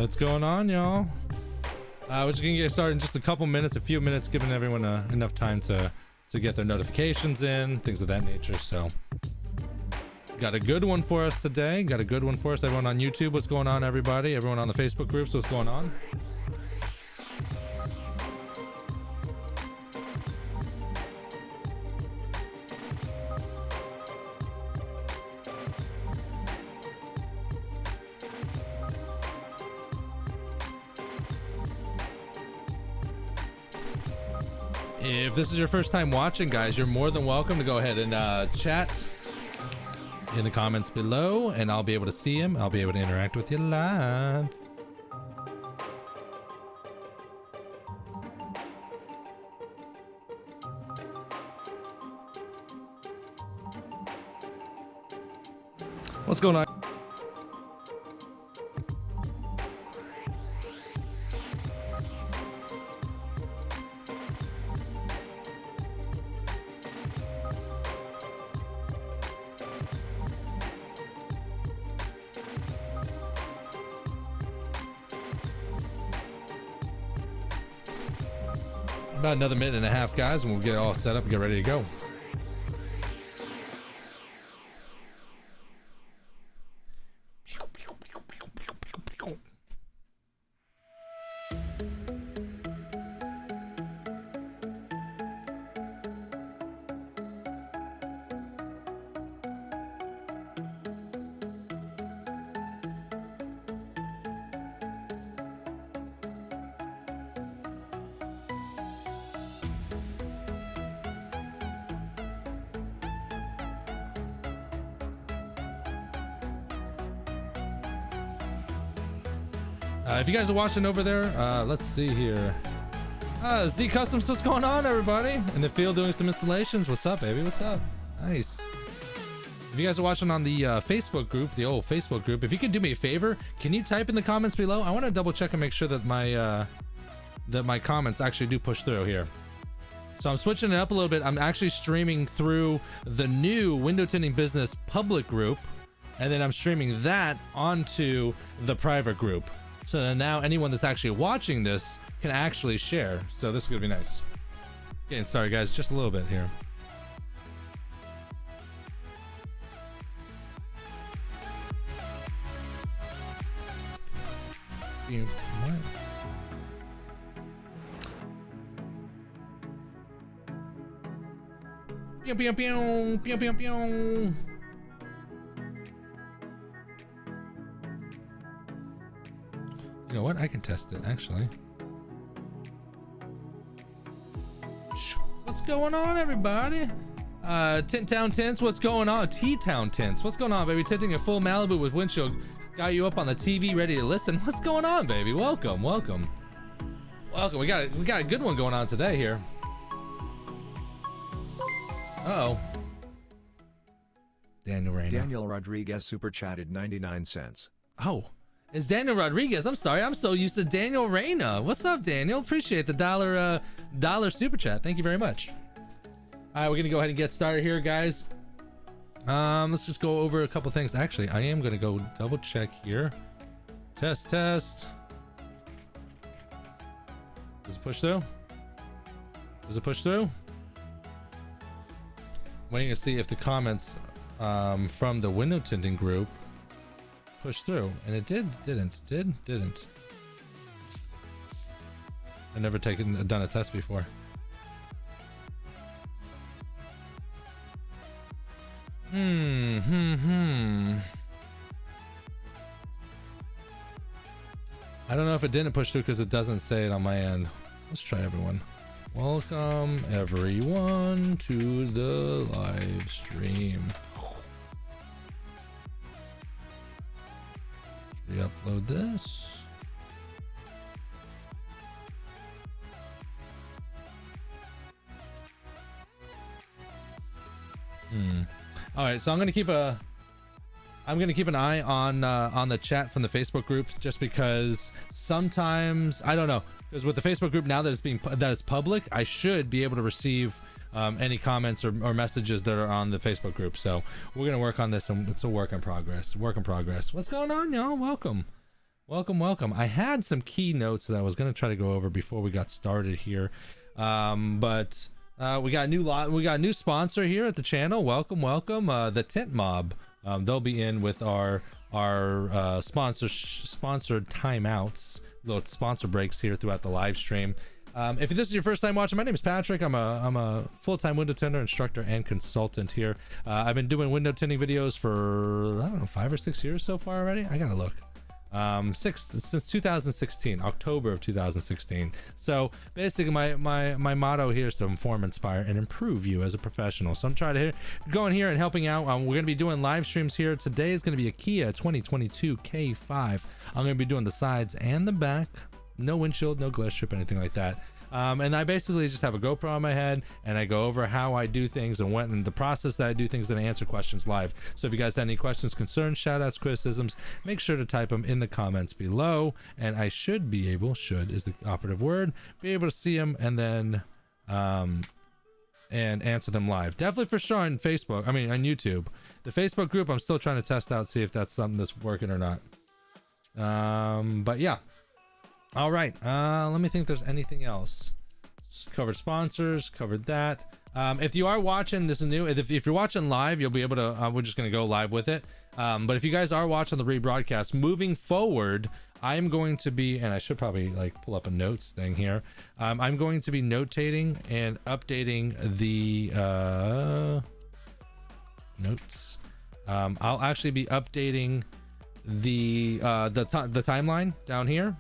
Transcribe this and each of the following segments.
What's going on, y'all? We're just gonna get started in just a few minutes, giving everyone enough time to get their notifications in, things of that nature. So got a good one for us today. Everyone on YouTube, what's going on, everybody? Everyone on the Facebook groups, what's going on? If this is your first time watching, guys, you're more than welcome to go ahead and chat in the comments below, and I'll be able to see him. I'll be able to interact with you live. What's going on? About another minute and a half, guys, and we'll get all set up and get ready to go. If you guys are watching over there, let's see here. Z Customs, what's going on, everybody? In the field doing some installations. What's up, baby? What's up? Nice. If you guys are watching on the Facebook group, the old Facebook group, if you could do me a favor, can you type in the comments below? I want to double check and make sure that my comments actually do push through here. So I'm switching it up a little bit. I'm actually streaming through the new Window Tinting Business public group, and then I'm streaming that onto the private group. So then now anyone that's actually watching this can actually share. So this is gonna be nice. Getting started, guys, just a little bit here. Pew pew pew pew pew pew. You know what? I can test it, actually. What's going on, everybody? Tint Town Tints, what's going on? T-Town Tints, what's going on, baby? Tinting a full Malibu with windshield. Got you up on the TV, ready to listen. What's going on, baby? Welcome, welcome. Welcome, we got a good one going on today here. Uh-oh. Daniel Rodriguez super chatted 99 cents. Oh. It's Daniel Rodriguez. I'm sorry. I'm so used to Daniel Reyna. What's up, Daniel? Appreciate the dollar super chat. Thank you very much. All right, we're gonna go ahead and get started here, guys. Let's just go over a couple things. Actually, I am gonna go double check here. Test. Does it push through? Waiting to see if the comments from the window tinting group push through, and it didn't. I've never done a test before. I don't know if it didn't push through because it doesn't say it on my end. Let's try, everyone. Welcome everyone to the live stream. Re-upload this. All right, so I'm gonna keep an eye on the chat from the Facebook group, just because sometimes, I don't know, because with the Facebook group now that it's public, I should be able to receive any comments or messages that are on the Facebook group. So we're gonna work on this, and it's a work in progress. What's going on, y'all? Welcome. Welcome, welcome. I had some keynotes that I was going to try to go over before we got started here, but we got a new sponsor here at the channel. Welcome, welcome. The Tint Mob. They'll be in with our sponsored timeouts, little sponsor breaks here throughout the live stream. If this is your first time watching, my name is Patrick. I'm a full-time window tinter instructor and consultant here. I've been doing window tinting videos for, I don't know, 5 or 6 years so far already. I gotta look. Since 2016, October of 2016. So basically my motto here is to inform, inspire, and improve you as a professional. So I'm trying to go in here and helping out. We're going to be doing live streams here. Today is going to be a Kia 2022 K5. I'm going to be doing the sides and the back. No windshield, no glass strip, anything like that. And I basically just have a GoPro on my head and I go over how I do things and the process that I do things, and I answer questions live. So if you guys have any questions, concerns, shout outs, criticisms, make sure to type them in the comments below, and I should be able, should is the operative word, be able to see them and then and answer them live. Definitely for sure on Facebook, on YouTube. The Facebook group I'm still trying to test out, see if that's something that's working or not. But yeah. All right, let me think if there's anything else. Covered sponsors, covered that. If you are watching, this is new. If you're watching live, you'll be able to, we're just going to go live with it. But if you guys are watching the rebroadcast, moving forward, I'm going to be, and I should probably like pull up a notes thing here. I'm going to be notating and updating the notes. I'll actually be updating the timeline down here.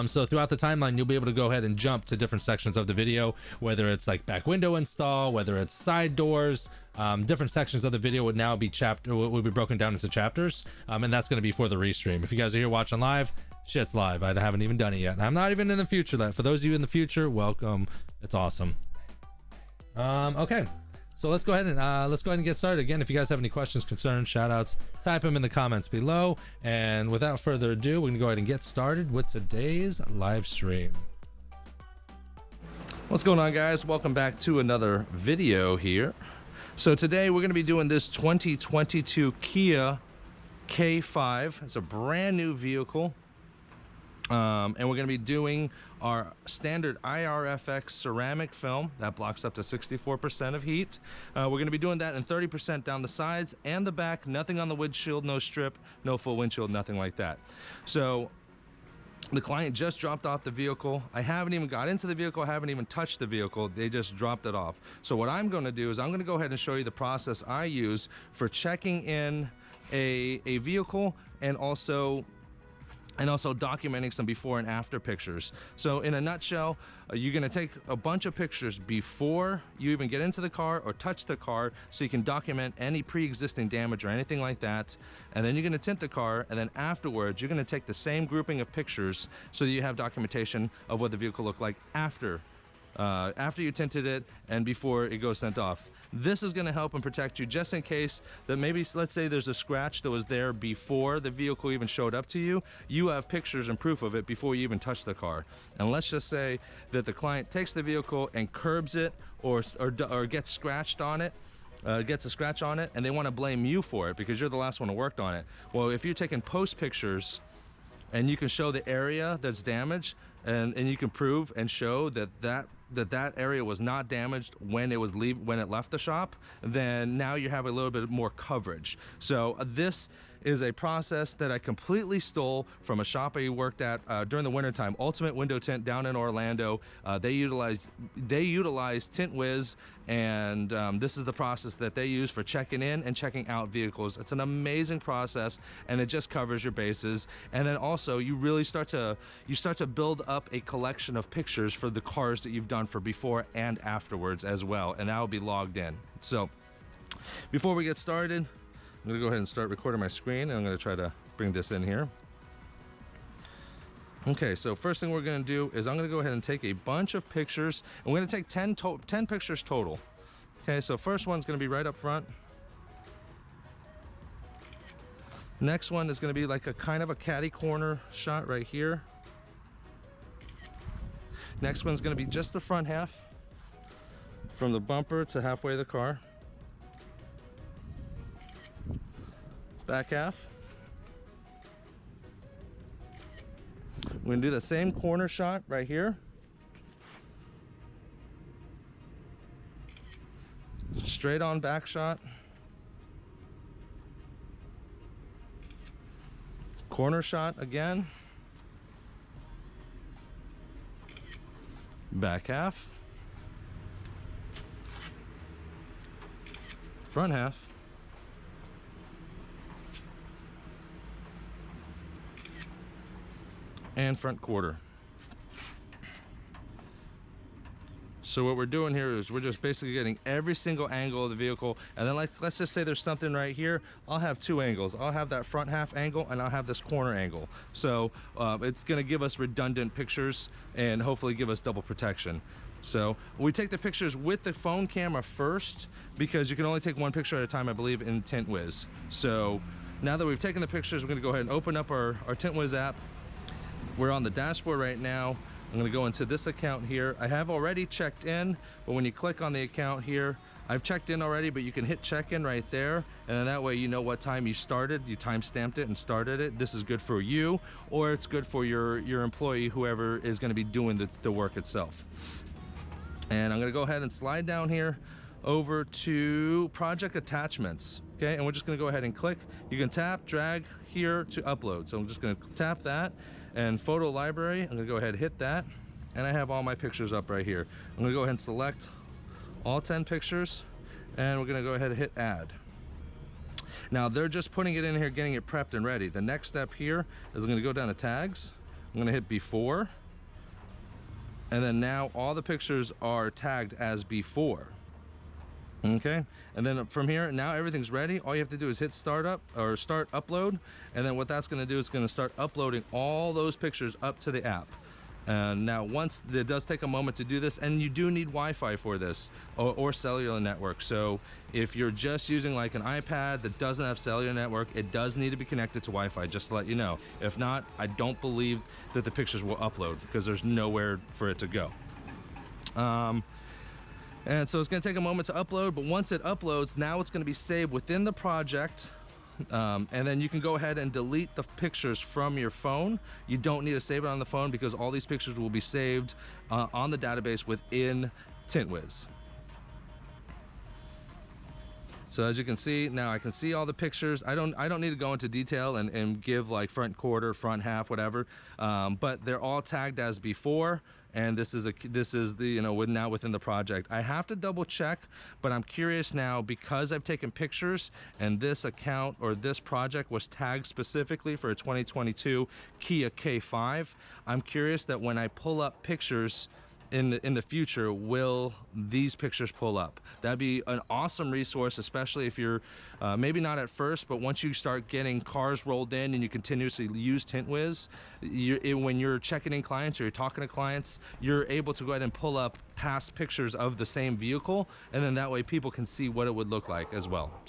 So throughout the timeline, you'll be able to go ahead and jump to different sections of the video, whether it's like back window install, whether it's side doors, different sections of the video would now be will be broken down into chapters. And that's going to be for the restream. If you guys are here watching live, shit's live. I haven't even done it yet. I'm not even in the future. For those of you in the future, welcome. It's awesome. Okay. So let's go ahead and get started. Again, if you guys have any questions, concerns, shout outs, type them in the comments below. And without further ado, we're gonna go ahead and get started with today's live stream. What's going on, guys? Welcome back to another video here. So today we're gonna be doing this 2022 Kia K5. It's a brand new vehicle. And we're going to be doing our standard IRFX ceramic film that blocks up to 64% of heat. We're going to be doing that in 30% down the sides and the back. Nothing on the windshield, no strip, no full windshield, nothing like that. So the client just dropped off the vehicle. I haven't even got into the vehicle, I haven't even touched the vehicle. They just dropped it off. So what I'm going to do is I'm going to go ahead and show you the process I use for checking in a vehicle and also documenting some before and after pictures. So in a nutshell, you're gonna take a bunch of pictures before you even get into the car or touch the car, so you can document any pre-existing damage or anything like that. And then you're gonna tint the car, and then afterwards, you're gonna take the same grouping of pictures so that you have documentation of what the vehicle looked like after you tinted it and before it goes sent off. This is going to help and protect you just in case that maybe, let's say there's a scratch that was there before the vehicle even showed up to you. You have pictures and proof of it before you even touch the car. And let's just say that the client takes the vehicle and curbs it or gets scratched on it. Gets a scratch on it, and they want to blame you for it because you're the last one who worked on it. Well, if you're taking post pictures and you can show the area that's damaged, and you can prove and show that area was not damaged when it left the shop, then now you have a little bit more coverage. So this is a process that I completely stole from a shop I worked at during the wintertime, Ultimate Window Tint down in Orlando. They utilize Tint Wiz, and this is the process that they use for checking in and checking out vehicles. It's an amazing process, and it just covers your bases. And then also you really start to build up a collection of pictures for the cars that you've done for before and afterwards as well, and that will be logged in. So before we get started, I'm going to go ahead and start recording my screen, and I'm going to try to bring this in here. Okay, so first thing we're going to do is I'm going to go ahead and take a bunch of pictures, and we're going to take 10 pictures total. Okay, so first one's going to be right up front. Next one is going to be like a kind of a catty corner shot right here. Next one's going to be just the front half, from the bumper to halfway of the car. Back half. We're gonna do the same corner shot right here. Straight on back shot. Corner shot again. Back half. Front half. And front quarter. So what we're doing here is we're just basically getting every single angle of the vehicle, and then, like, let's just say there's something right here. I'll have two angles. I'll have that front half angle and I'll have this corner angle. So it's gonna give us redundant pictures and hopefully give us double protection. So we take the pictures with the phone camera first, because you can only take one picture at a time, I believe, in TintWiz. So now that we've taken the pictures, we're gonna go ahead and open up our TintWiz app. We're on the dashboard right now. I'm gonna go into this account here. I have already checked in, but when you click on the account here, I've checked in already, but you can hit check-in right there, and then that way you know what time you started, you time-stamped it and started it. This is good for you, or it's good for your employee, whoever is gonna be doing the work itself. And I'm gonna go ahead and slide down here over to project attachments, okay? And we're just gonna go ahead and click. You can tap, drag here to upload. So I'm just gonna tap that, and photo library, I'm gonna go ahead and hit that, and I have all my pictures up right here. I'm gonna go ahead and select all 10 pictures, and we're gonna go ahead and hit add. Now they're just putting it in here, getting it prepped and ready. The next step here is I'm gonna go down to tags. I'm gonna hit before, and then now all the pictures are tagged as before. Okay, and then from here, now everything's ready. All you have to do is hit start up or start upload, and then what that's going to do is going to start uploading all those pictures up to the app. And now once it does take a moment to do this, and you do need Wi-Fi for this, or cellular network. So if you're just using like an iPad that doesn't have cellular network, it does need to be connected to Wi-Fi, just to let you know. If not, I don't believe that the pictures will upload, because there's nowhere for it to go. And so it's going to take a moment to upload, but once it uploads, now it's going to be saved within the project. And then you can go ahead and delete the pictures from your phone. You don't need to save it on the phone, because all these pictures will be saved on the database within TintWiz. So as you can see, now I can see all the pictures. I don't need to go into detail and give like front quarter, front half, whatever. But they're all tagged as before, and this is the, you know, now within the project. I have to double check, but I'm curious now, because I've taken pictures and this account or this project was tagged specifically for a 2022 Kia K5. I'm curious that when I pull up pictures in the future, will these pictures pull up? That'd be an awesome resource, especially if you're maybe not at first, but once you start getting cars rolled in and you continuously use TintWiz, when you're checking in clients or you're talking to clients, you're able to go ahead and pull up past pictures of the same vehicle, and then that way people can see what it would look like as well.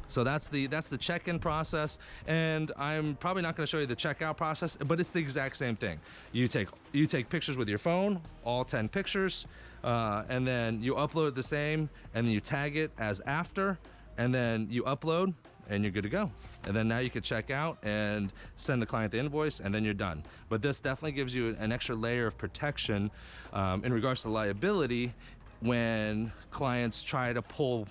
So that's the check-in process, and I'm probably not going to show you the checkout process, but it's the exact same thing. You take pictures with your phone, all 10 pictures, and then you upload the same, and then you tag it as after, and then you upload, and you're good to go. And then now you can check out and send the client the invoice, and then you're done. But this definitely gives you an extra layer of protection in regards to liability when clients try to pull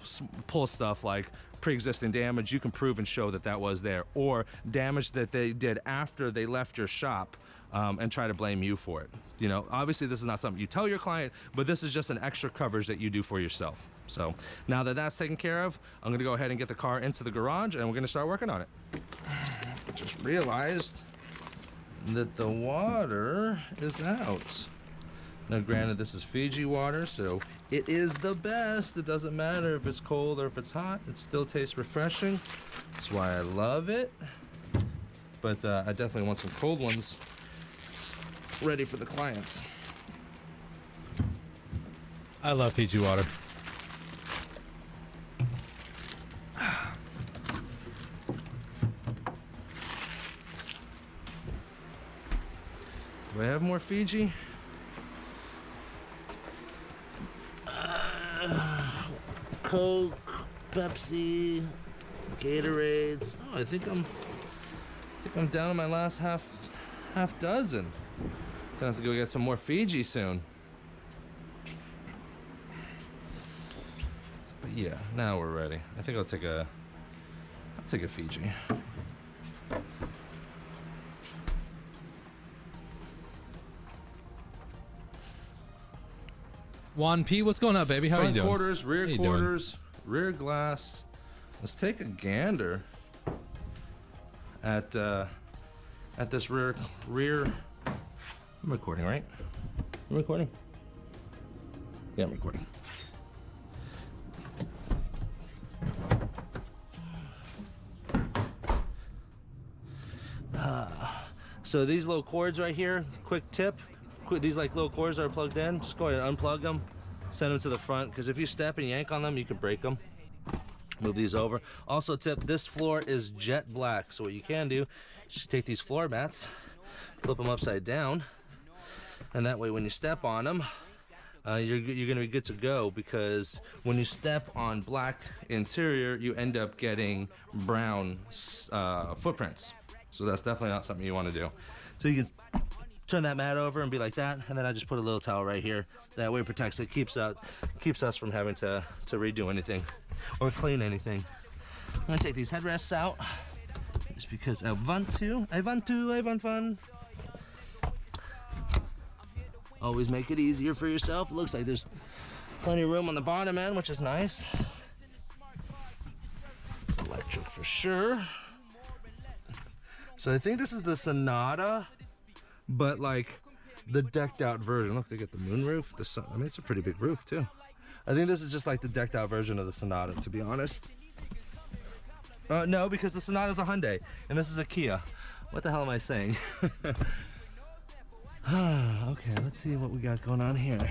stuff like pre-existing damage. You can prove and show that that was there, or damage that they did after they left your shop, and try to blame you for it. You know, obviously this is not something you tell your client, but this is just an extra coverage that you do for yourself. So now that that's taken care of, I'm gonna go ahead and get the car into the garage, and we're gonna start working on it. Just realized that the water is out. Now granted, this is Fiji water, so it is the best. It doesn't matter if it's cold or if it's hot, it still tastes refreshing. That's why I love it. But I definitely want some cold ones ready for the clients. I love Fiji water. Do I have more Fiji? Coke, Pepsi, Gatorades. Oh, I think I'm down to my last half half dozen. Gonna have to go get some more Fiji soon. But yeah, now we're ready. I think I'll take a Fiji. Juan P, what's going on, baby? How are you Front doing? quarters, rear quarters, rear glass. Let's take a gander at this rear. I'm recording, right? I'm recording. Yeah, I'm recording. So these little cords right here, quick tip. These like little cords that are plugged in, just go ahead and unplug them, send them to the front, because if you step and yank on them, you can break them. Move these over. Also tip, this floor is jet black, so what you can do is you take these floor mats, flip them upside down, and that way when you step on them, you're gonna be good to go, because when you step on black interior, you end up getting brown footprints. So that's definitely not something you want to do. So you can turn that mat over and be like that, and then I just put a little towel right here. That way it protects it, keeps us from having to redo anything or clean anything. I'm gonna take these headrests out just because I want fun. Always make it easier for yourself. It looks like there's plenty of room on the bottom end, which is nice. It's electric for sure. So I think this is the Sonata, but like the decked out version. Look, they get the moonroof. I mean, it's a pretty big roof too. I think this is just like the decked out version of the Sonata, to be honest. No, because the Sonata's a Hyundai and this is a Kia. What the hell am I saying? Okay, let's see what we got going on here.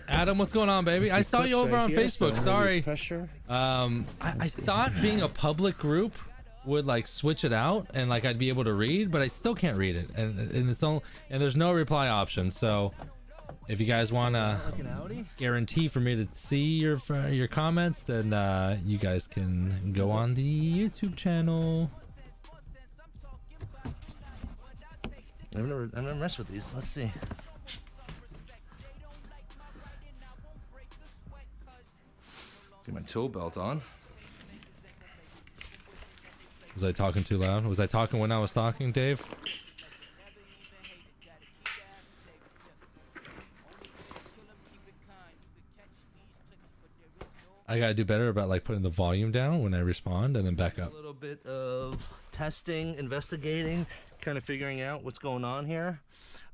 Adam, what's going on, baby? I saw you over on Facebook. Sorry. I thought being a public group would like switch it out and like I'd be able to read, but I still can't read it, and it's all, and there's no reply option. So if you guys want to guarantee for me to see your comments, then you guys can go on the YouTube channel. I've never messed with these. Let's see. Get my tool belt on. Was I talking too loud? Was I talking when I was talking, Dave? I gotta do better about like putting the volume down when I respond and then back up. A little bit of testing, investigating, kind of figuring out what's going on here.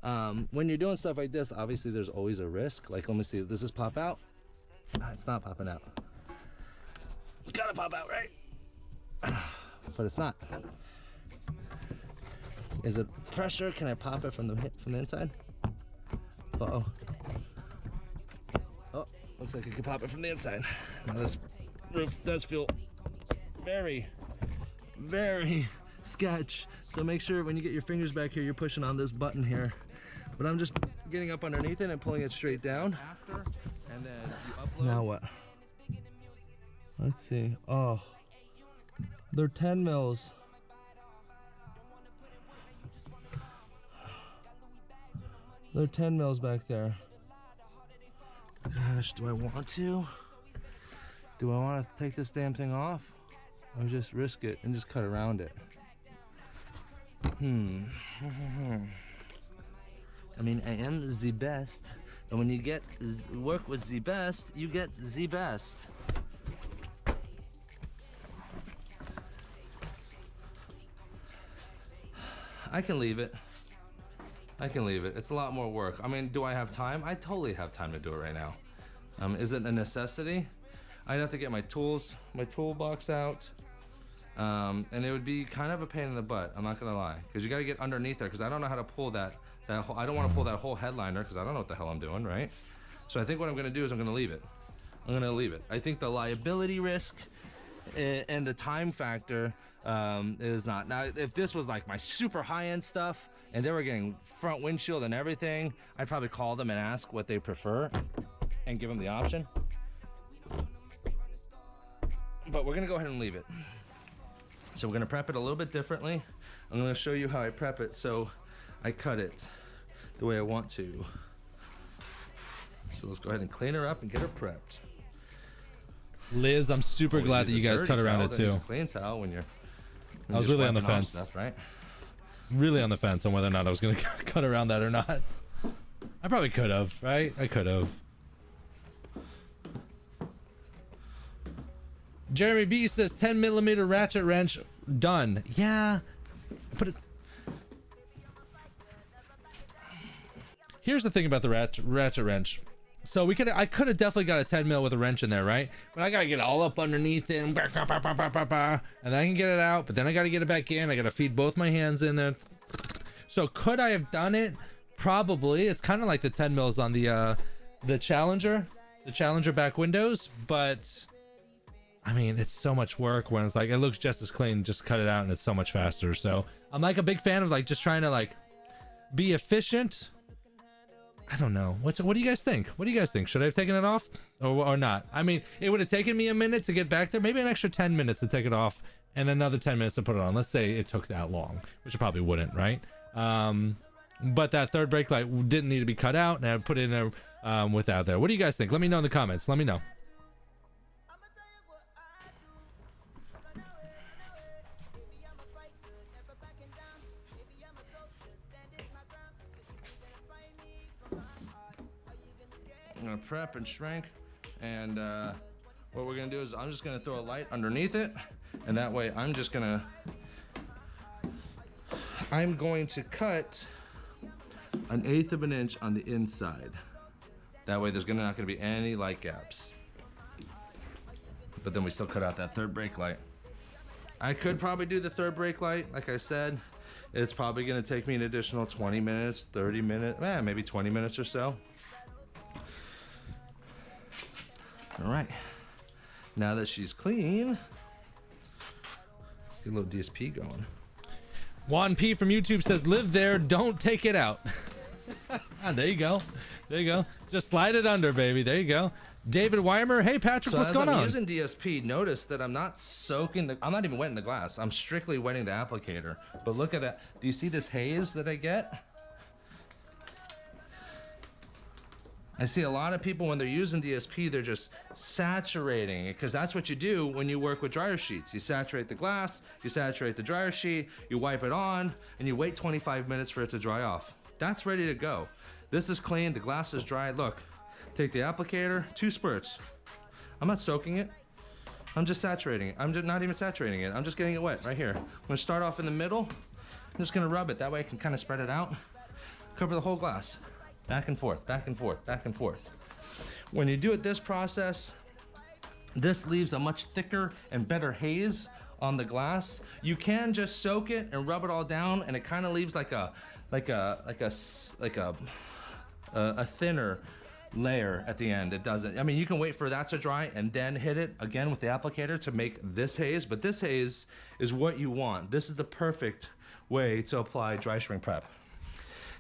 When you're doing stuff like this, obviously there's always a risk. Like, let me see, does this pop out? It's not popping out. It's gotta pop out, right? But it's not. Is it pressure? Can I pop it from the inside? Uh-oh. Oh, looks like I can pop it from the inside. Now this roof does feel very, very sketch. So make sure when you get your fingers back here, you're pushing on this button here. But I'm just getting up underneath it and pulling it straight down. And then you upload. Now what? Let's see. Oh. They're 10 mils. They're 10 mils back there. Gosh, do I want to? Do I want to take this damn thing off? Or just risk it and just cut around it? I mean, I am the best. And when you get work with the best, you get the best. I can leave it. I can leave it. It's a lot more work. I mean, do I have time? I totally have time to do it right now. Is it a necessity? I'd have to get my tools, my toolbox out. And it would be kind of a pain in the butt, I'm not gonna lie. Because you gotta get underneath there, because I don't know how to pull that whole, I don't want to pull that whole headliner, because I don't know what the hell I'm doing, right? So I think what I'm gonna do is I'm gonna leave it. I'm gonna leave it. I think the liability risk and the time factor is not. Now, if this was like my super high-end stuff and they were getting front windshield and everything, I'd probably call them and ask what they prefer and give them the option. But we're gonna go ahead and leave it. So we're gonna prep it a little bit differently. I'm gonna show you how I prep it. So I cut it the way I want to. So let's go ahead and clean her up and get her prepped. Liz, I'm super glad that you guys cut around it too. Clean towel when you're. I was really on the wiping off fence. Stuff, right? Really on the fence on whether or not I was gonna cut around that or not. I probably could have, right? I could have. Jeremy B says 10mm ratchet wrench done. Yeah, put it. Here's the thing about the ratchet wrench. So I could have definitely got a 10mm with a wrench in there, right? But I gotta get it all up underneath it, and then I can get it out. But then I gotta get it back in. I gotta feed both my hands in there. So could I have done it? Probably. It's kind of like the 10mm on the Challenger back windows, but I mean, it's so much work when it's like it looks just as clean. Just cut it out, and it's so much faster. So I'm like a big fan of like just trying to like be efficient. I don't know. What do you guys think? What do you guys think? Should I have taken it off or not? I mean, it would have taken me a minute to get back there. Maybe an extra 10 minutes to take it off and another 10 minutes to put it on. Let's say it took that long, which it probably wouldn't, right? But that third brake light didn't need to be cut out, and I put it in there without there. What do you guys think? Let me know in the comments. Let me know. I'm gonna prep and shrink, and what we're gonna do is I'm just gonna throw a light underneath it, and that way I'm going to cut 1/8 of an inch on the inside. That way there's not gonna be any light gaps. But then we still cut out that third brake light. I could probably do the third brake light, like I said. It's probably gonna take me an additional 20 minutes, 30 minutes, maybe 20 minutes or so. All right, now that she's clean, let's get a little DSP going. Juan P from YouTube says, live there, don't take it out. There you go. There you go. Just slide it under, baby. There you go. David Weimer, hey Patrick, what's going on? I'm using DSP, notice that I'm not soaking I'm not even wetting the glass. I'm strictly wetting the applicator. But look at that. Do you see this haze that I get? I see a lot of people when they're using DSP, they're just saturating it, because that's what you do when you work with dryer sheets. You saturate the glass, you saturate the dryer sheet, you wipe it on, and you wait 25 minutes for it to dry off. That's ready to go. This is clean, the glass is dry. Look, take the applicator, 2 spurts. I'm not soaking it. I'm just saturating it. I'm just not even saturating it. I'm just getting it wet right here. I'm gonna start off in the middle. I'm just gonna rub it. That way I can kind of spread it out. Cover the whole glass. Back and forth, back and forth, back and forth. When you do it this process, this leaves a much thicker and better haze on the glass. You can just soak it and rub it all down, and it kind of leaves like a thinner layer at the end. It doesn't. I mean, you can wait for that to dry and then hit it again with the applicator to make this haze. But this haze is what you want. This is the perfect way to apply dry shrink prep.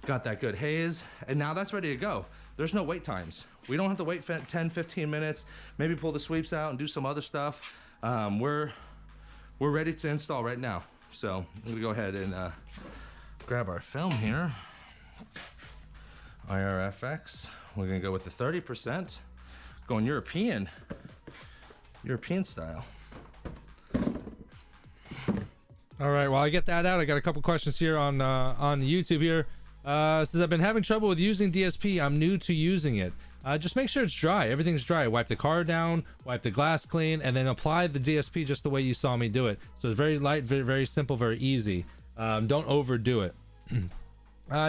Got that good haze, and now that's ready to go. There's no wait times. We don't have to wait 10, 15 minutes, maybe pull the sweeps out and do some other stuff. We're ready to install right now. So I'm gonna go ahead and grab our film here. IRFX, we're gonna go with the 30%, going European style. All right, while I get that out, I got a couple questions here on YouTube here. Says, I've been having trouble with using DSP. I'm new to using it. Just make sure it's dry. Everything's dry. Wipe the car down, wipe the glass clean, and then apply the DSP just the way you saw me do it. So it's very light, very, very simple, very easy. Don't overdo it.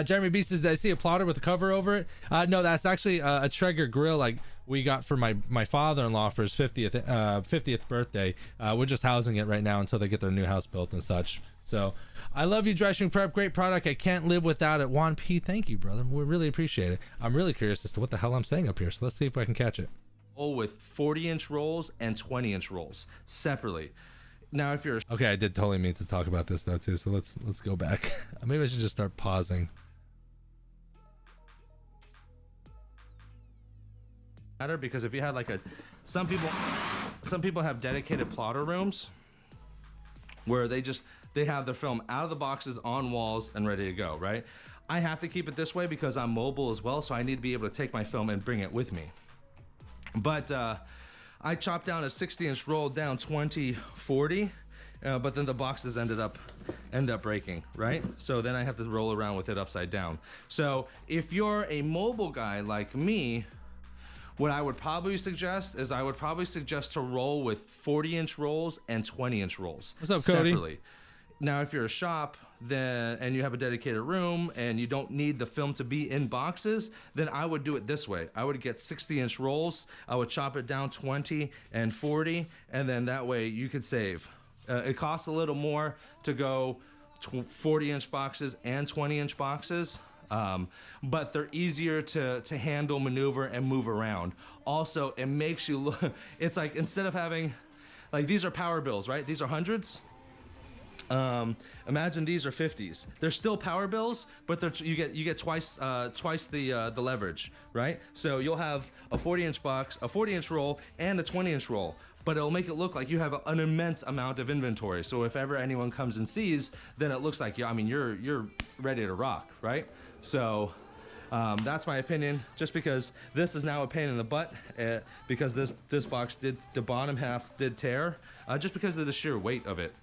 Jeremy B says, did I see a plotter with a cover over it? No, that's actually a Traeger grill like we got for my father-in-law for his 50th birthday. We're just housing it right now until they get their new house built and such. So I love you, Dry Shrink Prep. Great product. I can't live without it. Juan P, thank you, brother. We really appreciate it. I'm really curious as to what the hell I'm saying up here. So let's see if I can catch it. With 40-inch rolls and 20-inch rolls separately. Now, if you're okay, I did totally mean to talk about this though too. So let's go back. Maybe I should just start pausing. Because if you had like some people have dedicated plotter rooms where they just they have their film out of the boxes on walls and ready to go, right? I have to keep it this way because I'm mobile as well, so I need to be able to take my film and bring it with me. But I chopped down a 60-inch roll down 20/40, but then the boxes end up breaking, right? So then I have to roll around with it upside down. So if you're a mobile guy like me, what I would probably suggest is to roll with 40-inch rolls and 20-inch rolls. What's up, Cody? Separately. Now, if you're a shop and you have a dedicated room and you don't need the film to be in boxes, then I would do it this way. I would get 60-inch rolls. I would chop it down 20 and 40, and then that way you could save. It costs a little more to go 40-inch boxes and 20-inch boxes, but they're easier to handle, maneuver, and move around. Also, it makes you look, it's like instead of having, like these are power bills, right? These are hundreds. Imagine these are 50s. They're still power bills, but you get twice the leverage, right? So you'll have a 40-inch box, a 40-inch roll, and a 20-inch roll, but it'll make it look like you have an immense amount of inventory. So if ever anyone comes and sees, then it looks like, I mean, you're ready to rock, right? So that's my opinion, just because this is now a pain in the butt, because this box the bottom half did tear, just because of the sheer weight of it.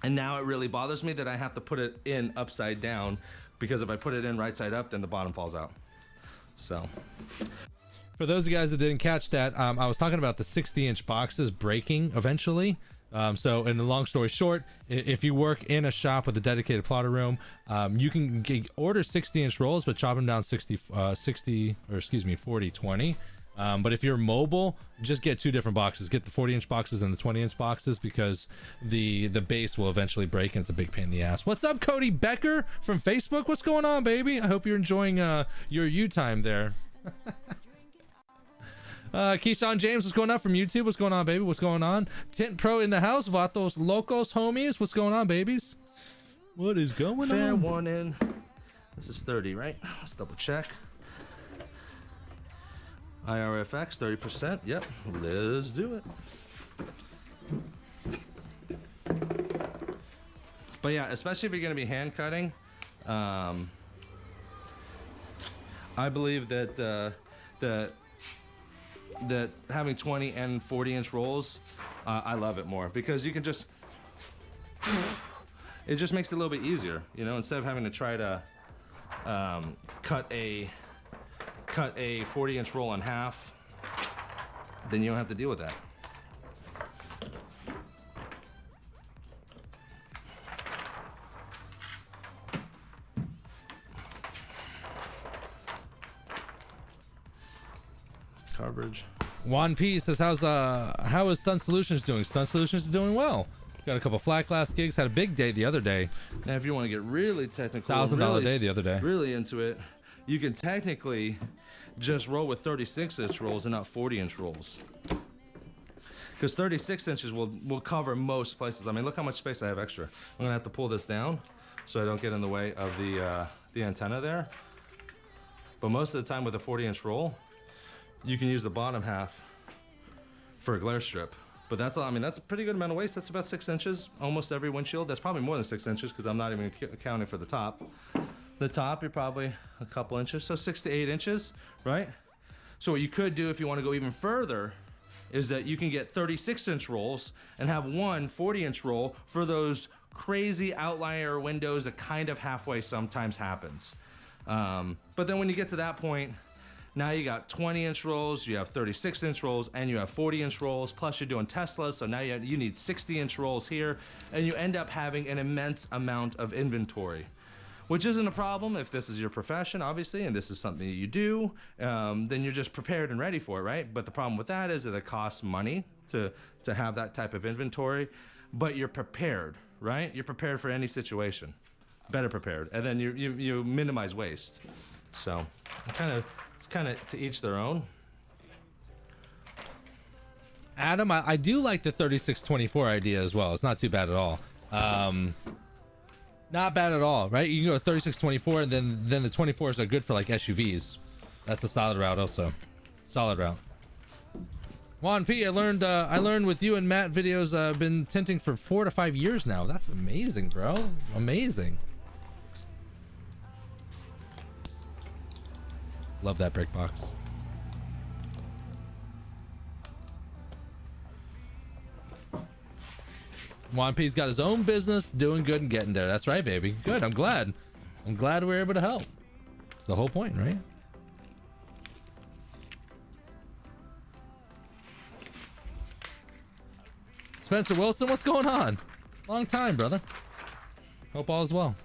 And now it really bothers me that I have to put it in upside down, because if I put it in right side up, then the bottom falls out. So, For those of you guys that didn't catch that, I was talking about the 60-inch boxes breaking eventually. So in the long story short, if you work in a shop with a dedicated plotter room, you can order 60-inch rolls, but chop them down 40/20. But if you're mobile, just get two different boxes. Get the 40-inch boxes and the 20-inch boxes, because the base will eventually break and it's a big pain in the ass. What's up, Cody Becker from Facebook? What's going on, baby? I hope you're enjoying your U time there. Keyshawn James, what's going on from YouTube? What's going on, baby? What's going on? Tint Pro in the house. Vatos Locos, homies. What's going on, babies? What is going on? Fair warning. This is 30, right? Let's double check. IRFX 30%. Yep, let's do it. But yeah, especially if you're going to be hand cutting, I believe that that having 20 and 40-inch rolls, I love it more, because you can just, it just makes it a little bit easier, you know, instead of having to try to cut a 40-inch roll in half, then you don't have to deal with that. Coverage. Juan P says, how is Sun Solutions doing? Sun Solutions is doing well. Got a couple flat glass gigs. Had a big day the other day. Now, if you want to get really technical, $1,000 day the other day. Really into it, you can technically just roll with 36-inch rolls and not 40-inch rolls, because 36 inches will cover most places. I mean, look how much space I have extra. I'm gonna have to pull this down so I don't get in the way of the antenna there. But most of the time with a 40-inch roll, you can use the bottom half for a glare strip. But that's, I mean, that's a pretty good amount of waste. That's about 6 inches, almost every windshield. That's probably more than 6 inches, because I'm not even accounting for the top. The top, you're probably a couple inches, so 6 to 8 inches, right? So what you could do if you want to go even further is that you can get 36-inch rolls and have one 40-inch roll for those crazy outlier windows that kind of halfway sometimes happens. But then when you get to that point, now you got 20-inch rolls, you have 36-inch rolls, and you have 40-inch rolls, plus you're doing Teslas, so now you need 60-inch rolls here, and you end up having an immense amount of inventory. Which isn't a problem if this is your profession, obviously, and this is something that you do, then you're just prepared and ready for it, right? But the problem with that is that it costs money to have that type of inventory, but you're prepared, right? You're prepared for any situation, better prepared, and then you minimize waste. So it's kind of to each their own. Adam, I do like the 36/24 idea as well. It's not too bad at all. Not bad at all, right? You can go 36/24, and then the 24s are good for like SUVs. That's a solid route also. Solid route. Juan P, I learned with you and Matt videos, been tinting for 4 to 5 years now. That's amazing, bro. Amazing. Love that brick box. Juan P's got his own business, doing good and getting there. That's right, baby. Good. I'm glad. I'm glad we're able to help. It's the whole point, right? Spencer Wilson, what's going on? Long time, brother. Hope all is well.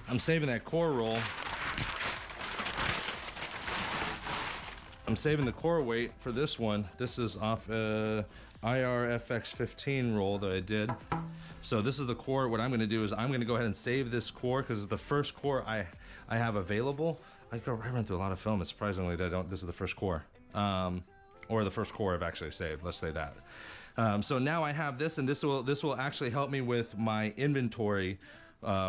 I'm saving that core roll. I'm saving the core weight for this one. This is off IRFX15 roll that I did. So this is the core. What I'm going to do is I'm going to go ahead and save this core because it's the first core I have available. I run through a lot of film. It's surprisingly that this is the first core, or the first core I've actually saved. Let's say that. So now I have this, and this will actually help me with my inventory.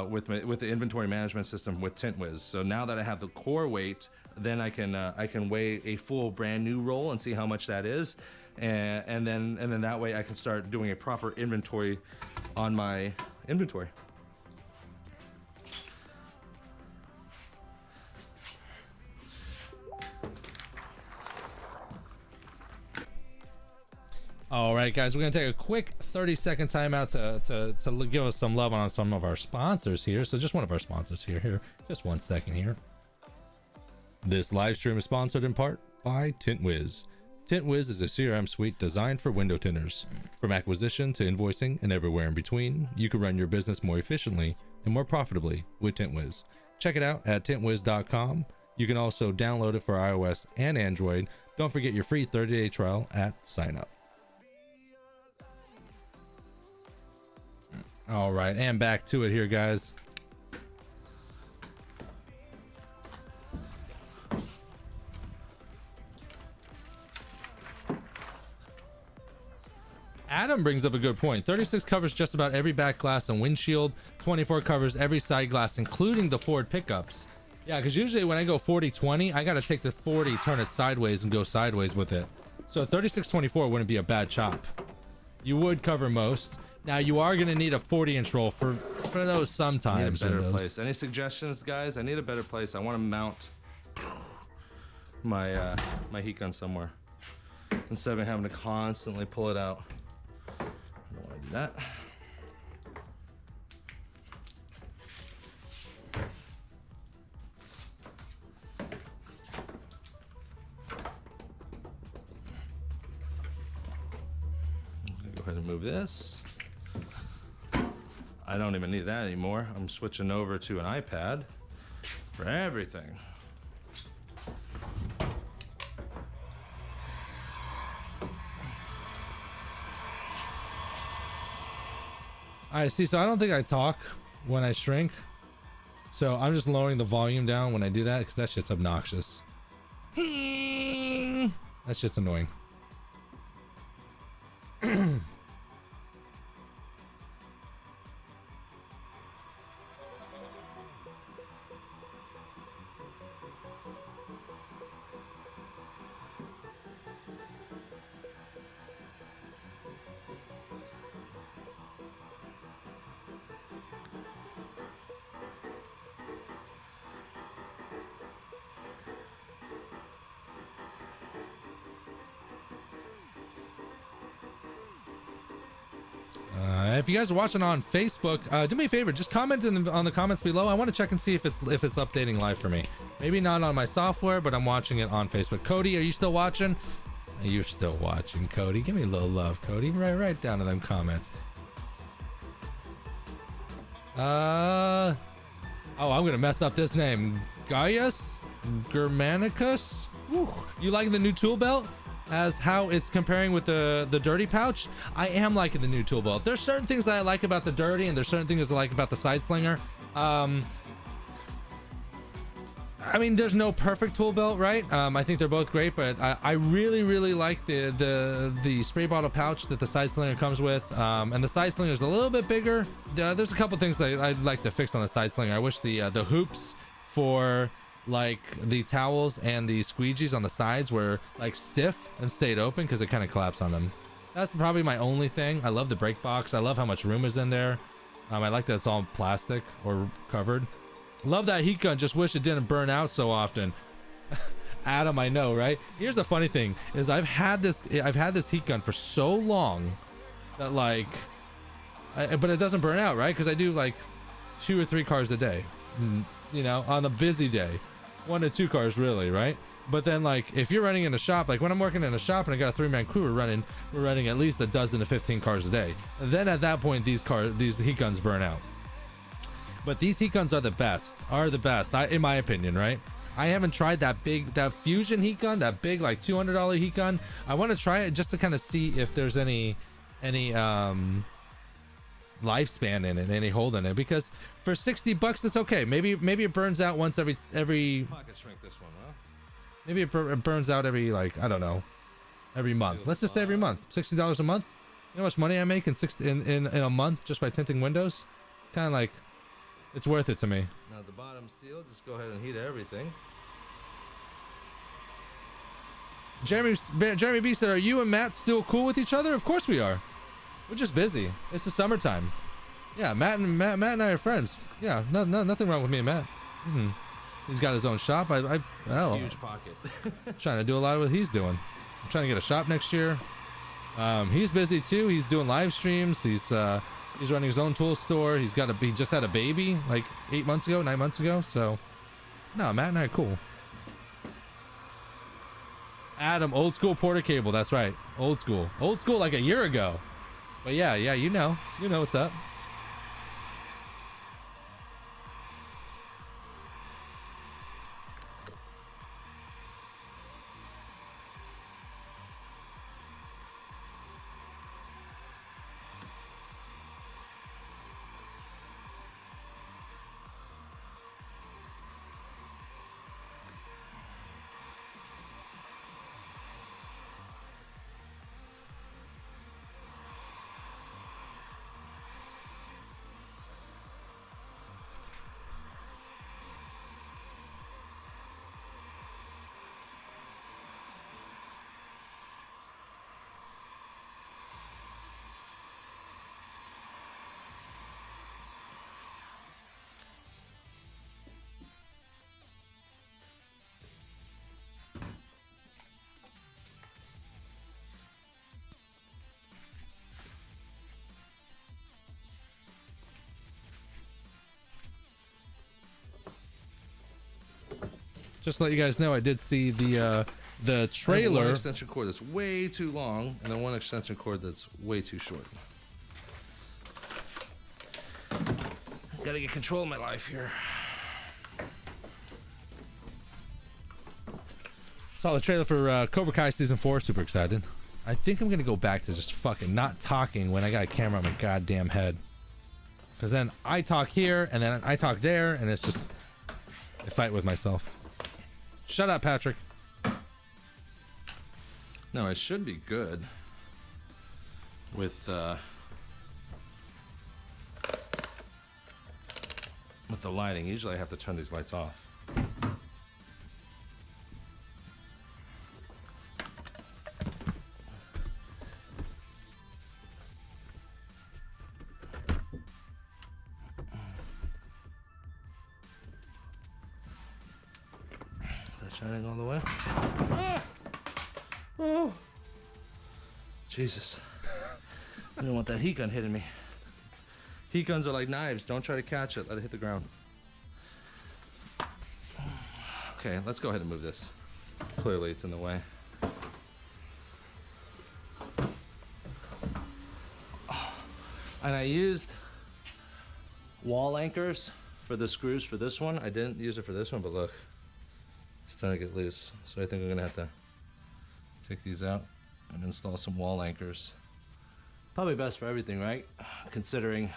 With the inventory management system with TintWiz. So now that I have the core weight, then I can weigh a full brand new roll and see how much that is, and then that way I can start doing a proper inventory on my inventory. All right, guys, we're gonna take a quick 30-second timeout to give us some love on some of our sponsors here. So just one of our sponsors here, just 1 second here. This live stream is sponsored in part by Tint Wiz. Tint Wiz is a CRM suite designed for window tinters. From acquisition to invoicing and everywhere in between, you can run your business more efficiently and more profitably with Tint Wiz. Check it out at tintwiz.com. You can also download it for iOS and Android. Don't forget your free 30-day trial at sign up. All right, and back to it here, guys. Adam brings up a good point. 36 covers just about every back glass and windshield. 24 covers every side glass, including the forward pickups. Yeah, because usually when I go 40-20, I got to take the 40, turn it sideways, and go sideways with it. So 36-24 wouldn't be a bad chop. You would cover most. Now you are gonna need a 40-inch roll for those sometimes. I need a better place. Any suggestions, guys? I need a better place. I want to mount my my heat gun somewhere instead of having to constantly pull it out. I don't want to do that. Go ahead and move this. I don't even need that anymore. I'm switching over to an iPad for everything. I see. So I don't think I talk when I shrink. So I'm just lowering the volume down when I do that because that shit's obnoxious. That shit's annoying. If you guys are watching on Facebook, do me a favor, just comment on the comments below. I want to check and see if it's updating live for me. Maybe not on my software, but I'm watching it on Facebook. Cody, are you still watching? You're still watching, Cody. Give me a little love, Cody. Right down to them comments. Oh, I'm gonna mess up this name. Gaius Germanicus. Woo. You liking the new tool belt? as how it's comparing with the dirty pouch, I am liking the new tool belt. There's certain things that I like about the dirty, and there's certain things I like about the side slinger. I mean, there's no perfect tool belt, right? I think they're both great, but I really like the spray bottle pouch that the side slinger comes with. And the side slinger is a little bit bigger. There's a couple things that I'd like to fix on the side slinger. I wish the hoops for like the towels and the squeegees on the sides were like stiff and stayed open, because it kind of collapsed on them. That's probably my only thing. I love the brake box. I love how much room is in there. I like that it's all plastic or covered. Love that heat gun. Just wish it didn't burn out so often. Adam, I know, right? Here's the funny thing is I've had this heat gun for so long that like but it doesn't burn out, right? Because I do like 2 or 3 cars a day, you know, on a busy day, 1 to 2 cars really, right? But then like if you're running in a shop, like when I'm working in a shop and I got a 3-man crew, we're running at least a dozen to 15 cars a day. And then at that point these heat guns burn out. But these heat guns are the best, in my opinion, right? I haven't tried that fusion heat gun, that big like $200 heat gun. I want to try it just to kind of see if there's any lifespan in it, any hold in it, because for $60 it's okay. Maybe it burns out once every Pocket shrink this one, huh? maybe it burns out every, like, I don't know, every month. Let's just say every month. $60 a month. You know how much money I make in a month just by tinting windows? Kind of like, it's worth it to me. Now the bottom seal, just go ahead and heat everything. Jeremy B said, "Are you and Matt still cool with each other?" Of course we are. We're just busy. It's the summertime. Yeah, Matt and I are friends. Yeah, nothing wrong with me and Matt. He's got his own shop. I Huge pocket. trying to do a lot of what he's doing. I'm trying to get a shop next year. He's busy too. He's doing live streams. He's running his own tool store. He just had a baby like 9 months ago. So, no, Matt and I are cool. Adam, old school Porter cable. That's right, old school like a year ago. But yeah, you know what's up. Just to let you guys know, I did see the trailer. One extension cord that's way too long, and then one extension cord that's way too short. Gotta get control of my life here. Saw the trailer for Cobra Kai season 4. Super excited. I think I'm gonna go back to just fucking not talking when I got a camera on my goddamn head. Cause then I talk here and then I talk there, and it's just I fight with myself. Shut up, Patrick. No, it should be good with the lighting. Usually I have to turn these lights off. Shining all the way. Ah! Oh, Jesus! I don't want that heat gun hitting me. Heat guns are like knives. Don't try to catch it. Let it hit the ground. Okay, let's go ahead and move this. Clearly, it's in the way. And I used wall anchors for the screws for this one. I didn't use it for this one, but look. It's starting to get loose, so I think I'm gonna have to take these out and install some wall anchors. Probably best for everything, right? Considering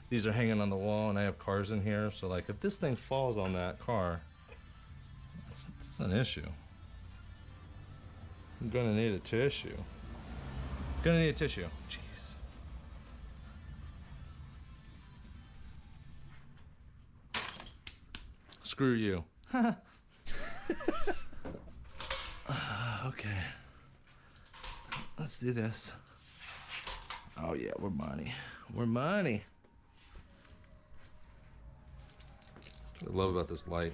these are hanging on the wall and I have cars in here. So like if this thing falls on that car, it's an issue. I'm gonna need a tissue. Gonna need a tissue. Jeez. Screw you. Okay. Let's do this. Oh yeah, we're money. We're money. That's what I love about this light.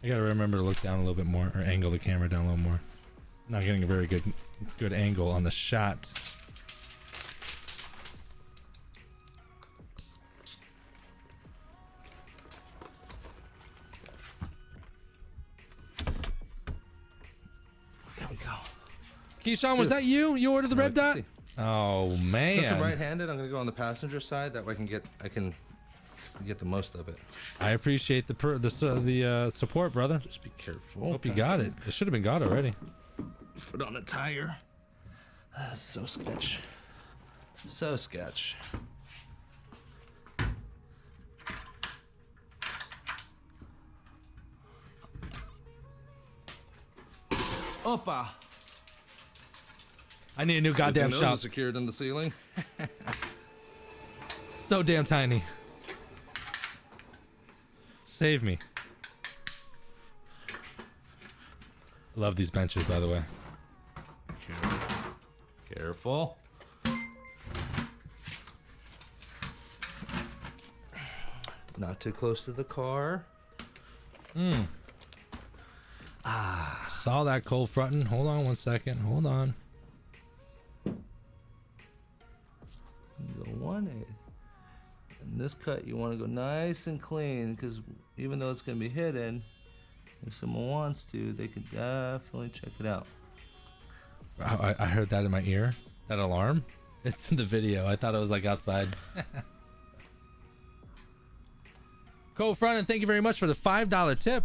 I gotta remember to look down a little bit more, or angle the camera down a little more. Not getting a very good angle on the shot. There we go. Keyshawn, was that you? You ordered the red dot? See. Oh man. Since I'm right-handed, I'm gonna go on the passenger side. That way I can get the most of it. I appreciate the support, brother. Just be careful. Hope you got it. It should have been got already. Foot on a tire. So sketch. So sketch. Opa. I need a new goddamn Those shop. are secured in the ceiling. So damn tiny. Save me. Love these benches, by the way. Careful. Not too close to the car. Saw that cold fronting. Hold on one second. Hold on. Go 1/8. And this cut, you want to go nice and clean, because even though it's going to be hidden, if someone wants to, they can definitely check it out. I heard that in my ear. That alarm. It's in the video. I thought it was like outside. Cold front, and thank you very much for the $5 tip.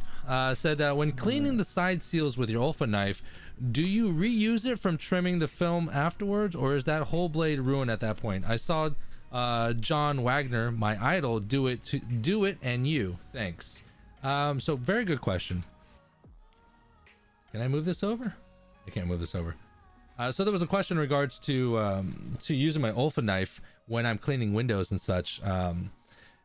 Said when cleaning the side seals with your Olfa knife, do you reuse it from trimming the film afterwards, or is that whole blade ruined at that point? I saw John Wagner, my idol, do it, and you. Thanks. So very good question. Can I move this over? I can't move this over. So there was a question in regards to using my Olfa knife when I'm cleaning windows and such.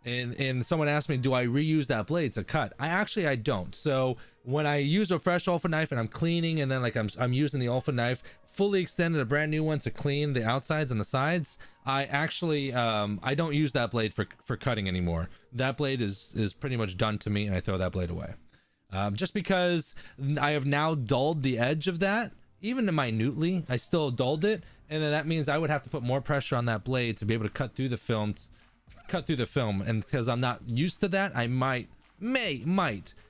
And someone asked me, do I reuse that blade to cut? I don't. So when I use a fresh Olfa knife and I'm cleaning, and then like I'm using the Olfa knife fully extended, a brand new one, to clean the outsides and the sides, I actually I don't use that blade for cutting anymore. That blade is pretty much done to me, and I throw that blade away. Just because I have now dulled the edge of that, even minutely, I still dulled it, and then that means I would have to put more pressure on that blade to be able to cut through the film. And because I'm not used to that, I might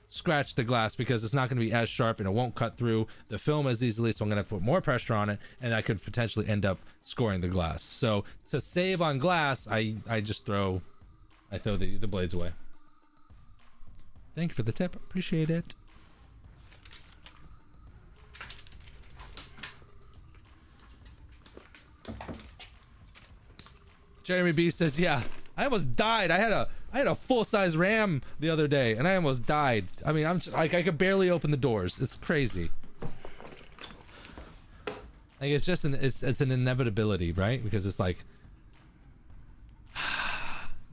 scratch the glass, because it's not going to be as sharp and it won't cut through the film as easily, so I'm going to put more pressure on it, and I could potentially end up scoring the glass. So to save on glass, I throw the blades away. Thank you for the tip. Appreciate it. Jeremy B says, yeah, I almost died. I had a full-size Ram the other day, and I almost died. I mean, I'm just, like, I could barely open the doors. It's crazy. Like, it's just it's an inevitability, right? Because it's like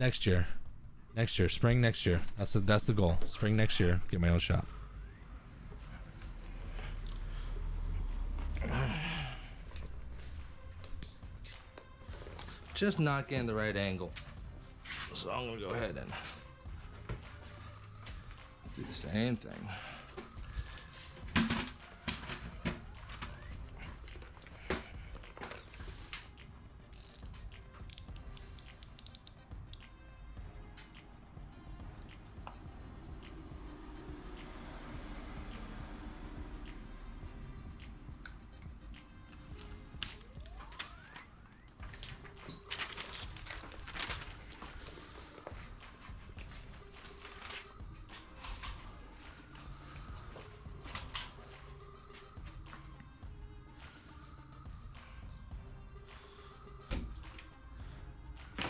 next year, spring next year. That's the goal. Spring next year, get my own shop. just not getting the right angle. So I'm gonna go ahead and do the same thing.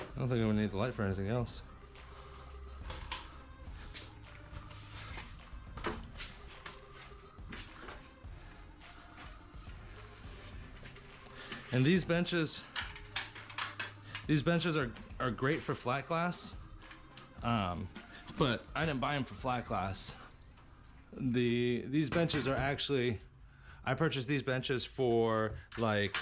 I don't think I'm gonna need the light for anything else. And these benches are great for flat glass, but I didn't buy them for flat glass. These benches are actually, I purchased these benches for like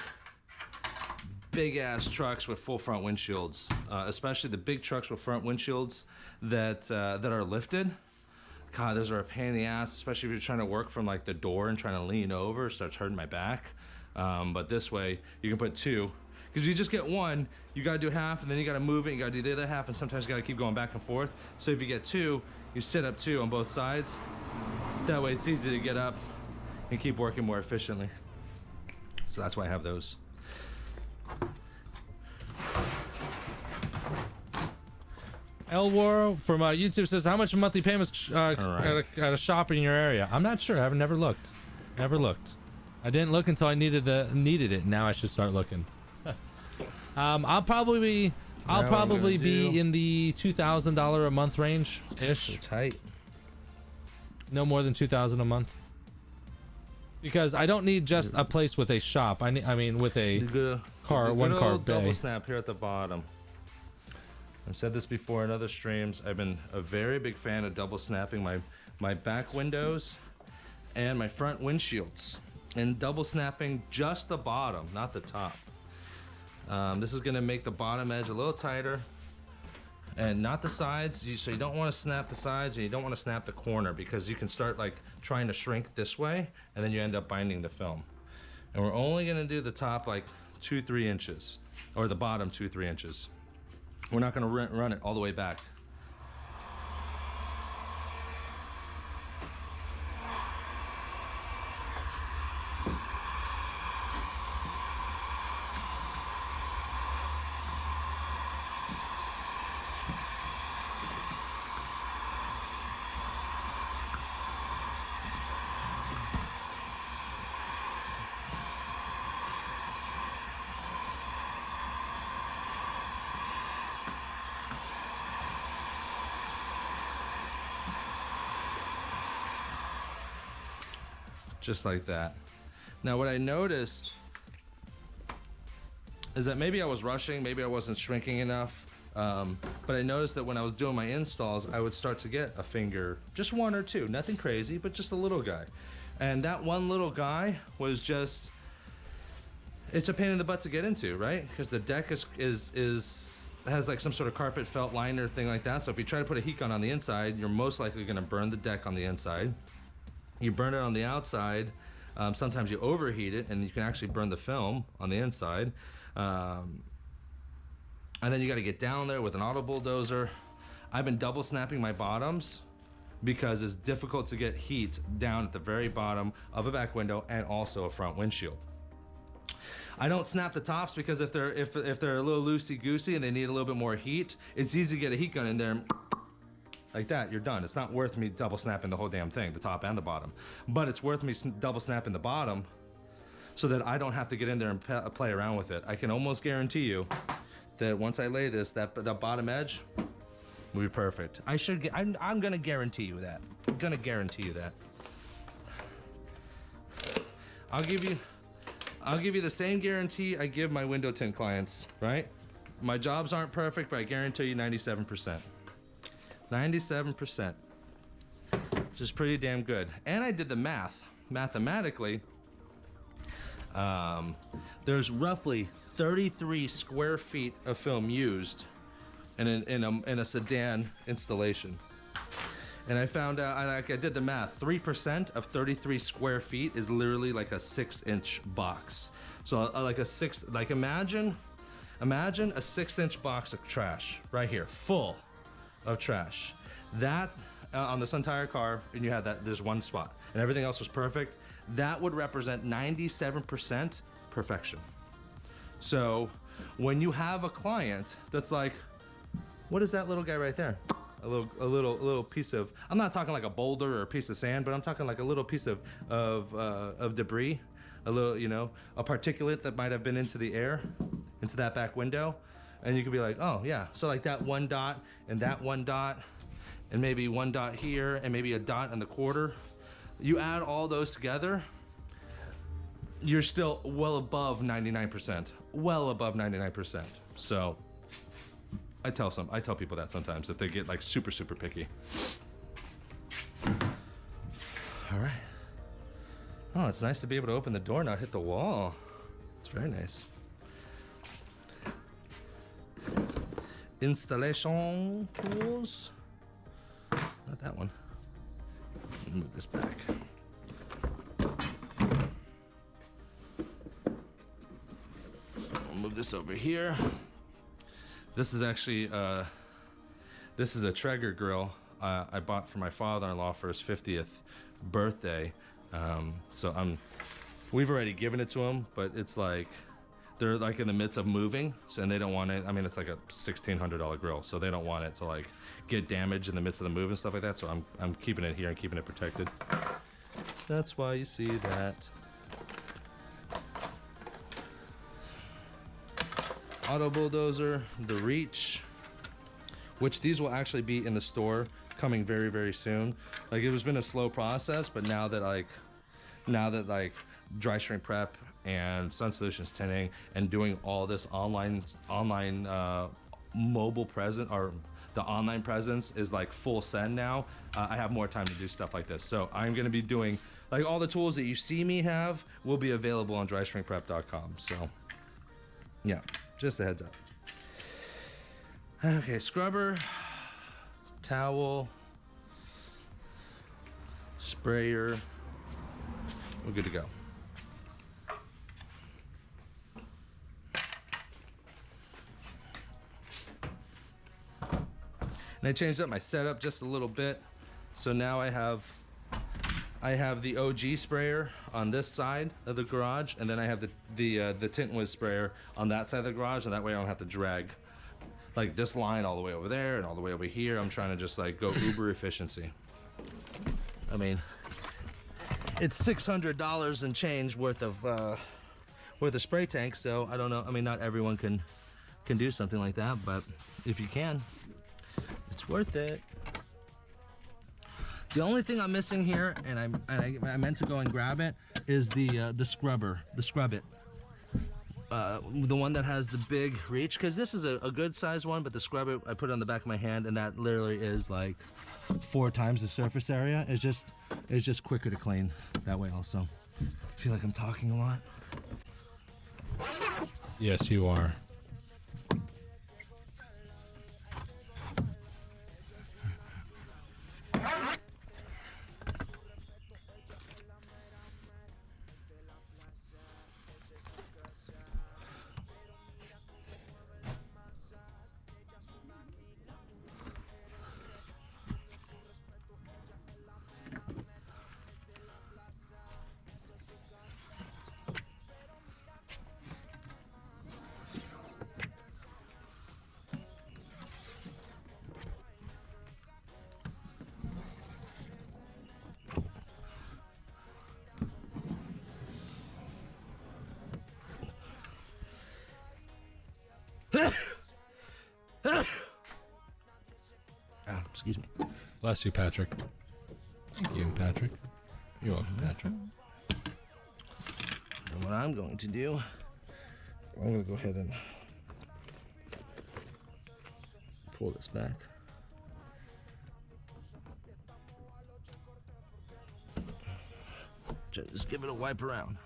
big ass trucks with full front windshields, especially the big trucks with front windshields that are lifted. God, those are a pain in the ass, especially if you're trying to work from like the door and trying to lean over. It starts hurting my back. But this way you can put two, because you just get one, you gotta do half and then you gotta move it, you gotta do the other half, and sometimes you gotta keep going back and forth. So if you get two, you sit up two on both sides. That way it's easy to get up and keep working more efficiently. So that's why I have those. Elwar from YouTube says, how much monthly payments at a shop in your area? I'm not sure. I've never looked. Never looked. I didn't look until I needed it. Now I should start looking. I'll probably be in the $2,000 a month range ish. So tight. No more than $2,000 a month. Because I don't need just a place with a shop. I mean with a one car bay. Double snap here at the bottom. I've said this before in other streams. I've been a very big fan of double snapping my back windows and my front windshields, and double snapping just the bottom, not the top. This is gonna make the bottom edge a little tighter and not the sides. So you don't want to snap the sides and you don't want to snap the corner, because you can start like trying to shrink this way and then you end up binding the film. And we're only gonna do the top like 2-3 inches, or the bottom 2-3 inches. We're not gonna run it all the way back. Just like that. Now what I noticed is that maybe I was rushing, maybe I wasn't shrinking enough, but I noticed that when I was doing my installs, I would start to get a finger, just one or two, nothing crazy, but just a little guy. And that one little guy was just, it's a pain in the butt to get into, right? Because the deck has like some sort of carpet felt liner thing like that. So if you try to put a heat gun on the inside, you're most likely gonna burn the deck on the inside. You burn it on the outside, sometimes you overheat it and you can actually burn the film on the inside. And then you got to get down there with an auto bulldozer. I've been double snapping my bottoms because it's difficult to get heat down at the very bottom of a back window and also a front windshield. I don't snap the tops because if they're a little loosey-goosey and they need a little bit more heat, it's easy to get a heat gun in there and like that, you're done. It's not worth me double snapping the whole damn thing, the top and the bottom. But it's worth me double snapping the bottom so that I don't have to get in there and play around with it. I can almost guarantee you that once I lay this, the bottom edge will be perfect. I'm gonna guarantee you that. I'm gonna guarantee you that. I'll give you the same guarantee I give my window tint clients, right? My jobs aren't perfect, but I guarantee you 97%. 97%, which is pretty damn good. And I did the math. Mathematically, There's roughly 33 square feet of film used in a sedan installation. And I found out, I did the math, 3% of 33 square feet is literally like a 6-inch box. So imagine a 6-inch box of trash right here, full of trash. That on this entire car, and you had that, there's one spot, and everything else was perfect. That would represent 97% perfection. So when you have a client that's like, what is that little guy right there? A little piece of, I'm not talking like a boulder or a piece of sand, but I'm talking like a little piece of debris, a little, you know, a particulate that might have been into the air, into that back window. And you could be like, oh yeah, so like that one dot and that one dot and maybe one dot here and maybe a dot in the quarter. You add all those together, you're still well above 99%, well above 99%. So I tell people that sometimes if they get like super picky. All right. Oh, it's nice to be able to open the door, not hit the wall. It's very nice. Installation tools. Not that one. Move this back. I'll move this over here. This is actually this is a Traeger grill I bought for my father-in-law for his 50th birthday. So we've already given it to him, but it's like they're like in the midst of moving, so, and they don't want it. I mean, it's like a $1,600 grill, so they don't want it to like get damaged in the midst of the move and stuff like that. So I'm keeping it here and keeping it protected. That's why you see that. Auto bulldozer, the reach, which these will actually be in the store coming very soon. Like, it has been a slow process, but now that dry shrink prep and Sun Solutions tinting and doing all this online mobile present, or the online presence is like full send now, I have more time to do stuff like this. So I'm going to be doing like all the tools that you see me have will be available on dryshrinkprep.com. So yeah, just a heads up. Okay, scrubber, towel, sprayer, we're good to go. And I changed up my setup just a little bit. So now I have the OG sprayer on this side of the garage, and then I have the Tint Wiz sprayer on that side of the garage, and that way I don't have to drag like this line all the way over there and all the way over here. I'm trying to just like go uber efficiency. I mean, it's $600 and change worth of spray tank, so I don't know. I mean, not everyone can do something like that, but if you can, it's worth it. The only thing I'm missing here, and I meant to go and grab it, is the scrubber, the scrub it. The one that has the big reach, because this is a good size one, but the scrubber I put it on the back of my hand, and that literally is like 4 times the surface area. It's just quicker to clean that way also. I feel like I'm talking a lot. Yes, you are. Oh, excuse me. Bless you, Patrick. Thank you, Patrick. You're welcome, Patrick. And what I'm going to do, I'm going to go ahead and pull this back. Just give it a wipe around.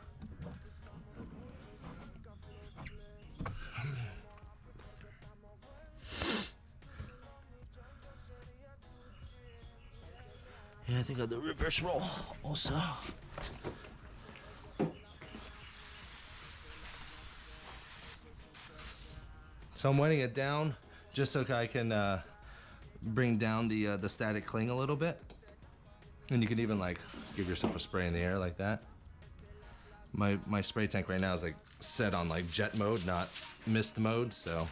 Yeah, I think I'll do reverse roll also. So I'm wetting it down just so I can bring down the static cling a little bit. And you can even like give yourself a spray in the air like that. My spray tank right now is like set on like jet mode, not mist mode, so.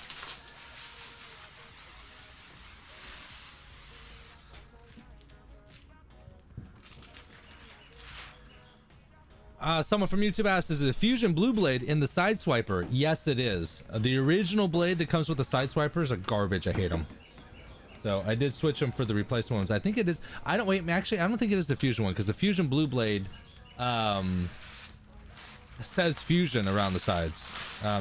Someone from YouTube asked, is it a Fusion Blue Blade in the side swiper? Yes, it is. The original blade that comes with the side swipers are garbage. I hate them. So I did switch them for the replacement ones. I think it is. I don't wait. Actually, I don't think it is the Fusion one because the Fusion Blue Blade says Fusion around the sides.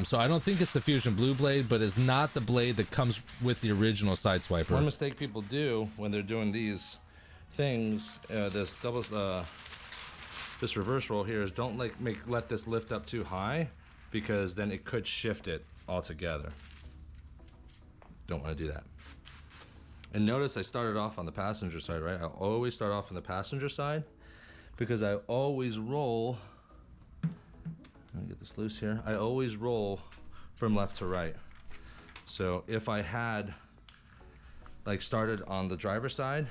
So I don't think it's the Fusion Blue Blade, but it's not the blade that comes with the original side swiper. One mistake people do when they're doing these things, this reverse roll here, is don't let this lift up too high, because then it could shift it altogether. Don't want to do that. And notice I started off on the passenger side, right? I always start off on the passenger side because I always roll. Let me get this loose here. I always roll from left to right. So if I had like started on the driver's side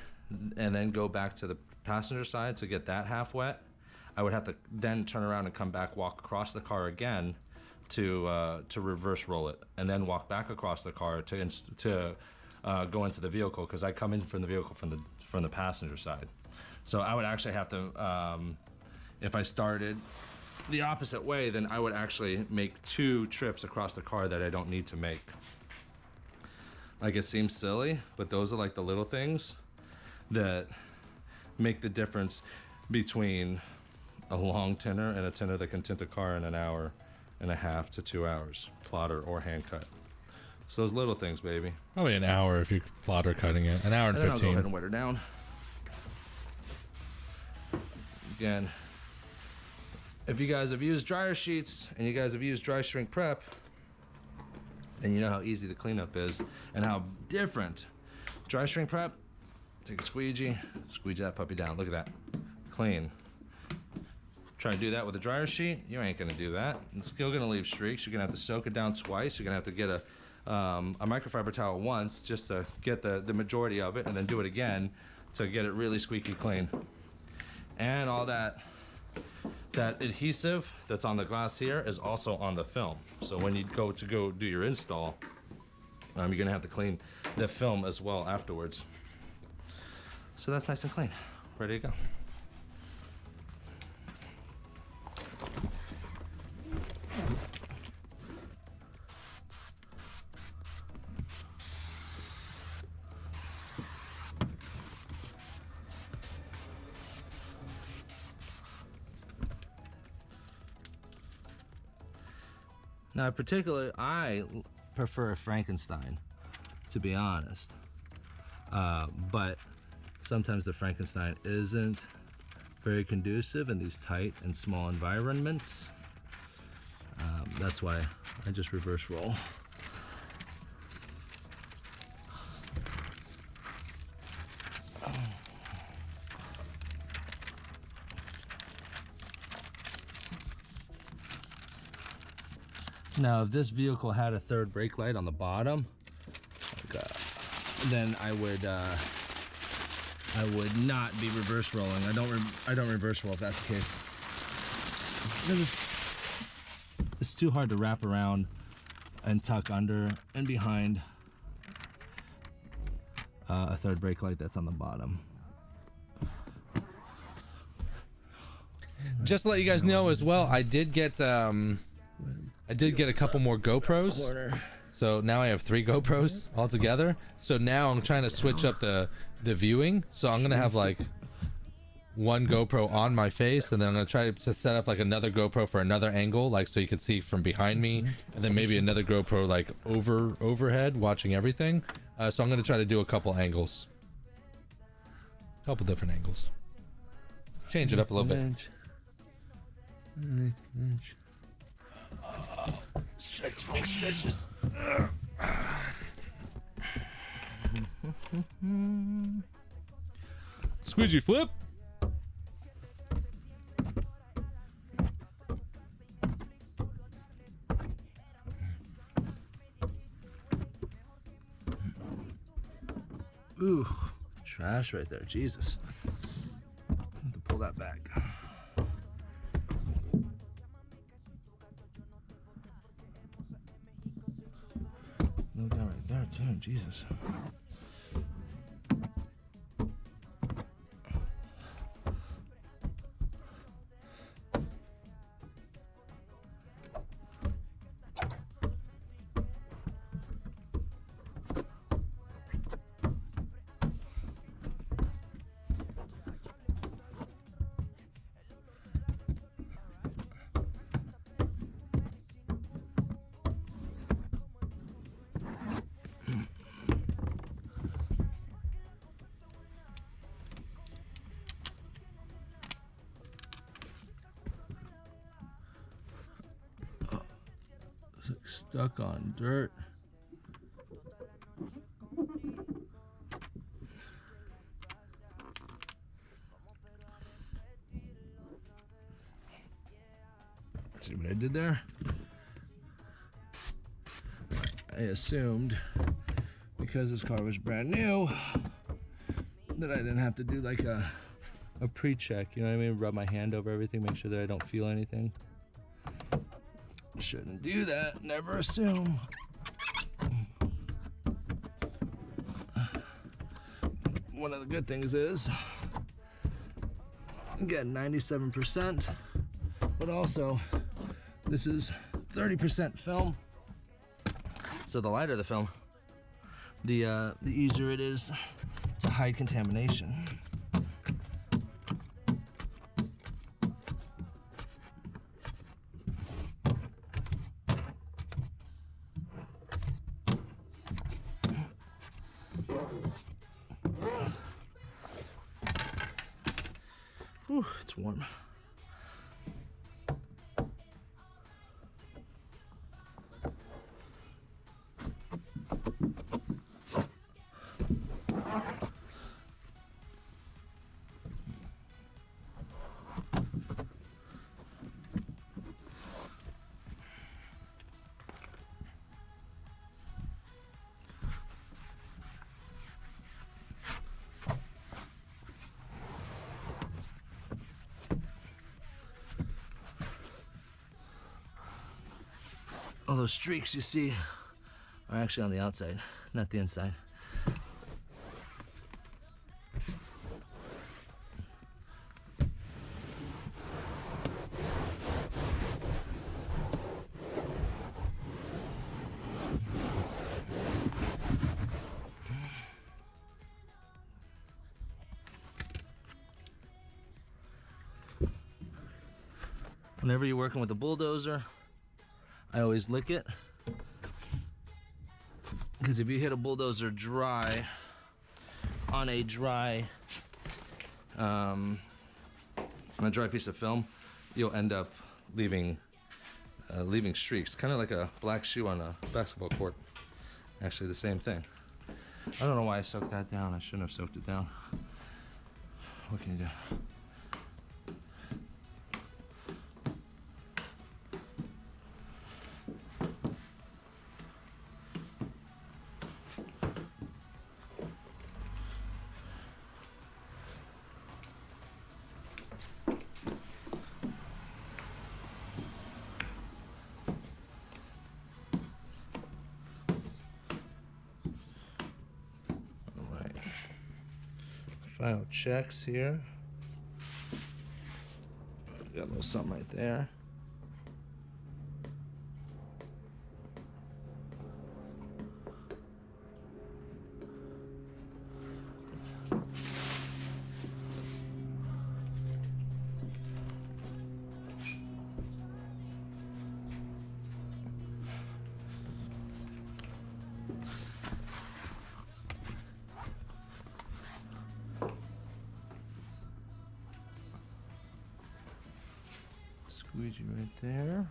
and then go back to the passenger side to get that half wet, I would have to then turn around and come back, walk across the car again to reverse roll it, and then walk back across the car to go into the vehicle, because I come in from the vehicle from the passenger side. So I would actually have to, if I started the opposite way, then I would actually make 2 trips across the car that I don't need to make. Like, it seems silly, but those are like the little things that make the difference between a long tinter and a tinter that can tint a car in 1.5 hours to 2 hours, plotter or hand cut. So those little things, baby. Probably an hour if you plotter cutting it. 1 hour and 15. I'll go ahead and wet her down. Again, if you guys have used dryer sheets and you guys have used dry shrink prep, then you know how easy the cleanup is and how different. Dry shrink prep, take a squeegee that puppy down. Look at that, clean. Try to do that with a dryer sheet, you ain't gonna do that. It's still gonna leave streaks. You're gonna have to soak it down twice. You're gonna have to get a microfiber towel once just to get the majority of it, and then do it again to get it really squeaky clean. And all that adhesive that's on the glass here is also on the film. So when you go do your install, you're gonna have to clean the film as well afterwards. So that's nice and clean, ready to go. Now, particularly, I prefer Frankenstein, to be honest. But sometimes the Frankenstein isn't very conducive in these tight and small environments. That's why I just reverse roll. Now, if this vehicle had a third brake light on the bottom, then I would not be reverse rolling. I don't reverse roll if that's the case. It's too hard to wrap around and tuck under and behind a third brake light that's on the bottom. Just to let you guys know as well, I did get a couple more GoPros. So now I have 3 GoPros altogether. So now I'm trying to switch up the viewing. So I'm gonna have like 1 GoPro on my face, and then I'm gonna try to set up like another GoPro for another angle, like so you can see from behind me, and then maybe another GoPro like overhead, watching everything. So I'm gonna try to do a couple angles, different angles, change it up a little bit. Stretch, big stretches. Squeegee flip. Ooh, trash right there. Jesus. I have to pull that back. No guy right there too. Jesus. Stuck on dirt. See what I did there? I assumed because this car was brand new that I didn't have to do like a pre-check, you know what I mean? Rub my hand over everything, make sure that I don't feel anything. Shouldn't do that, never assume. One of the good things is I'm getting 97%, but also this is 30% film. So the lighter the film, the easier it is to hide contamination. Whew, it's warm. All those streaks you see are actually on the outside, not the inside. Whenever you're working with a bulldozer, I always lick it, because if you hit a bulldozer dry on a dry piece of film, you'll end up leaving streaks, kind of like a black shoe on a basketball court. Actually, the same thing. I don't know why I soaked that down. I shouldn't have soaked it down. What can you do? Final checks here. Got a little something right there. Squeegee right there.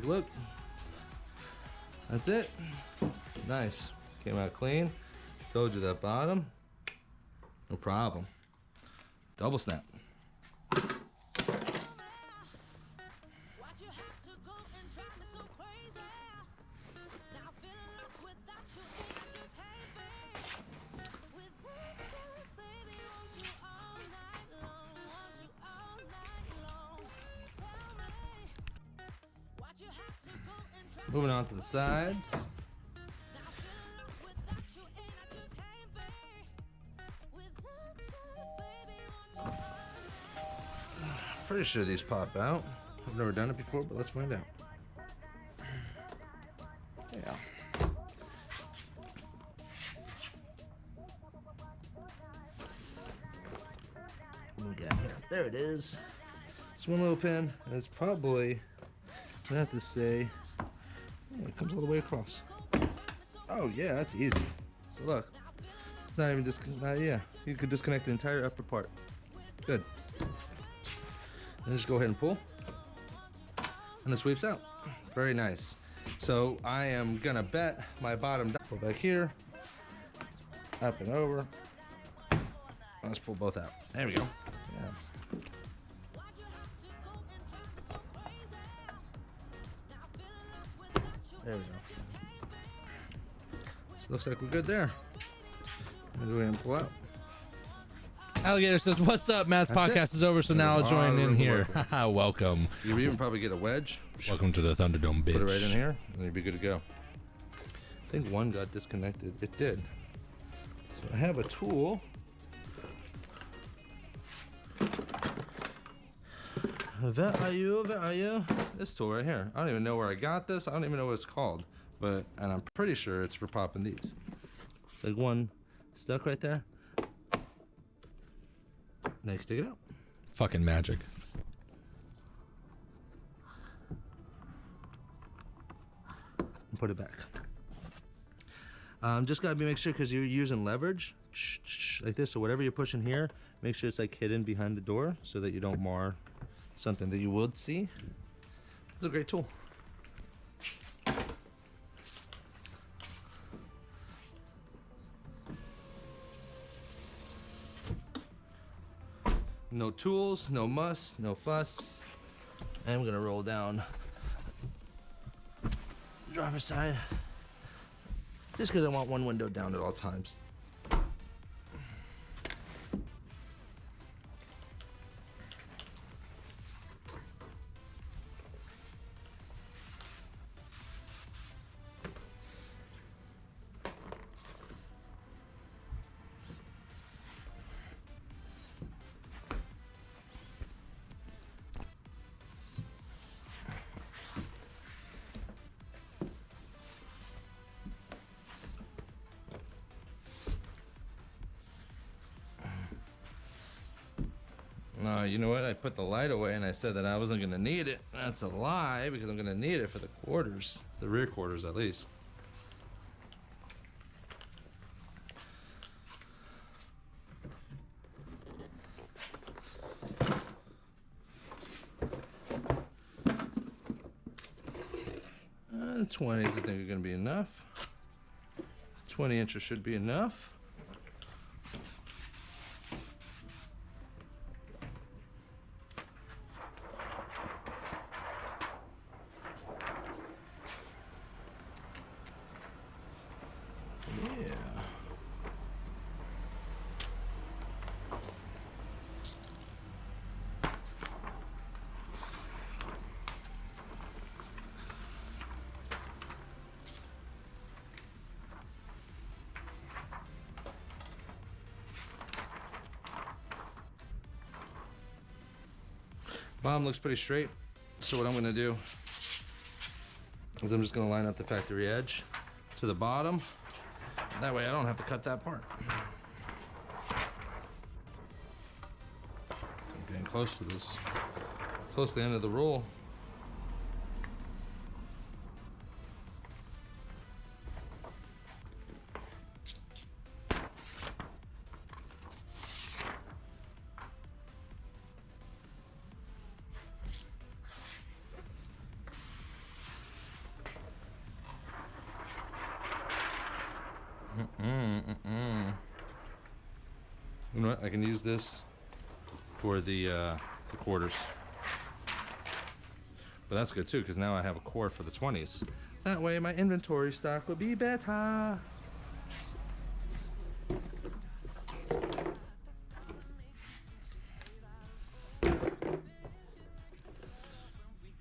a look. That's it. Nice. Came out clean. Told you that bottom. No problem. Double snap. Moving on to the sides. Pretty sure these pop out. I've never done it before, but let's find out. Yeah. What do we got here? There it is. It's one little pin, and it's probably, I have to say, yeah, it comes all the way across. Oh yeah, that's easy. So look, it's not even yeah, you could disconnect the entire upper part. Good. Then just go ahead and pull, and it sweeps out. Very nice. So I am gonna bet my bottom down. Pull back here, up and over. Let's pull both out. There we go. Yeah. There we go. So looks like we're good there. I'm going to pull out. Alligator says, "What's up? Matt's That's podcast it. is over, so now I'll join in here." Welcome. Welcome. You even probably get a wedge. Welcome to the Thunderdome, bitch. Put it right in here, and you'll be good to go. I think one got disconnected. It did. So I have a tool. Where are you? Where are you? This tool right here. I don't even know where I got this. I don't even know what it's called. And I'm pretty sure it's for popping these. It's like one stuck right there. Now you can take it out. Fucking magic. And put it back. Just gotta make sure, because you're using leverage like this, so whatever you're pushing here, make sure it's like hidden behind the door so that you don't mar something that you would see. It's a great tool. No tools, no muss, no fuss. I'm gonna roll down driver's side. Just because I want one window down at all times. No, you know what? I put the light away and I said that I wasn't going to need it. That's a lie, because I'm going to need it for the quarters, the rear quarters at least. And 20s I think are going to be enough. 20 inches should be enough. Bottom looks pretty straight, so what I'm gonna do is I'm just gonna line up the factory edge to the bottom. That way I don't have to cut that part. I'm getting close to this, close to the end of the roll. You know what? I can use this for the quarters. But that's good too, because now I have a core for the 20s. That way my inventory stock will be better.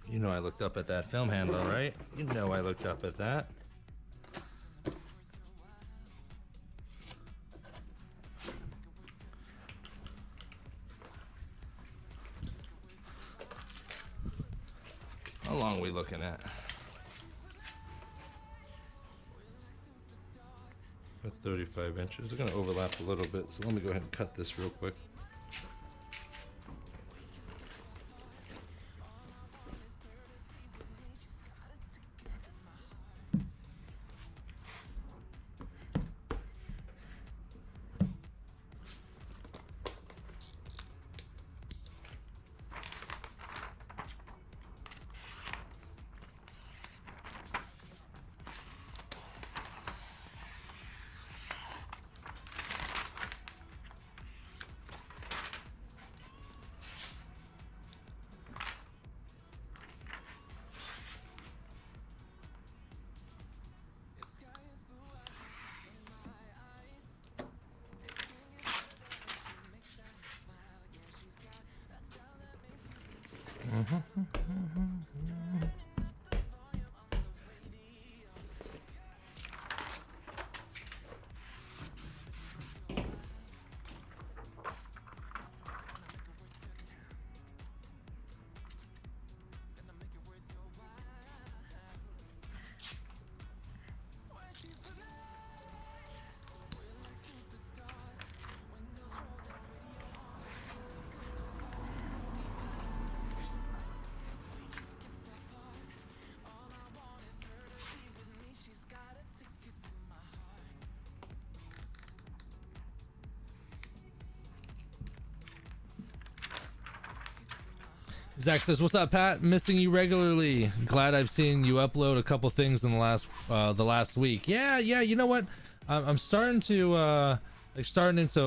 You know I looked up at that film handle, right? You know I looked up at that. How long are we looking at? At 35 inches. They're gonna overlap a little bit, so let me go ahead and cut this real quick. Zach says, "What's up, Pat? Missing you regularly. Glad I've seen you upload a couple things in the last week. Yeah. You know what? I'm starting to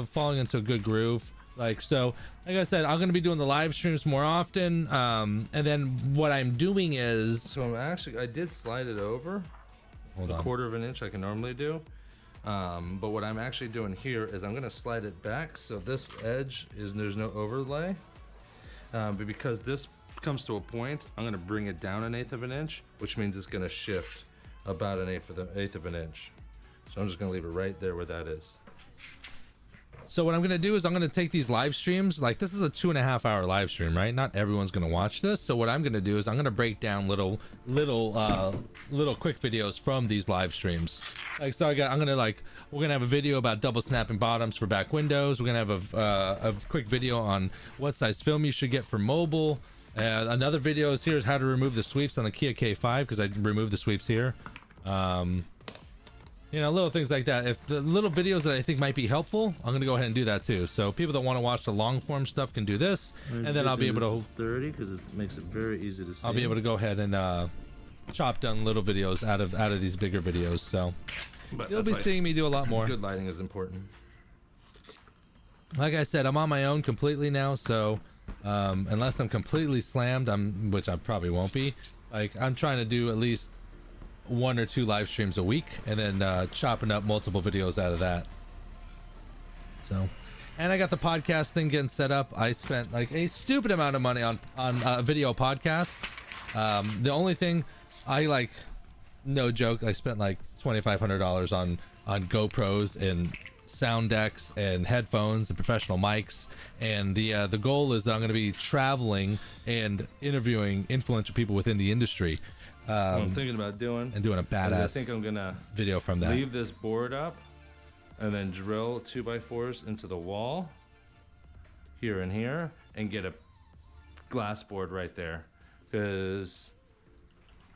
falling into a good groove. Like I said, I'm gonna be doing the live streams more often. And then what I'm doing is, So I did slide it over hold a on. 1/4 of an inch like I normally do. But what I'm actually doing here is I'm gonna slide it back so this edge there's no overlay. But because this comes to a point, I'm gonna bring it down 1/8 of an inch, which means it's gonna shift about 1/8 of an inch. So I'm just gonna leave it right there where that is. So what I'm gonna do is I'm gonna take these live streams. Like this is a 2.5 hour live stream, right? Not everyone's gonna watch this. So what I'm gonna do is I'm gonna break down little quick videos from these live streams. Like so, we're gonna have a video about double snapping bottoms for back windows. We're gonna have a quick video on what size film you should get for mobile. Another video is here is how to remove the sweeps on the Kia K5 because I removed the sweeps here. You know, little things like that. If the little videos that I think might be helpful, I'm gonna go ahead and do that too. So people that want to watch the long form stuff can do this, and then I'll be able to 30 because it makes it very easy to see. I'll be able to go ahead and chop down little videos out of these bigger videos. So But you'll be seeing me do a lot more. Good lighting is important. Like I said, I'm on my own completely now. So unless I'm completely slammed, which I probably won't be. Like I'm trying to do at least 1 or 2 live streams a week and then chopping up multiple videos out of that. So, and I got the podcast thing getting set up. I spent like a stupid amount of money on a video podcast. The only thing I no joke, I spent like $2,500 on GoPros and sound decks and headphones and professional mics, and the goal is that I'm going to be traveling and interviewing influential people within the industry. What I'm thinking about doing and doing a badass I think I'm gonna video from that. leave this board up and then drill 2x4s into the wall here and here and get a glass board right there because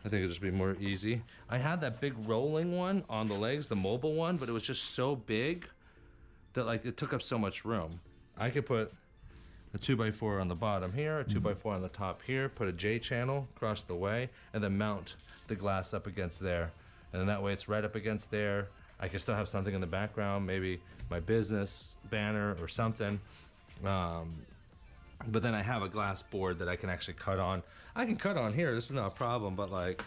I think it'll just be more easy. I had that big rolling one on the legs, the mobile one, but it was just so big that like it took up so much room. I could put a 2x4 on the bottom here, a 2x4 on the top here, put a J channel across the way, and then mount the glass up against there. And then that way it's right up against there. I can still have something in the background, maybe my business banner or something. But then I have a glass board that I can actually cut on. I can cut on here, this is not a problem, but like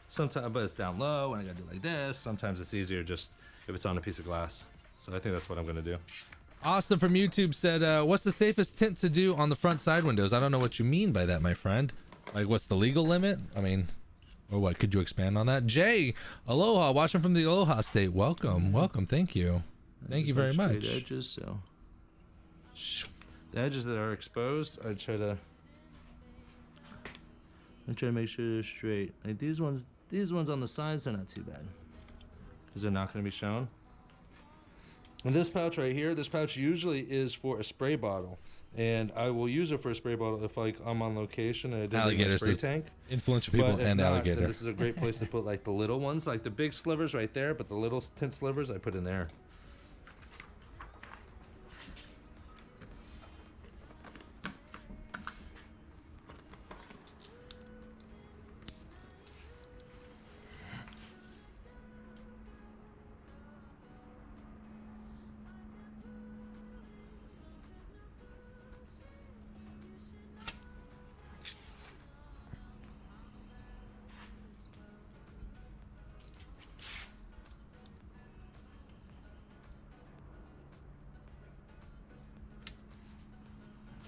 sometimes, but it's down low and I gotta do like this. Sometimes it's easier just if it's on a piece of glass. So I think that's what I'm gonna do. Austin from YouTube said, what's the safest tint to do on the front side windows? I don't know what you mean by that, my friend. Like, what's the legal limit? I mean, or what? Could you expand on that? Jay, aloha, watching from the Aloha State. Welcome, welcome. Thank you. Thank you very much. Edges, so the edges that are exposed, I try to make sure they're straight. Like these ones on the sides are not too bad because they're not going to be shown. And this pouch right here, this pouch usually is for a spray bottle, and I will use it for a spray bottle if like I'm on location and I didn't have a spray tank. Influential people But if and not, alligator. then this is a great place to put like the little ones, like the big slivers right there, but the little tint slivers I put in there.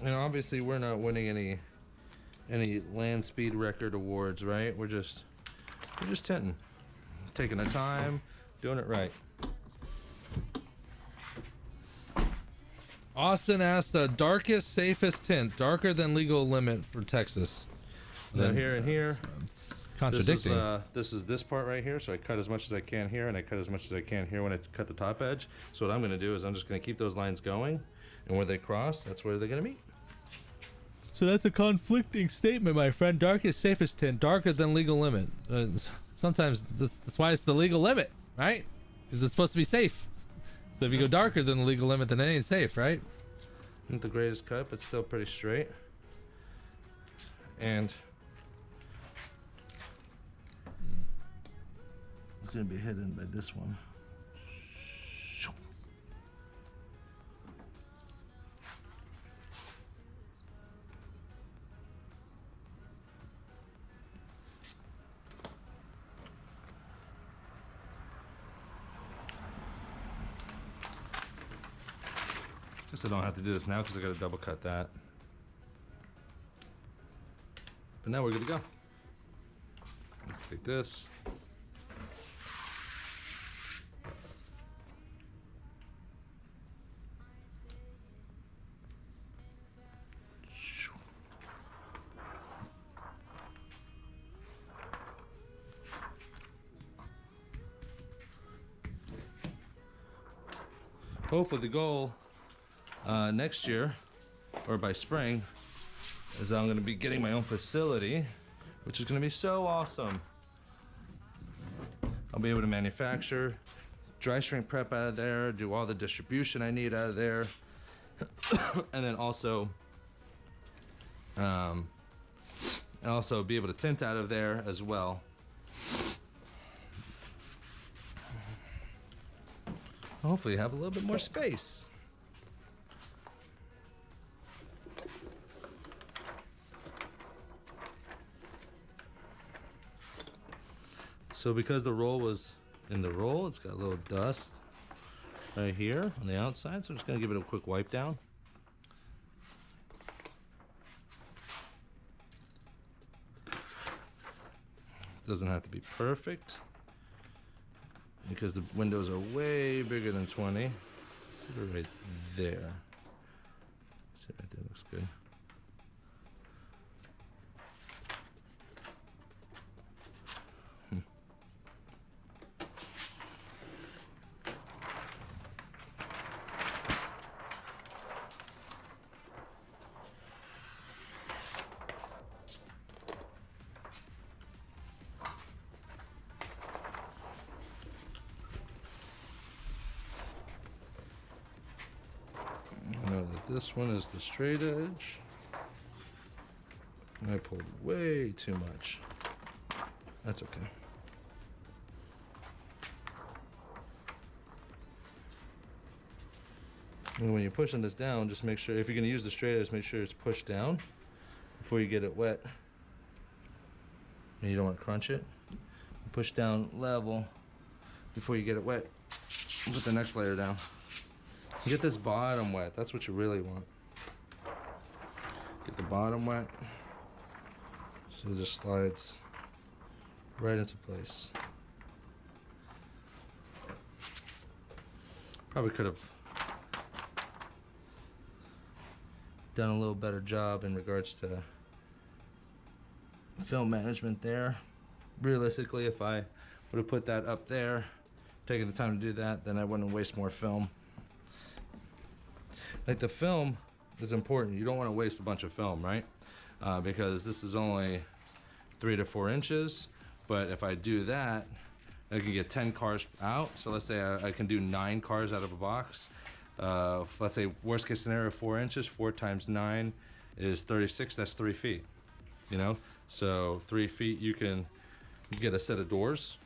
And obviously we're not winning any land speed record awards, right? We're just tinting, taking our time, doing it right. Austin asked, darkest, safest tint, darker than legal limit for Texas. Then here and here. It's contradicting. This is this part right here, so I cut as much as I can here, and I cut as much as I can here when I cut the top edge. So what I'm gonna do is I'm just gonna keep those lines going, and where they cross, that's where they're gonna meet. So that's a conflicting statement, my friend. Darkest, safest tint, darker than legal limit. Sometimes that's why it's the legal limit, right? Because it's supposed to be safe. So if you go darker than the legal limit, then it ain't safe, right? Not the greatest cut, but still pretty straight. And it's gonna be hidden by this one. Guess I don't have to do this now because I gotta double cut that. But now we're good to go. Take this. Hopefully the goal next year, or by spring, is that I'm going to be getting my own facility, which is going to be so awesome. I'll be able to manufacture, dry shrink prep out of there, do all the distribution I need out of there, and then also be able to tint out of there as well. Hopefully have a little bit more space. So because the roll was in the roll, it's got a little dust right here on the outside. So I'm just gonna give it a quick wipe down. Doesn't have to be perfect because the windows are way bigger than 20. Put it right there. See, right there looks good. This one is the straight edge. I pulled way too much. That's okay. And when you're pushing this down, just make sure, if you're going to use the straighters, just make sure it's pushed down before you get it wet. And you don't want to crunch it. Push down level before you get it wet. Put the next layer down. Get this bottom wet. That's what you really want. Get the bottom wet. So it just slides right into place. Probably could have done a little better job in regards to film management there. Realistically, if I would have put that up there, taking the time to do that, then I wouldn't waste more film. Like, the film is important. You don't want to waste a bunch of film, right? Because this is only 3 to 4 inches, but if I do that, I can get 10 cars out. So let's say I can do 9 cars out of a box. Let's say worst case scenario, 4 inches, 4 times 9 is 36, that's 3 feet, you know? So 3 feet, you can get a set of doors.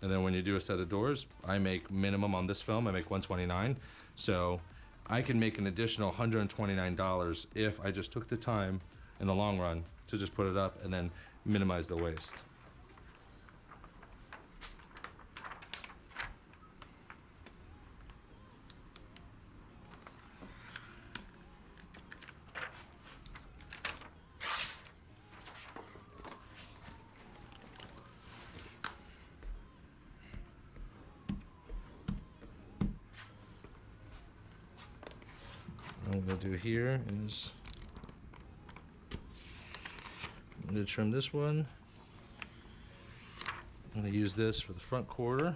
And then when you do a set of doors, I make minimum on this film, I make $129. So I can make an additional $129 if I just took the time in the long run to just put it up and then minimize the waste. What I'm going to do here is I'm going to trim this one. I'm going to use this for the front quarter.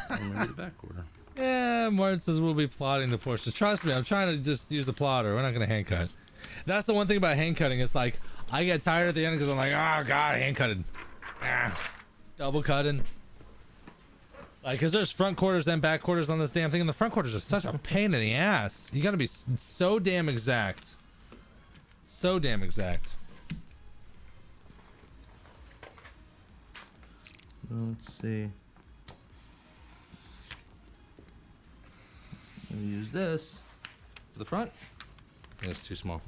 And maybe the back quarter. Yeah, Martin says we'll be plotting the portions. Trust me, I'm trying to just use the plotter. We're not going to hand cut. That's the one thing about hand cutting. It's like, I get tired at the end because I'm like, oh God, hand cutted. Double cutting. Like, cause there's front quarters and back quarters on this damn thing, and the front quarters are such a pain in the ass. You gotta be so damn exact. So damn exact. Let's see. I'm gonna use this for the front. Yeah, it's too small.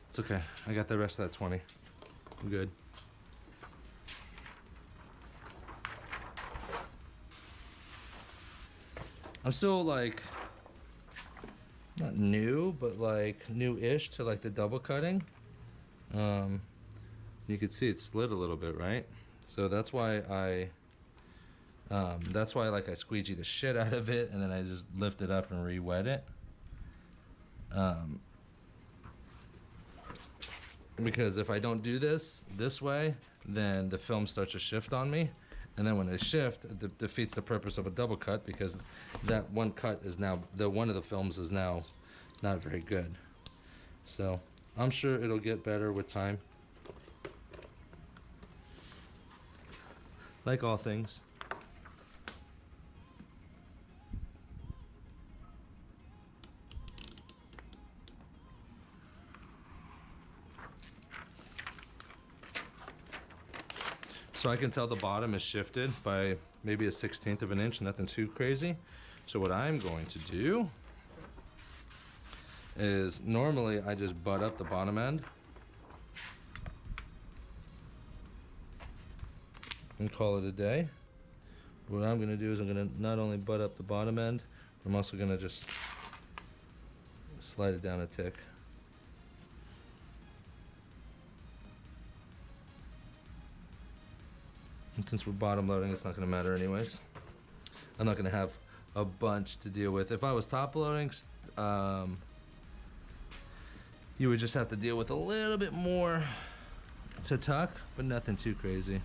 It's okay. I got the rest of that 20. I'm good. I'm still like not new, but like new-ish to like the double cutting. You can see it slid a little bit, right? So that's why I like I squeegee the shit out of it and then I just lift it up and re-wet it. Because if I don't do this way, then the film starts to shift on me. And then when they shift, it defeats the purpose of a double cut because that one cut is now, one of the films is now not very good. So I'm sure it'll get better with time. Like all things. So I can tell the bottom is shifted by maybe a 1/16 of an inch, nothing too crazy. So what I'm going to do is normally I just butt up the bottom end and call it a day. What I'm going to do is I'm going to not only butt up the bottom end, but I'm also going to just slide it down a tick. And since we're bottom loading, it's not going to matter anyways. I'm not going to have a bunch to deal with. If I was top loading, you would just have to deal with a little bit more to tuck, but nothing too crazy.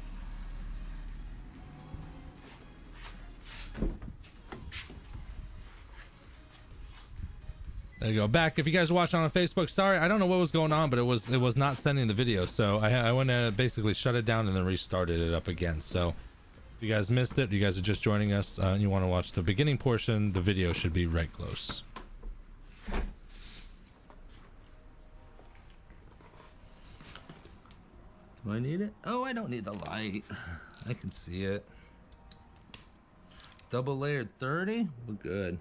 There you go. Back. If you guys are watching on Facebook, sorry, I don't know what was going on, but it was not sending the video, so I went to basically shut it down and then restarted it up again. So if you guys missed it, you guys are just joining us, and you want to watch the beginning portion, the video should be right close. Do I need it? Oh, I don't need the light. I can see it. Double layered 30? We're good.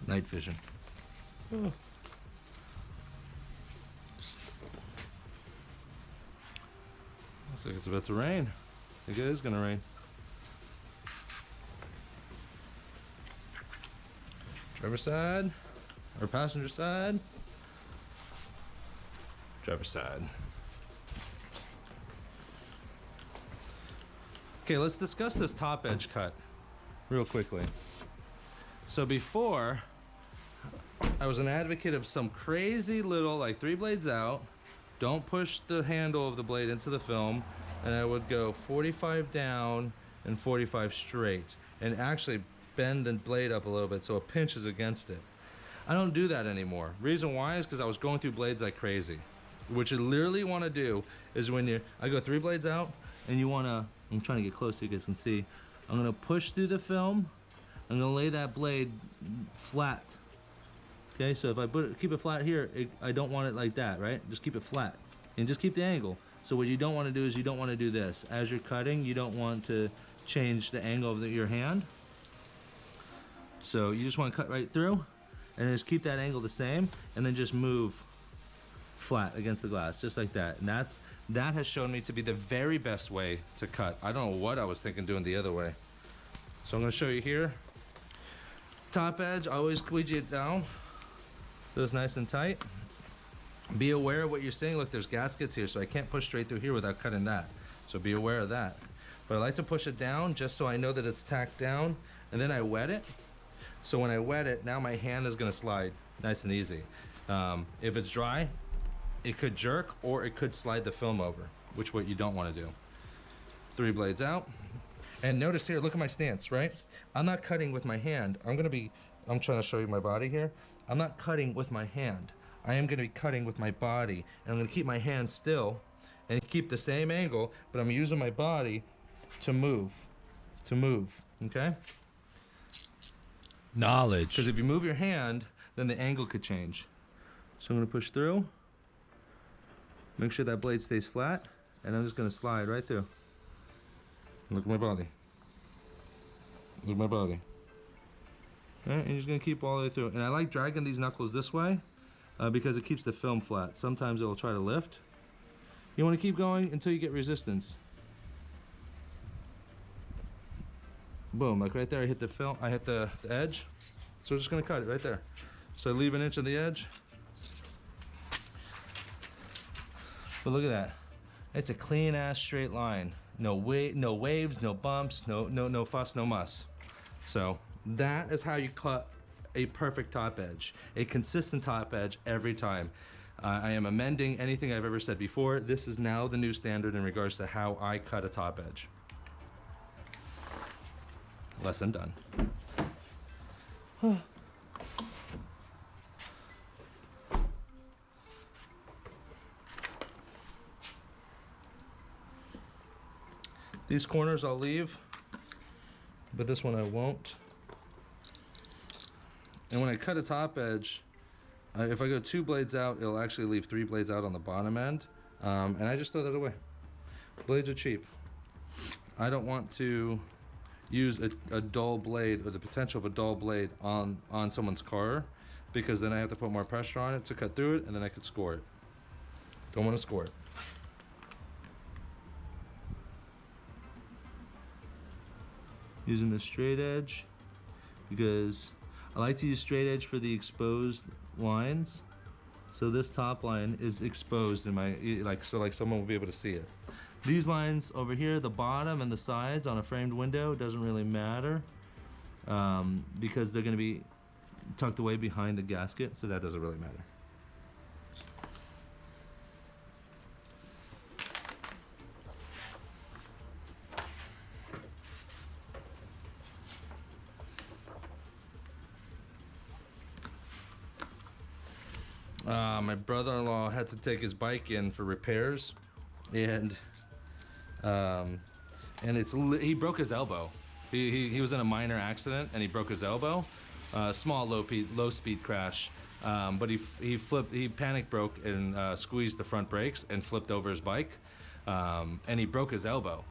Night vision. Oh. Looks like it's about to rain. I think it is gonna rain. Driver's side or passenger side? Driver's side. Okay, let's discuss this top edge cut real quickly. So before, I was an advocate of some crazy little, like 3 blades out, don't push the handle of the blade into the film, and I would go 45 down and 45 straight, and actually bend the blade up a little bit so it pinches against it. I don't do that anymore. Reason why is because I was going through blades like crazy. What you literally want to do is when I go 3 blades out, and you want to, I'm trying to get close so you guys can see, I'm going to push through the film, I'm going to lay that blade flat. Okay, so if I keep it flat here, I don't want it like that, right? Just keep it flat and just keep the angle. So what you don't want to do is you don't want to do this. As you're cutting, you don't want to change the angle of your hand. So you just want to cut right through and just keep that angle the same and then just move flat against the glass, just like that. And that has shown me to be the very best way to cut. I don't know what I was thinking doing the other way. So I'm going to show you here. Top edge, always squeegee it down. So it's nice and tight. Be aware of what you're seeing. Look, there's gaskets here, so I can't push straight through here without cutting that. So be aware of that. But I like to push it down just so I know that it's tacked down, and then I wet it. So when I wet it, now my hand is gonna slide nice and easy. If it's dry, it could jerk or it could slide the film over, which what you don't wanna do. 3 blades out. And notice here, look at my stance, right? I'm not cutting with my hand. I'm trying to show you my body here. I'm not cutting with my hand. I am going to be cutting with my body. And I'm going to keep my hand still and keep the same angle, but I'm using my body to move. Okay? Knowledge. Because if you move your hand, then the angle could change. So I'm going to push through. Make sure that blade stays flat. And I'm just going to slide right through. Look at my body. Look at my body. Alright, and you're just going to keep all the way through. And I like dragging these knuckles this way because it keeps the film flat. Sometimes it will try to lift. You want to keep going until you get resistance. Boom, like right there I hit the film, I hit the edge. So we're just going to cut it right there. So I leave an inch on the edge. But look at that. It's a clean ass straight line. No waves, no bumps, no fuss, no muss. So that is how you cut a perfect top edge, a consistent top edge every time. I am amending anything I've ever said before. This is now the new standard in regards to how I cut a top edge. Lesson done. These corners I'll leave, but this one I won't. And when I cut a top edge, if I go 2 blades out, it'll actually leave 3 blades out on the bottom end. And I just throw that away. Blades are cheap. I don't want to use a dull blade or the potential of a dull blade on someone's car, because then I have to put more pressure on it to cut through it, and then I could score it. Don't want to score it. Using the straight edge because I like to use straight edge for the exposed lines, So this top line is exposed in my, like someone will be able to see it. These lines over here, the bottom and the sides on a framed window, doesn't really matter because they're going to be tucked away behind the gasket, so that doesn't really matter. My brother-in-law had to take his bike in for repairs, and he broke his elbow. He was in a minor accident and he broke his elbow, small low speed crash, but he panic broke and squeezed the front brakes and flipped over his bike, and he broke his elbow.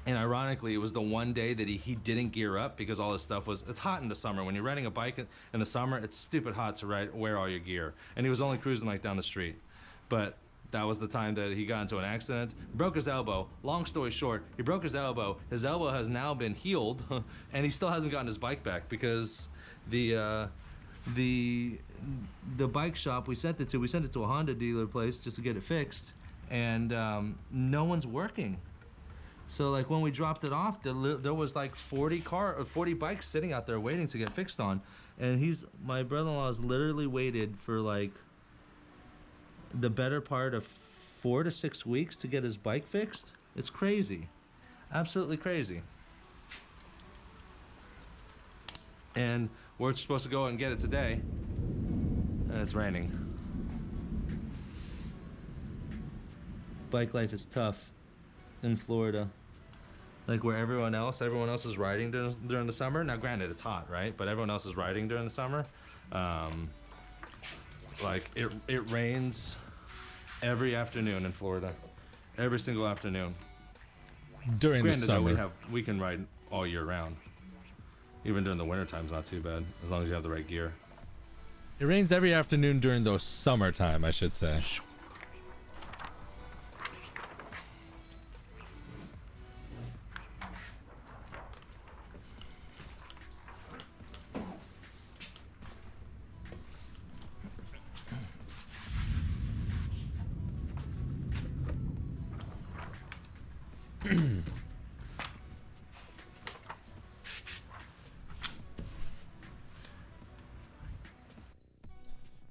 And ironically, it was the one day that he didn't gear up because all his stuff was, it's hot in the summer. When you're riding a bike in the summer, it's stupid hot to wear all your gear. And he was only cruising like down the street. But that was the time that he got into an accident, broke his elbow. Long story short, he broke his elbow. His elbow has now been healed, and he still hasn't gotten his bike back because the bike shop we sent it to a Honda dealer place just to get it fixed, and no one's working. So like when we dropped it off, there was like 40 bikes sitting out there waiting to get fixed on, and my brother-in-law's literally waited for like the better part of 4 to 6 weeks to get his bike fixed. It's crazy, absolutely crazy. And we're supposed to go and get it today, and it's raining. Bike life is tough in Florida. Like where everyone else is riding during the summer. Now granted, it's hot, right? But everyone else is riding during the summer. Like it rains every afternoon in Florida, every single afternoon. During the Granted, summer, though, we can ride all year round. Even during the winter time's not too bad, as long as you have the right gear. it rains every afternoon during the summertime, I should say.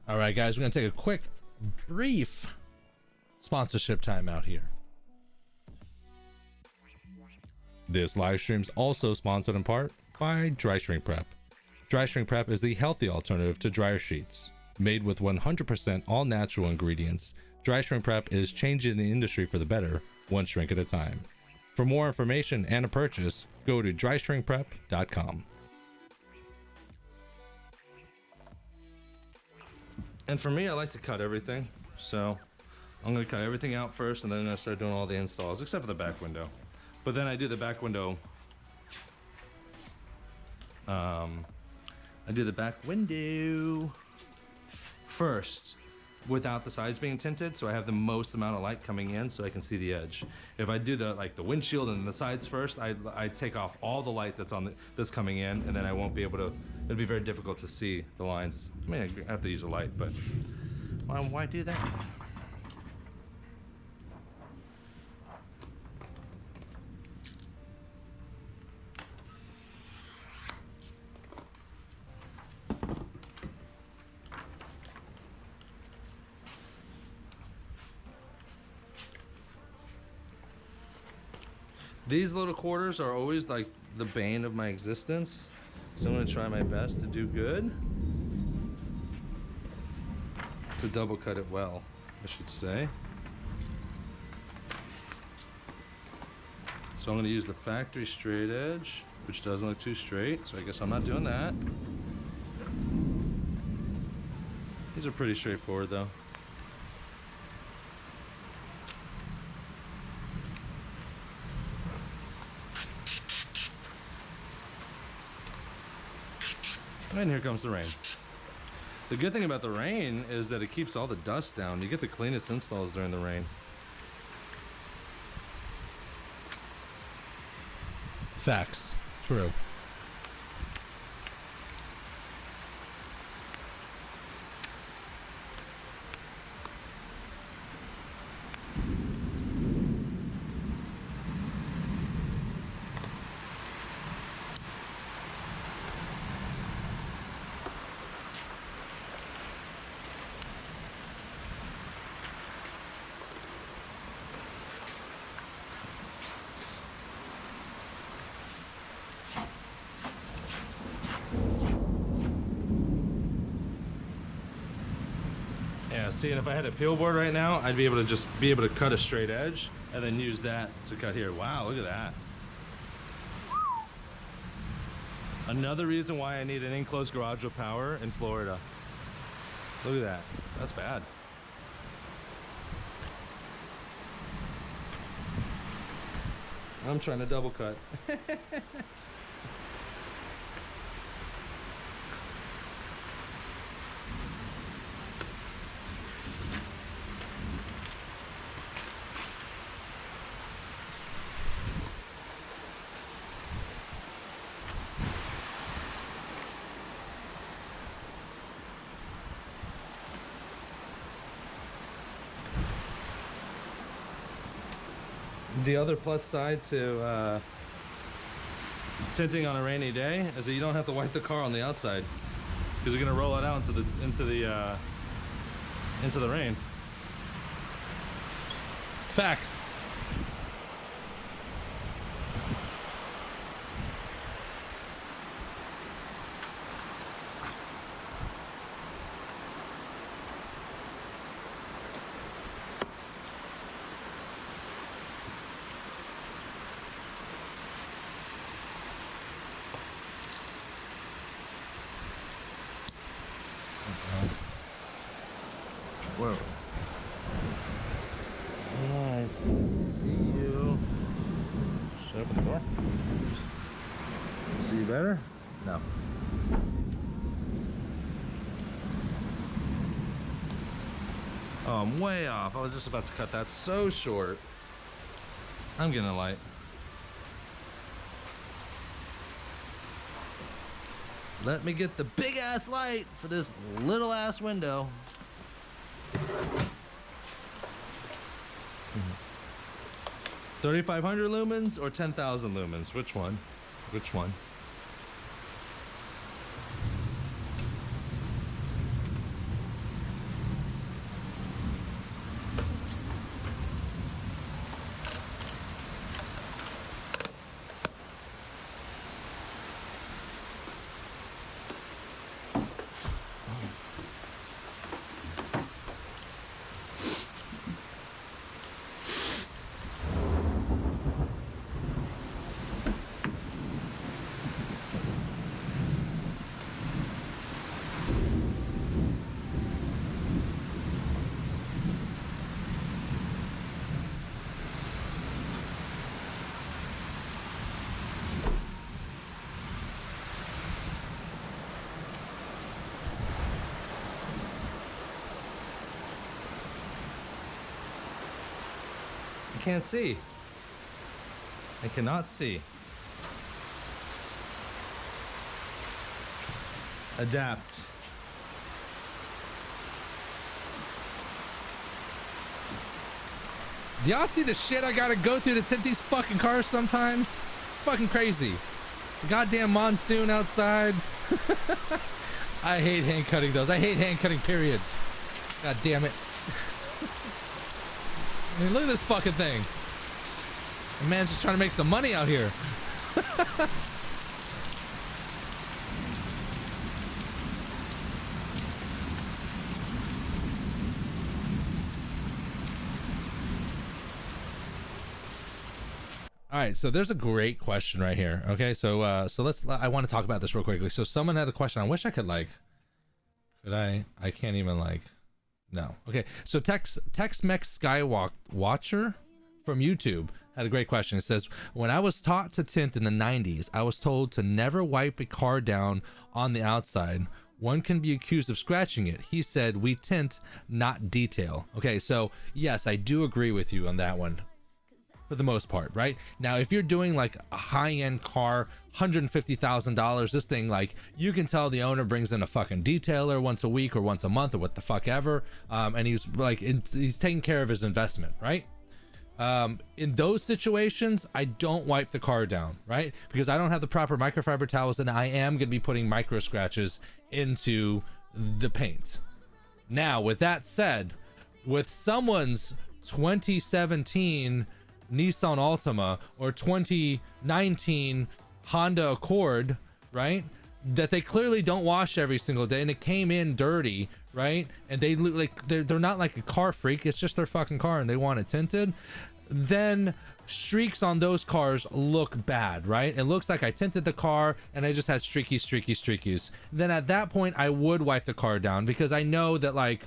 All right, guys, we're gonna take a quick, brief sponsorship time out here. This live stream is also sponsored in part by Dry Shrink Prep. Dry Shrink Prep is the healthy alternative to dryer sheets. Made with 100% all natural ingredients, Dry Shrink Prep is changing the industry for the better, one shrink at a time. For more information and a purchase, go to dryshrinkprep.com. And for me, I like to cut everything. So I'm gonna cut everything out first, and then I'm gonna start doing all the installs, except for the back window. But then I do the back window. I do the back window first, without the sides being tinted, so I have the most amount of light coming in, so I can see the edge. If I do the windshield and the sides first, I take off all the light that's coming in, and then I won't be able to. It'll be very difficult to see the lines. I mean, I have to use a light, but why do that? These little quarters are always like the bane of my existence, so I'm gonna try my best to do good. To double cut it well, I should say. So I'm gonna use the factory straight edge, which doesn't look too straight, so I guess I'm not doing that. These are pretty straightforward though. And here comes the rain. The good thing about the rain is that it keeps all the dust down. You get the cleanest installs during the rain. Facts. True. Yeah, see, and if I had a peel board right now, I'd be able to cut a straight edge and then use that to cut here. Wow, look at that. Another reason why I need an enclosed garage with power in Florida. Look at that. That's bad. I'm trying to double cut. The other plus side to tinting on a rainy day is that you don't have to wipe the car on the outside because you're gonna roll it out into the rain. Facts. Whoa. I see you. Should I open the door? See you better? No. Oh, I'm way off. I was just about to cut that so short. I'm getting a light. Let me get the big ass light for this little ass window. 3,500 lumens or 10,000 lumens? Which one? Which one? Can't see. I cannot see. Adapt. Do y'all see the shit I gotta go through to tint these fucking cars sometimes? Fucking crazy. The goddamn monsoon outside. I hate hand cutting those. I hate hand cutting, period. God damn it. I mean, look at this fucking thing. The man's just trying to make some money out here. All right, so there's a great question right here. Okay, so I want to talk about this real quickly. So someone had a question. I wish I could I can't even no. Okay, so Tex-Mex Skywatcher from YouTube had a great question. It says, when I was taught to tint in the 90s, I was told to never wipe a car down on the outside. One can be accused of scratching it. He said, we tint, not detail. Okay, so yes, I do agree with you on that one. For the most part, right? Now, if you're doing like a high-end car, $150,000, this thing, like, you can tell the owner brings in a fucking detailer once a week or once a month or what the fuck ever, and he's like, he's taking care of his investment, right? In those situations, I don't wipe the car down, right? Because I don't have the proper microfiber towels, and I am going to be putting micro scratches into the paint. Now, with that said, with someone's 2017 Nissan Altima or 2019 Honda Accord, right, that they clearly don't wash every single day and it came in dirty, right? And they like they're not like a car freak, it's just their fucking car and they want it tinted, then streaks on those cars look bad, right? It looks like I tinted the car and I just had streakies. Then at that point I would wipe the car down, because I know that like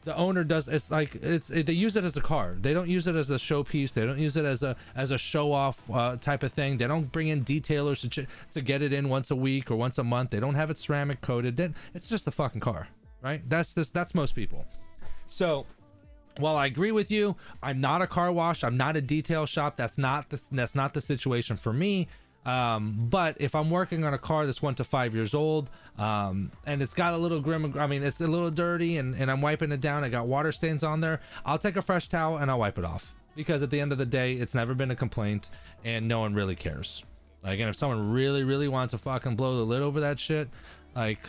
the owner does, it's like they use it as a car. They don't use it as a showpiece. They don't use it as a show off type of thing. They don't bring in detailers to get it in once a week or once a month. They don't have it ceramic coated. Then it's just a fucking car, right? That's most people. So while I agree with you, I'm not a car wash, I'm not a detail shop. That's not the situation for me. But if I'm working on a car that's 1 to 5 years old, and it's got a little it's a little dirty, and I'm wiping it down, I got water stains on there, I'll take a fresh towel and I'll wipe it off, because at the end of the day, it's never been a complaint and no one really cares. Like, and if someone really wants to fucking blow the lid over that shit, like,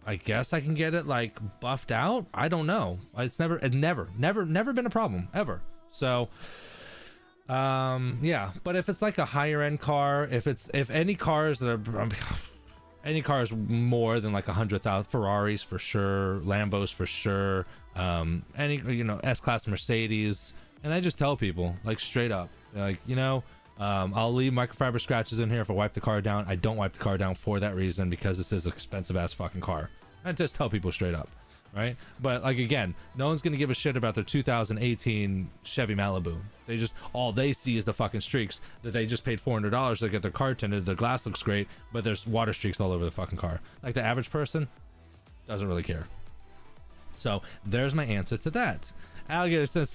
I guess I can get it like buffed out. I don't know. It's never been a problem ever. So yeah, but if it's like a higher end car, if any cars that are any cars more than like 100,000, Ferraris for sure, Lambos for sure, any, you know, S-Class Mercedes, and I just tell people like straight up, like, you know, I'll leave microfiber scratches in here if I wipe the car down. I don't wipe the car down for that reason, because this is an expensive ass fucking car. I just tell people straight up, right? But like, again, no one's gonna give a shit about their 2018 Chevy Malibu. They just, all they see is the fucking streaks that they just paid $400 to get their car tinted. Their glass looks great, but there's water streaks all over the fucking car. Like, the average person doesn't really care. So there's my answer to that. Alligator says,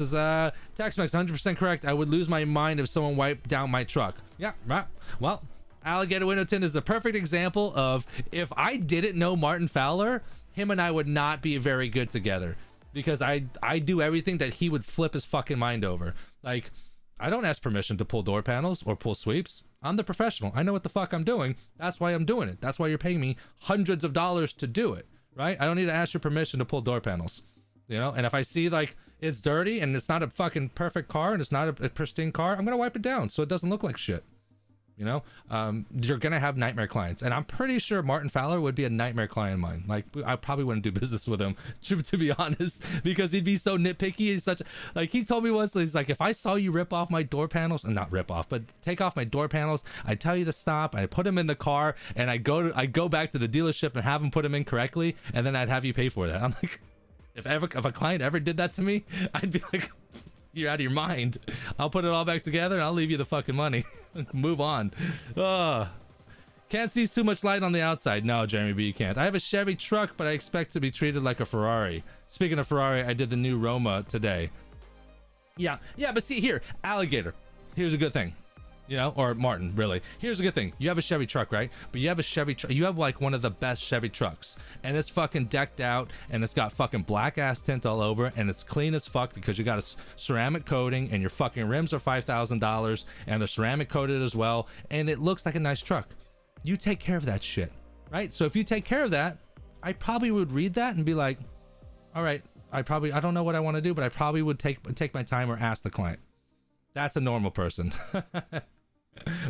Tex-Mex 100% correct. I would lose my mind if someone wiped down my truck. Yeah, right. Well, Alligator Window Tint is the perfect example of, if I didn't know Martin Fowler, him and I would not be very good together, because I do everything that he would flip his fucking mind over. Like, I don't ask permission to pull door panels or pull sweeps. I'm the professional. I know what the fuck I'm doing. That's why I'm doing it. That's why you're paying me hundreds of dollars to do it, right? I don't need to ask your permission to pull door panels, you know? And if I see like it's dirty and it's not a fucking perfect car and it's not a pristine car, I'm gonna wipe it down so it doesn't look like shit. You know, you're gonna have nightmare clients, and I'm pretty sure Martin Fowler would be a nightmare client of mine. Like, I probably wouldn't do business with him, to be honest, because he'd be so nitpicky. He's such, like, he told me once, he's like, if I saw you rip off my door panels, and not rip off, but take off my door panels, I tell you to stop, I put them in the car, and I go back to the dealership and have them put them in correctly, and then I'd have you pay for that. I'm like, if a client ever did that to me, I'd be like, you're out of your mind. I'll put it all back together and I'll leave you the fucking money. Move on. Can't see too much light on the outside. No, Jeremy B, you can't. I have a Chevy truck, but I expect to be treated like a Ferrari. Speaking of Ferrari, I did the new Roma today. Yeah, but see here, Alligator, here's a good thing. You know, or Martin, really. Here's a good thing. You have a Chevy truck, right? But you have a Chevy truck. You have like one of the best Chevy trucks, and it's fucking decked out, and it's got fucking black ass tint all over, and it's clean as fuck because you got a ceramic coating, and your fucking rims are $5,000, and they're ceramic coated as well, and it looks like a nice truck. You take care of that shit, right? So if you take care of that, I probably would read that and be like, all right, I don't know what I want to do, but I probably would take my time or ask the client. That's a normal person.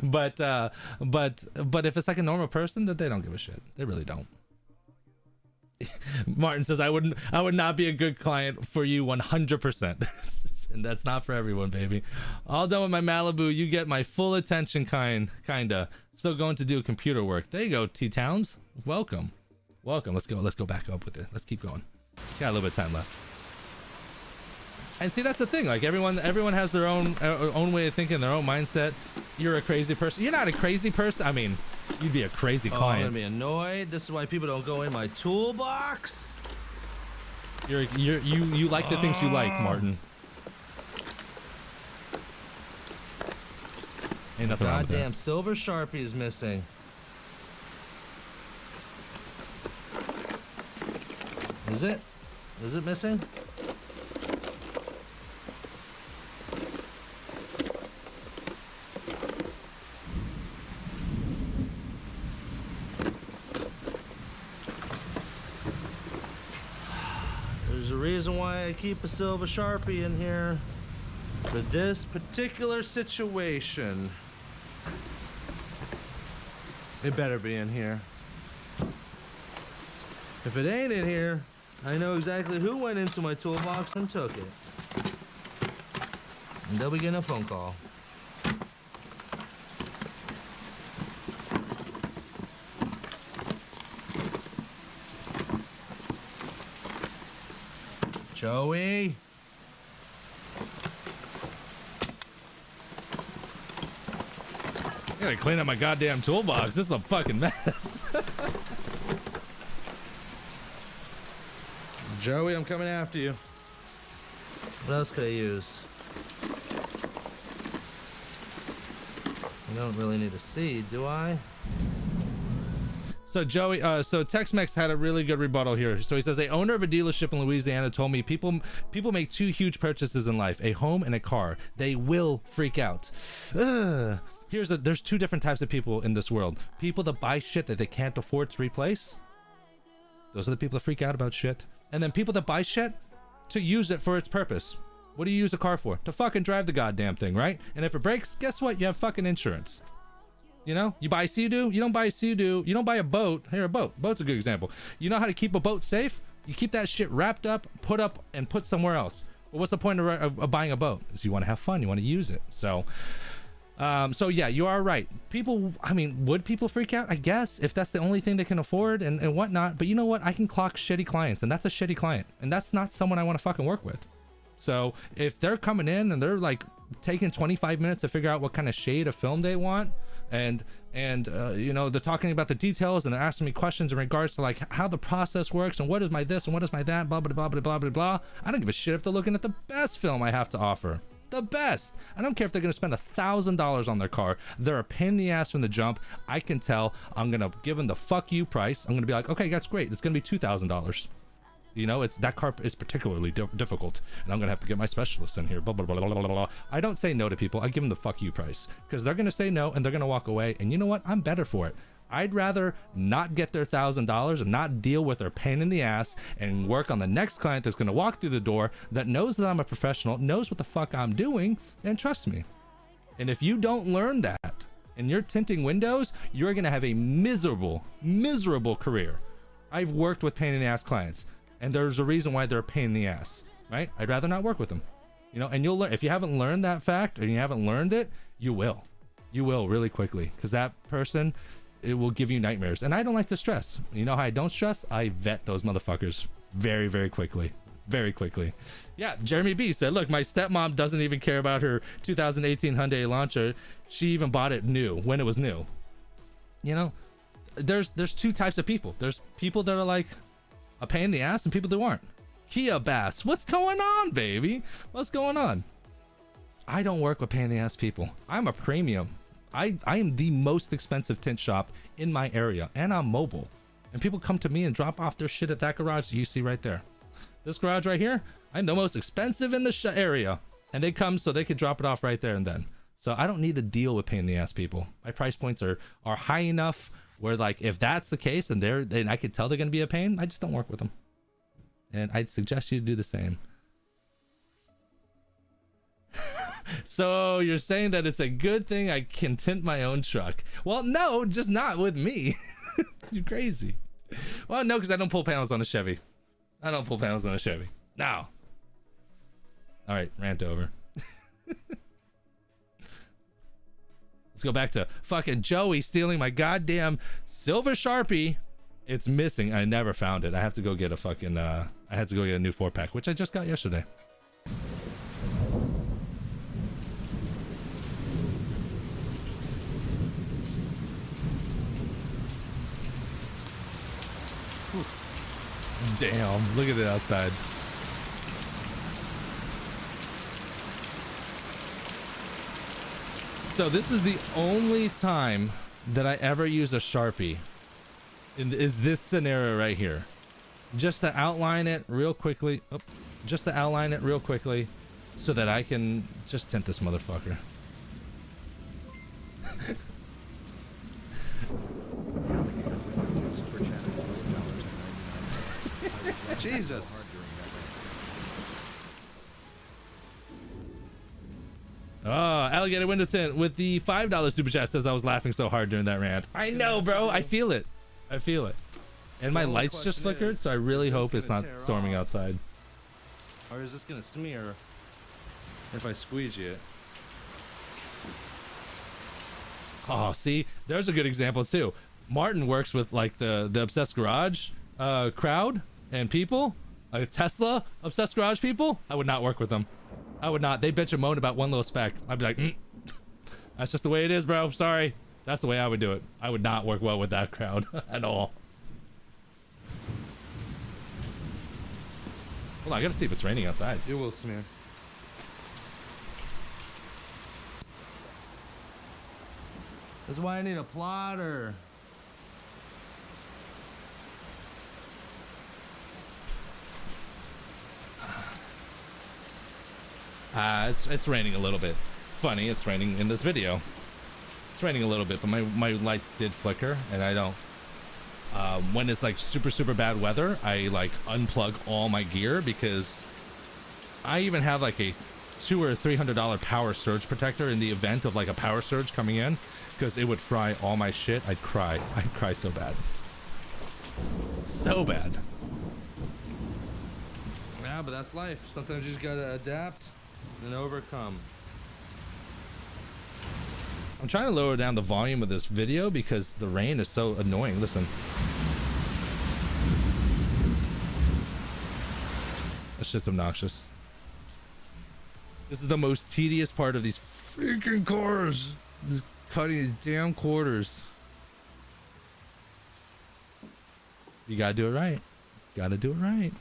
But if it's like a normal person, that they don't give a shit. They really don't. Martin says, I would not be a good client for you 100%. And that's not for everyone, baby. All done with my Malibu, you get my full attention, kinda. Still going to do computer work. There you go, T-Towns. Welcome. Let's go back up with it. Let's keep going. Got a little bit of time left. And see, that's the thing. Like, everyone has their own way of thinking, their own mindset. You're a crazy person. You're not a crazy person. I mean, you'd be a crazy client. I'm gonna be annoyed. This is why people don't go in my toolbox. You like the things you like, Martin. Ain't nothing wrong with that. Goddamn silver Sharpie is missing. Is it? Is it missing? Reason why I keep a silver Sharpie in here for this particular situation. It better be in here. If it ain't in here, I know exactly who went into my toolbox and took it. And they'll be getting a phone call. Joey? I gotta clean up my goddamn toolbox. This is a fucking mess. Joey, I'm coming after you. What else could I use? I don't really need a seed, do I? So Joey, so Tex-Mex had a really good rebuttal here. So he says, a owner of a dealership in Louisiana told me people make two huge purchases in life, a home and a car. They will freak out. Ugh. There's two different types of people in this world. People that buy shit that they can't afford to replace. Those are the people that freak out about shit. And then people that buy shit to use it for its purpose. What do you use a car for? To fucking drive the goddamn thing, right? And if it breaks, guess what? You have fucking insurance. You know, you buy a Sea-Doo, you don't buy a Sea-Doo, you don't buy a boat. Here, a boat. Boat's a good example. You know how to keep a boat safe? You keep that shit wrapped up, put somewhere else. Well, what's the point of buying a boat? Is you want to have fun, you want to use it. So yeah, you are right. People, I mean, would people freak out? I guess, if that's the only thing they can afford and whatnot. But you know what? I can clock shitty clients, and that's a shitty client. And that's not someone I want to fucking work with. So if they're coming in and they're like taking 25 minutes to figure out what kind of shade of film they want, and you know, they're talking about the details and they're asking me questions in regards to like how the process works and what is my this and what is my that, blah, blah, blah, blah, blah, blah, blah. I don't give a shit if they're looking at the best film I have to offer. The best. I don't care if they're going to spend $1,000 on their car. They're a pain in the ass from the jump. I can tell. I'm going to give them the fuck you price. I'm going to be like, okay, that's great. It's going to be $2,000. You know, that car is particularly difficult, and I'm gonna have to get my specialist in here. Blah, blah, blah, blah, blah, blah. I don't say no to people. I give them the fuck you price, because they're gonna say no and they're gonna walk away. And you know what? I'm better for it. I'd rather not get their $1,000 and not deal with their pain in the ass and work on the next client that's gonna walk through the door that knows that I'm a professional, knows what the fuck I'm doing, and trusts me. And if you don't learn that and you're tinting windows, you're gonna have a miserable career. I've worked with pain in the ass clients. And there's a reason why they're a pain in the ass, right? I'd rather not work with them, you know. And you'll learn, if you haven't learned that fact or you haven't learned it, you will really quickly, because that person, it will give you nightmares. And I don't like to stress. You know how I don't stress? I vet those motherfuckers very quickly. Yeah, Jeremy B said, look, my stepmom doesn't even care about her 2018 Hyundai Elantra. She even bought it new when it was new. You know, there's two types of people. There's people that are like a pain in the ass and people that aren't. Kia Bass, what's going on, baby? What's going on? I don't work with pain in the ass people. I'm a premium. I am the most expensive tint shop in my area, and I'm mobile. And people come to me and drop off their shit at that garage that you see right there. This garage right here, I'm the most expensive in the area, and they come so they can drop it off right there and then. So I don't need to deal with pain in the ass people. My price points are high enough where, like, if that's the case and I can tell they're going to be a pain, I just don't work with them. And I'd suggest you do the same. So you're saying that it's a good thing I can tint my own truck? Well, no, just not with me. You're crazy. Well, no, because I don't pull panels on a Chevy. I don't pull panels on a Chevy. No. All right, rant over. Let's go back to fucking Joey stealing my goddamn silver Sharpie. It's missing. I never found it. I have to go get a fucking I had to go get a new 4-pack, which I just got yesterday. Damn, look at it outside. So this is the only time that I ever use a Sharpie is this scenario right here. Just to outline it real quickly. Oh, just to outline it real quickly so that I can just tint this motherfucker. Jesus. Oh, Alligator Window Tint with the $5 super chat says I was laughing so hard during that rant. I know, bro. I feel it. I feel it. And my The only lights just question flickered, is, so I really is this hope it's gonna not tear storming off? outside. Or is this gonna smear if I squeegee it? Oh, see, there's a good example too. Martin works with like the Obsessed Garage crowd and people, like Tesla Obsessed Garage people. I would not work with them. I would not. They bitch and moan about one little speck. I'd be like, that's just the way it is, bro. Sorry. That's the way I would do it. I would not work well with that crowd at all. Hold on, I gotta see if it's raining outside. It will smear. That's why I need a plotter. It's raining a little bit. Funny, it's raining in this video. It's raining a little bit, but my lights did flicker, and I don't. When it's like super bad weather, I like unplug all my gear because I even have like a $200 or $300 power surge protector in the event of like a power surge coming in, because it would fry all my shit. I'd cry so bad, so bad. Yeah, but that's life. Sometimes you just gotta adapt and overcome. I'm trying to lower down the volume of this video because the rain is so annoying. Listen. That shit's obnoxious. This is the most tedious part of these freaking cars. Just cutting these damn quarters. You gotta do it right. Gotta do it right.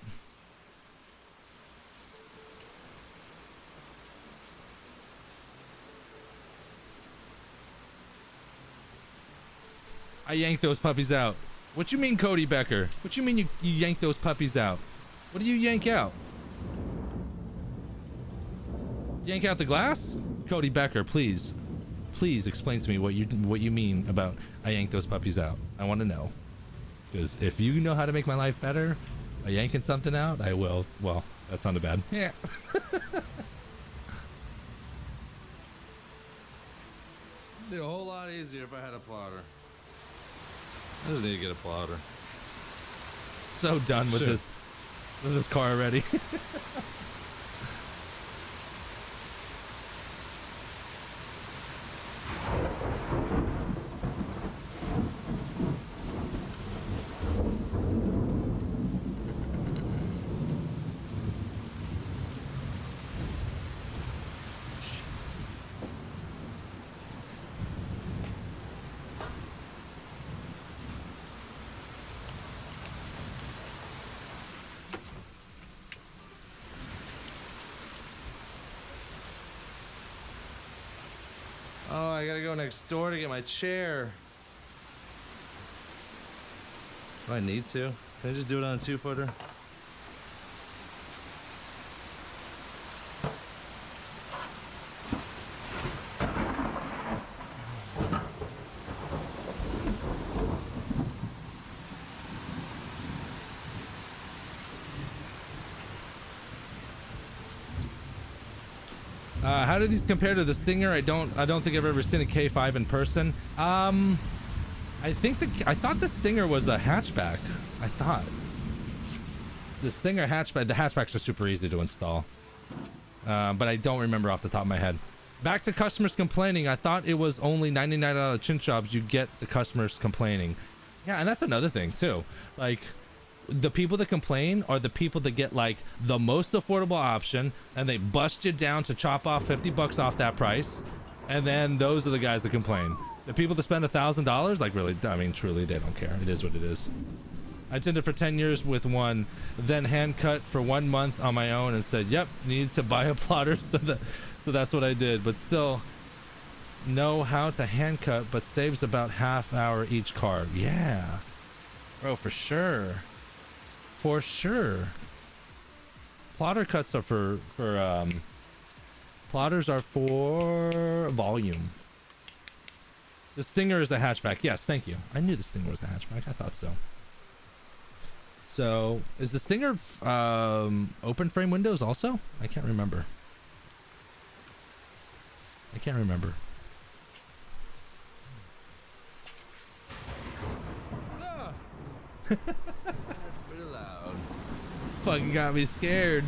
I yanked those puppies out. What you mean, Cody Becker? What you mean you yanked those puppies out? What do you yank out? Yank out the glass? Cody Becker, please explain to me what you mean about I yanked those puppies out. I want to know. Because if you know how to make my life better by yanking something out, I will. Well, that sounded bad. Yeah. It'd be a whole lot easier if I had a plotter. I just need to get a plotter. So done with this car already. Oh, I gotta go next door to get my chair. Do I need to? Can I just do it on a 2-footer? How do these compare to the Stinger? I don't think I've ever seen a K5 in person. I thought the Stinger was a hatchback. I thought the Stinger hatchback. The hatchbacks are super easy to install, but I don't remember off the top of my head. Back to customers complaining. I thought it was only 99 out of chin jobs you get the customers complaining. Yeah, and that's another thing too. Like, the people that complain are the people that get like the most affordable option, and they bust you down to chop off 50 bucks off that price, and then those are the guys that complain. The people that spend $1,000, like, really, I mean, truly, they don't care. It is what it is. I tinted for 10 years with one, then hand cut for 1 month on my own, and said, yep, need to buy a plotter. So that's what I did. But still know how to hand cut, but saves about half hour each car. Yeah, bro, for sure. For sure. Plotter cuts are for plotters are for volume. The Stinger is a hatchback. Yes, thank you. I knew the Stinger was a hatchback. I thought so. So, is the Stinger open frame windows also? I can't remember. I can't remember. Pretty loud. Fucking got me scared.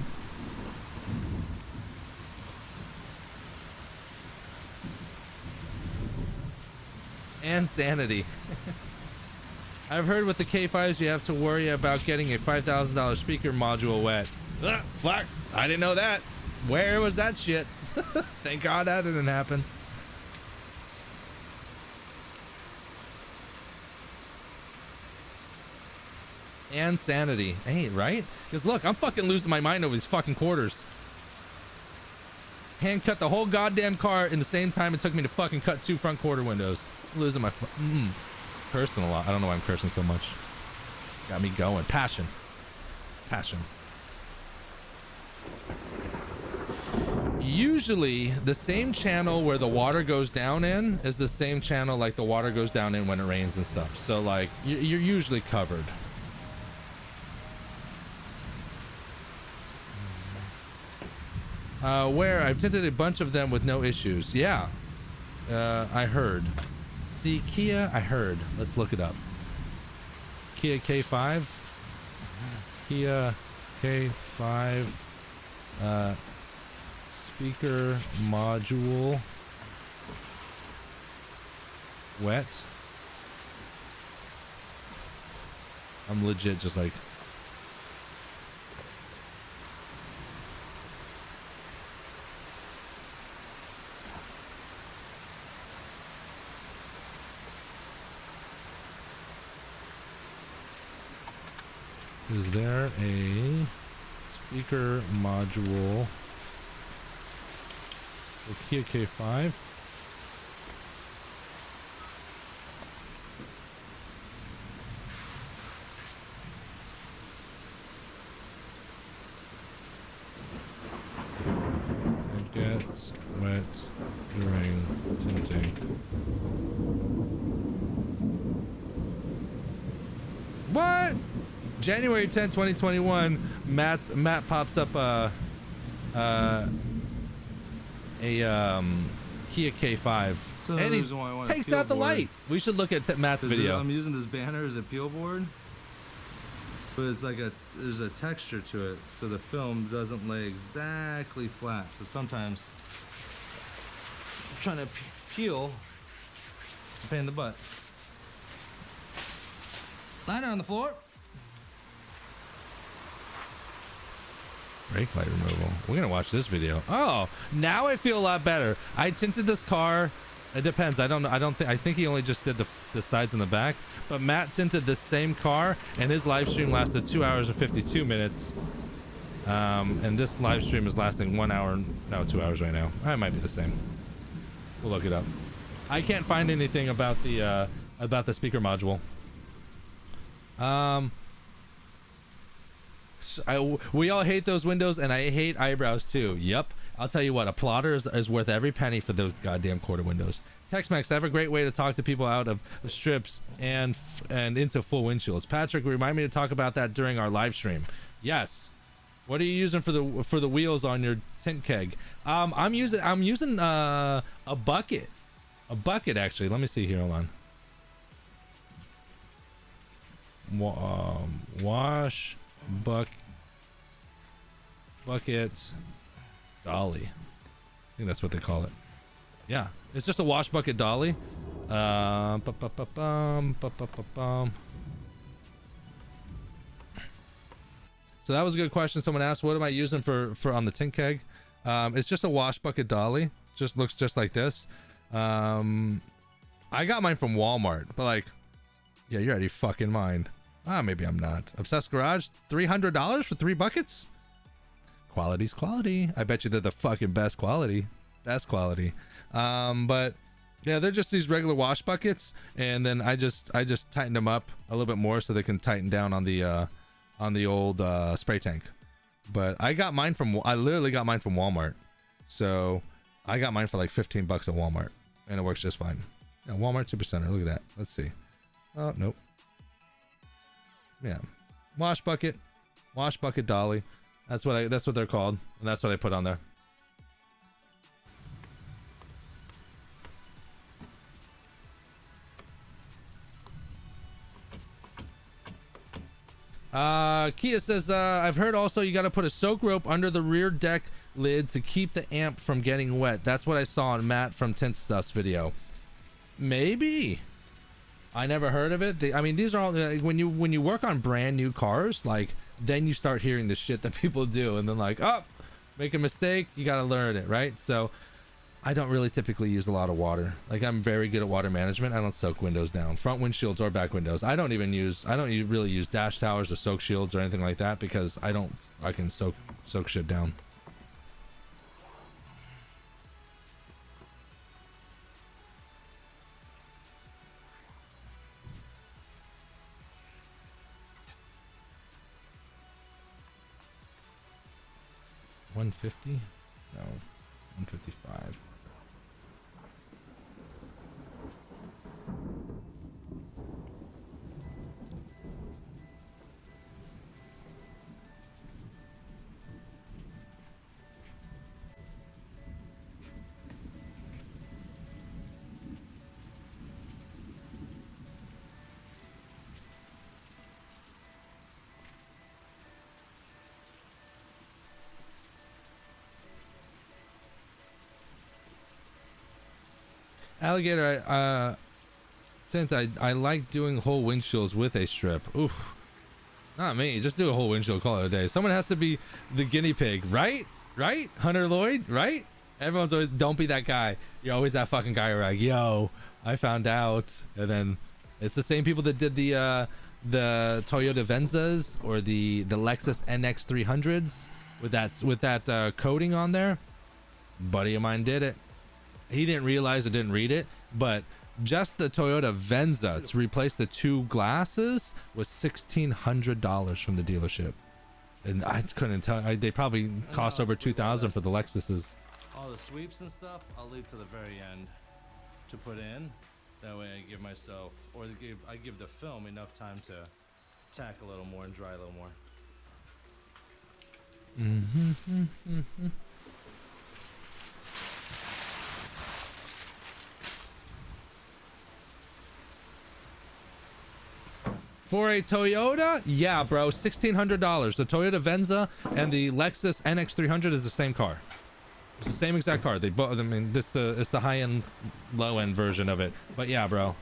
And sanity. I've heard with the K5s you have to worry about getting a $5,000 speaker module wet. Ugh, fuck, I didn't know that. Where was that shit? Thank God that didn't happen. And sanity. Hey, right? Because look, I'm fucking losing my mind over these fucking quarters. Hand cut the whole goddamn car in the same time it took me to fucking cut 2 front quarter windows. I'm losing my cursing a lot. I don't know why I'm cursing so much. Got me going. Passion. Passion. Usually the same channel where the water goes down in is the same channel like the water goes down in when it rains and stuff. So like you're usually covered. Where I've tinted a bunch of them with no issues. Yeah, I heard. See, Kia, I heard. Let's look it up. Kia K5. Kia K5. Speaker module. Wet. I'm legit just like... Is there a speaker module for Kia K5? It gets wet during tinting. What? January 10, 2021, Matt pops up a Kia K5, So and he takes out the light. We should look at Matt's video. I'm using this banner as a peel board, but it's like there's a texture to it, so the film doesn't lay exactly flat. So sometimes trying to peel, it's a pain in the butt. Liner on the floor. Brake light removal. We're gonna watch this video. Oh, now I feel a lot better. I tinted this car. It depends. I don't know. I think he only just did the sides and the back. But Matt tinted this same car, and his live stream lasted 2 hours and 52 minutes. And this live stream is lasting 1 hour. No, 2 hours right now. It might be the same. We'll look it up. I can't find anything about the speaker module. We all hate those windows, and I hate eyebrows too. Yep. I'll tell you what, a plotter is worth every penny for those goddamn quarter windows. Tex-Mex, I have a great way to talk to people out of the strips and into full windshields. Patrick, remind me to talk about that during our live stream. Yes. What are you using for the wheels on your tint keg? I'm using a bucket. A bucket, actually. Let me see here. Hold on. Wash bucket dolly. I think that's what they call it. Yeah, it's just a wash bucket dolly. So that was a good question. Someone asked, what am I using for on the tint keg? It's just a wash bucket dolly. Just looks just like this. I got mine from Walmart, but like, yeah, you're out of your fucking mind. Maybe I'm not. Obsessed Garage, $300 for 3 buckets? Quality's quality. I bet you they're the fucking best quality. Best quality. But yeah, they're just these regular wash buckets, and then I just tightened them up a little bit more so they can tighten down on the old spray tank. But I literally got mine from Walmart. So I got mine for like 15 bucks at Walmart, and it works just fine. Yeah, Walmart Supercenter. Look at that. Let's see. Oh, nope. Yeah, wash bucket dolly. That's what they're called, and that's what I put on there. Kia says, I've heard also you got to put a soak rope under the rear deck lid to keep the amp from getting wet. That's what I saw on Matt from Tint Stuff's video. Maybe. I never heard of it. I mean, these are all when you work on brand new cars, like then you start hearing the shit that people do, and then like, oh, make a mistake, you got to learn it, right? So I don't really typically use a lot of water. Like I'm very good at water management. I don't soak windows down, front windshields or back windows. I don't really use dash towers or soak shields or anything like that because I can soak shit down. $150? No, $155. Alligator, since I like doing whole windshields with a strip. Oof. Not me. Just do a whole windshield, call it a day. Someone has to be the guinea pig, right? Right? Hunter Lloyd, right? Everyone's always, don't be that guy. You're always that fucking guy who are like, yo, I found out. And then it's the same people that did the Toyota Venzas or the Lexus NX 300s with that coating on there. Buddy of mine did it. He didn't realize or didn't read it, but just the Toyota Venza to replace the two glasses was $1,600 from the dealership, and I couldn't tell. They probably cost over $2,000 for the Lexuses. All the sweeps and stuff, I'll leave to the very end to put in. That way, I give myself, or I give the film enough time to tack a little more and dry a little more. For a Toyota, yeah, bro, $1,600. The Toyota Venza and the Lexus NX 300 is the same car. It's the same exact car. They both. I mean, it's the high-end, low-end version of it. But yeah, bro,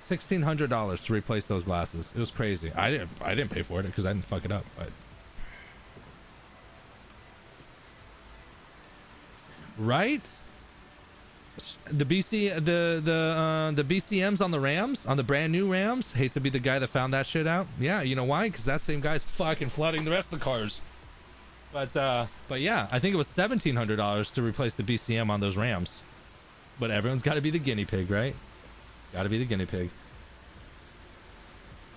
$1,600 to replace those glasses. It was crazy. I didn't pay for it because I didn't fuck it up. But right. The BCMs on the Rams, on the brand new Rams. Hate to be the guy that found that shit out. Yeah, you know why? Because that same guy's fucking flooding the rest of the cars. But yeah, I think it was $1,700 to replace the BCM on those Rams. But everyone's got to be the guinea pig, right? Got to be the guinea pig.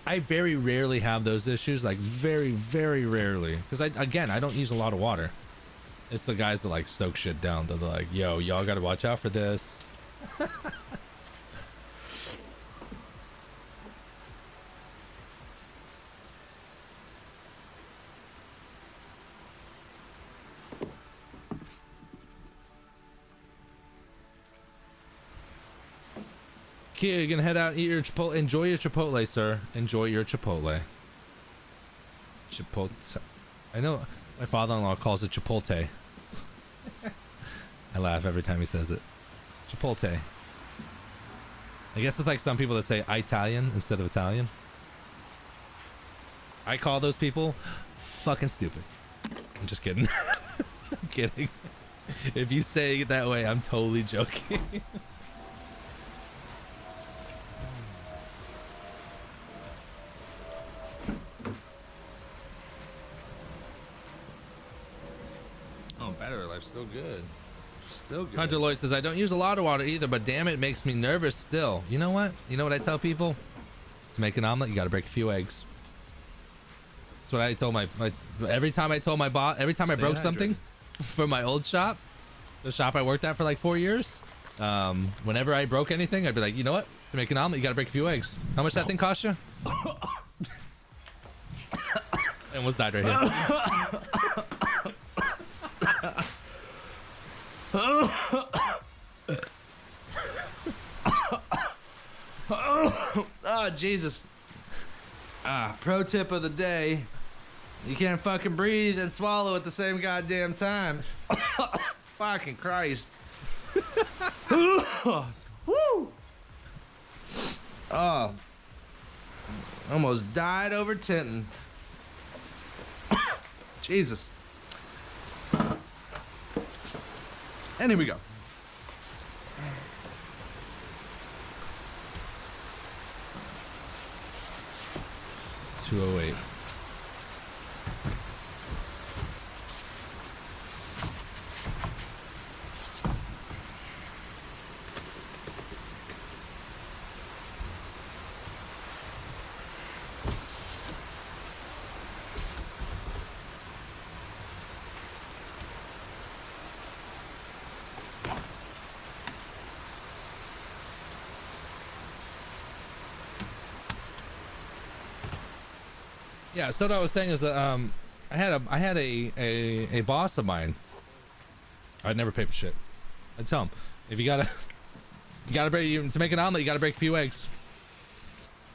I very rarely have those issues, like very, very rarely, because I don't use a lot of water. It's the guys that like soak shit down. They're like, yo, y'all gotta watch out for this. Kia, you're gonna head out and eat your Chipotle. Enjoy your Chipotle, sir. Enjoy your Chipotle. Chipotle. I know my father-in-law calls it Chipotle. I laugh every time he says it. Chipotle. I guess it's like some people that say Italian instead of Italian. I call those people fucking stupid. I'm just kidding. I'm kidding. If you say it that way, I'm totally joking. Oh, battery life's still good. Still good. Hunter Lloyd says, I don't use a lot of water either, but damn it makes me nervous still. You know what? You know what I tell people? To make an omelet, you got to break a few eggs. That's what I told every time I told my boss, every time I broke something from my old shop, the shop I worked at for like 4 years, whenever I broke anything, I'd be like, you know what? To make an omelet, you got to break a few eggs. How much that thing cost you? I almost died right here. Oh, Jesus. Pro tip of the day. You can't fucking breathe and swallow at the same goddamn time. Fucking Christ. Woo. Oh. Almost died over tinting. Jesus. And here we go. $208. Yeah, so what I was saying is that I had a boss of mine. I'd never pay for shit. I'd tell him, if you gotta break, to make an omelet, you gotta break a few eggs,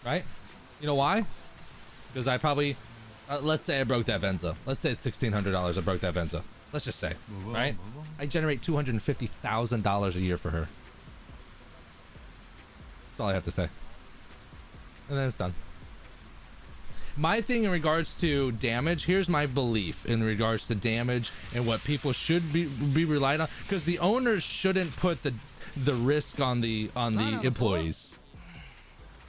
right? You know why? Because I probably, let's say I broke that Venza. Let's say it's $1,600. I broke that Venza. Let's just say, right? I generate $250,000 a year for her. That's all I have to say. And then it's done. My thing in regards to damage, here's my belief in regards to damage and what people should be relied on, because the owners shouldn't put the risk on the employees,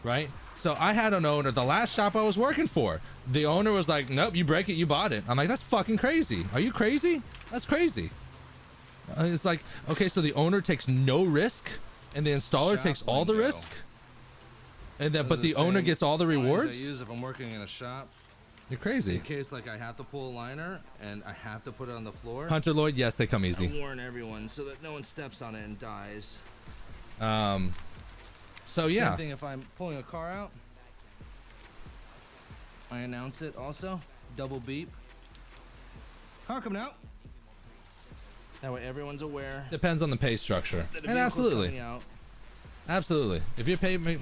right? So I had an owner, the last shop I was working for, the owner was like, nope, you break it, you bought it. I'm like, that's fucking crazy. Are you crazy? That's crazy. It's like, okay, so the owner takes no risk and the installer takes all the risk? And then, but the owner gets all the rewards? I use if I'm working in a shop. You're crazy. In case like I have to pull a liner and I have to put it on the floor. Hunter Lloyd, yes, they come easy. I warn everyone so that no one steps on it and dies. So yeah. Same thing if I'm pulling a car out. I announce it also. Double beep. Car coming out. That way everyone's aware. Depends on the pay structure. And absolutely. Absolutely. If you pay me,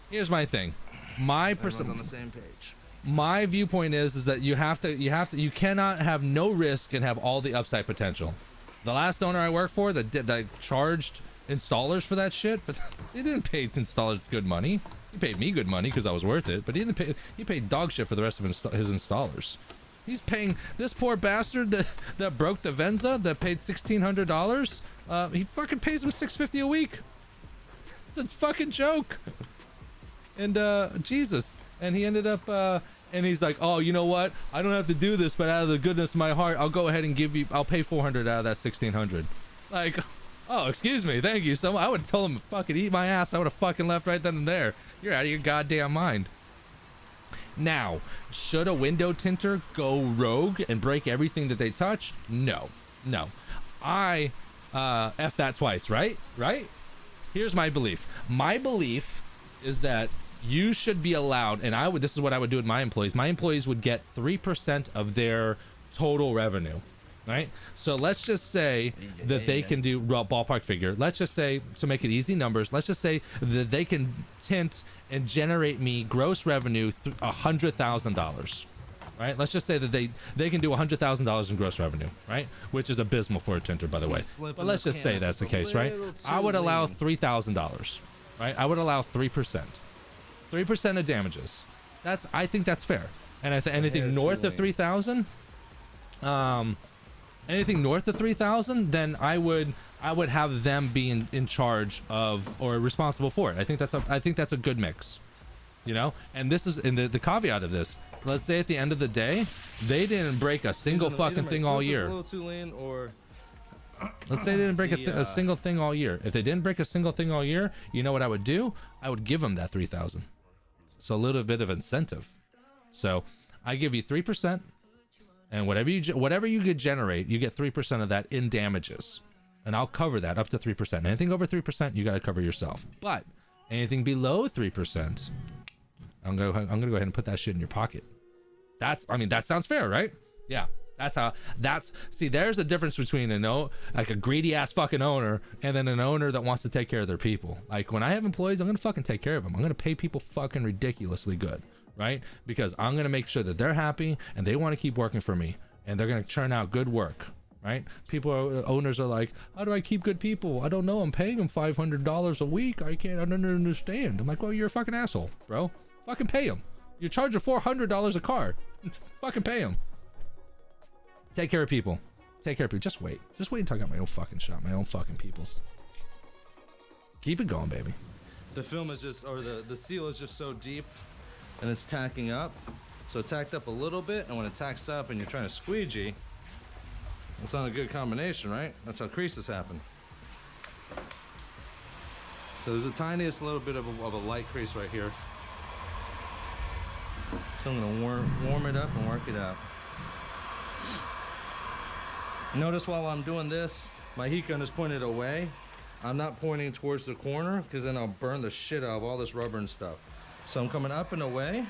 here's my thing. Everyone's on the same page. My viewpoint is that you cannot have no risk and have all the upside potential. The last owner I worked for that charged installers for that shit, but he didn't pay installers good money. He paid me good money because I was worth it, but he paid dog shit for the rest of his installers. He's paying this poor bastard that broke the Venza that paid $1,600. He fucking pays him $650 a week. It's a fucking joke. And Jesus. And he ended up and he's like, oh, you know what? I don't have to do this, but out of the goodness of my heart, I'll go ahead and I'll pay $400 out of that $1,600. Like, oh, excuse me, thank you. So I would have told him to fucking eat my ass. I would have fucking left right then and there. You're out of your goddamn mind. Now, should a window tinter go rogue and break everything that they touch? No. I F that twice, right? Here's my belief. My belief is that you should be allowed, and this is what I would do with my employees. My employees would get 3% of their total revenue, right? So let's just say that they can do, well, ballpark figure. Let's just say, to make it easy numbers, let's just say that they can tint and generate me gross revenue $100,000. Right? Let's just say that they can do $100,000 in gross revenue, right? Which is abysmal for a tinter, by the way. But let's just say that's the case, right? I would allow $3,000, right? I would allow 3%. 3% of damages. I think that's fair. And anything north of 3,000, anything north of 3,000, then I would have them be in charge of or responsible for it. I think that's a good mix, you know. And this is the caveat of this. Let's say at the end of the day, they didn't break a single fucking thing all year. Let's say they didn't break a single thing all year. If they didn't break a single thing all year, you know what I would do? I would give them that 3,000. So a little bit of incentive. So I give you 3%, and whatever you could generate, you get 3% of that in damages, and I'll cover that up to 3%. Anything over 3%, you got to cover yourself. But anything below 3%, I'm gonna go ahead and put that shit in your pocket. That sounds fair, right? Yeah. See, there's a difference between like a greedy ass fucking owner and then an owner that wants to take care of their people. Like when I have employees, I'm gonna fucking take care of them. I'm gonna pay people fucking ridiculously good. right? Because I'm going to make sure that they're happy and they want to keep working for me and they're going to churn out good work, right? Owners are like, how do I keep good people? I don't know. I'm paying them $500 a week. I don't understand. I'm like, well, you're a fucking asshole, bro. Fucking pay them. You charge a $400 a car. Fucking pay them. Take care of people. Take care of people. Just wait until I got my own fucking shop, my own fucking peoples. Keep it going, baby. The film is just, or the seal is just so deep and it's tacking up. So it tacked up a little bit, and when it tacks up and you're trying to squeegee, it's not a good combination, right? That's how creases happen. So there's the tiniest little bit of a light crease right here. So I'm gonna warm it up and work it out. Notice while I'm doing this, my heat gun is pointed away. I'm not pointing towards the corner because then I'll burn the shit out of all this rubber and stuff. So I'm coming up and away.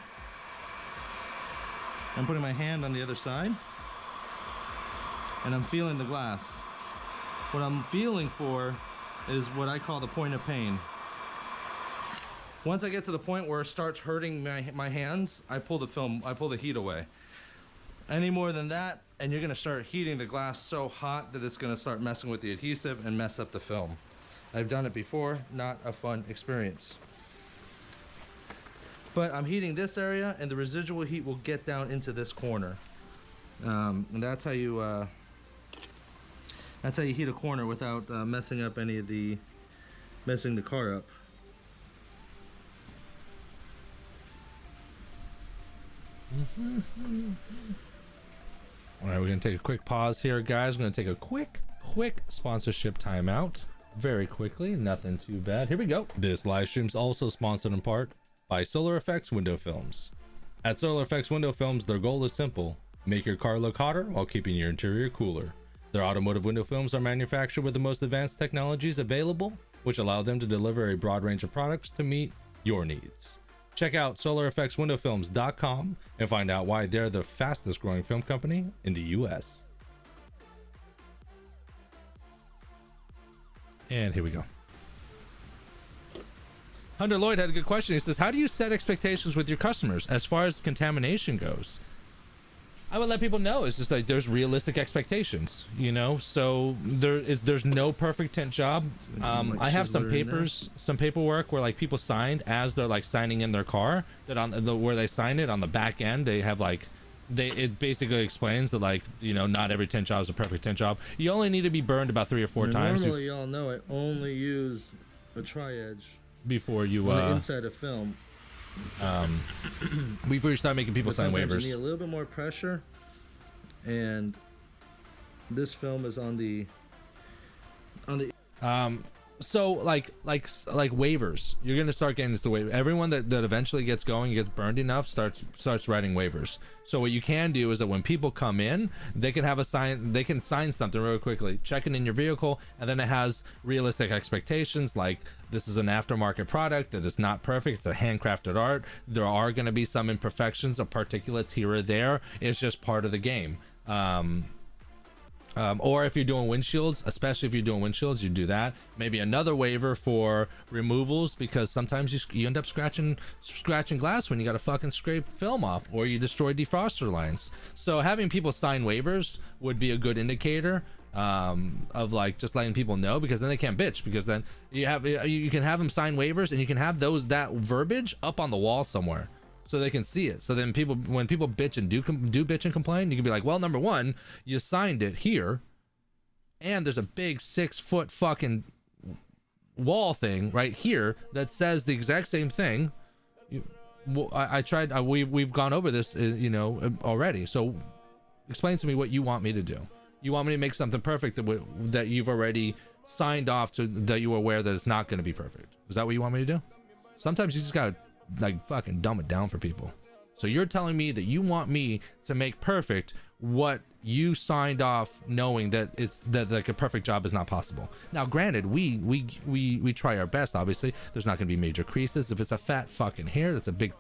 I'm putting my hand on the other side. And I'm feeling the glass. What I'm feeling for is what I call the point of pain. Once I get to the point where it starts hurting my hands, I pull the heat away. Any more than that, and you're gonna start heating the glass so hot that it's gonna start messing with the adhesive and mess up the film. I've done it before, not a fun experience. But I'm heating this area, and the residual heat will get down into this corner. And that's how you heat a corner without messing up messing the car up. All right, we're gonna take a quick pause here, guys. We're gonna take a quick sponsorship timeout very quickly. Nothing too bad. Here we go. This live stream is also sponsored in part by Solar Effects Window Films. At Solar Effects Window Films, their goal is simple: make your car look hotter while keeping your interior cooler. Their automotive window films are manufactured with the most advanced technologies available, which allow them to deliver a broad range of products to meet your needs. Check out solareffectswindowfilms.com and find out why they're the fastest growing film company in the US. And here we go. Hunter Lloyd had a good question. He says, how do you set expectations with your customers as far as contamination goes? I would let people know. It's just like there's realistic expectations, you know. So there's no perfect tint job. I have some paperwork where like people signed as they're like signing in their car, that on where they sign it on the back end, they have like it basically explains that, like, you know, not every tint job is a perfect tint job. You only need to be burned about 3 or 4 times. Normally, y'all know I only use a tri-edge before you on the inside of film. Before you start making people sign waivers. You need a little bit more pressure, and this film is on the so like waivers, you're gonna start getting this the waiver. Everyone that eventually gets going, gets burned enough, starts writing waivers. So what you can do is that when people come in, they can sign something real quickly, check it in your vehicle, and then it has realistic expectations, like this is an aftermarket product that is not perfect, it's a handcrafted art, there are going to be some imperfections of particulates here or there, it's just part of the game. Or if you're doing windshields, especially if you're doing windshields, you do that. Maybe another waiver for removals, because sometimes you end up scratching glass when you got to fucking scrape film off, or you destroy defroster lines. So having people sign waivers would be a good indicator of like just letting people know, because then they can't bitch, because then you can have them sign waivers, and you can have that verbiage up on the wall somewhere, so they can see it. So then when people bitch and do bitch and complain, you can be like, well, number one, you signed it here, and there's a big 6-foot fucking wall thing right here that says the exact same thing. We've gone over this, you know, already. So explain to me what you want me to do. You want me to make something perfect that you've already signed off to, that you are aware that it's not going to be perfect. Is that what you want me to do? Sometimes you just gotta like fucking dumb it down for people. So you're telling me that you want me to make perfect what you signed off, knowing that that like a perfect job is not possible. Now granted, we try our best. Obviously there's not going to be major creases. If it's a fat fucking hair, that's a big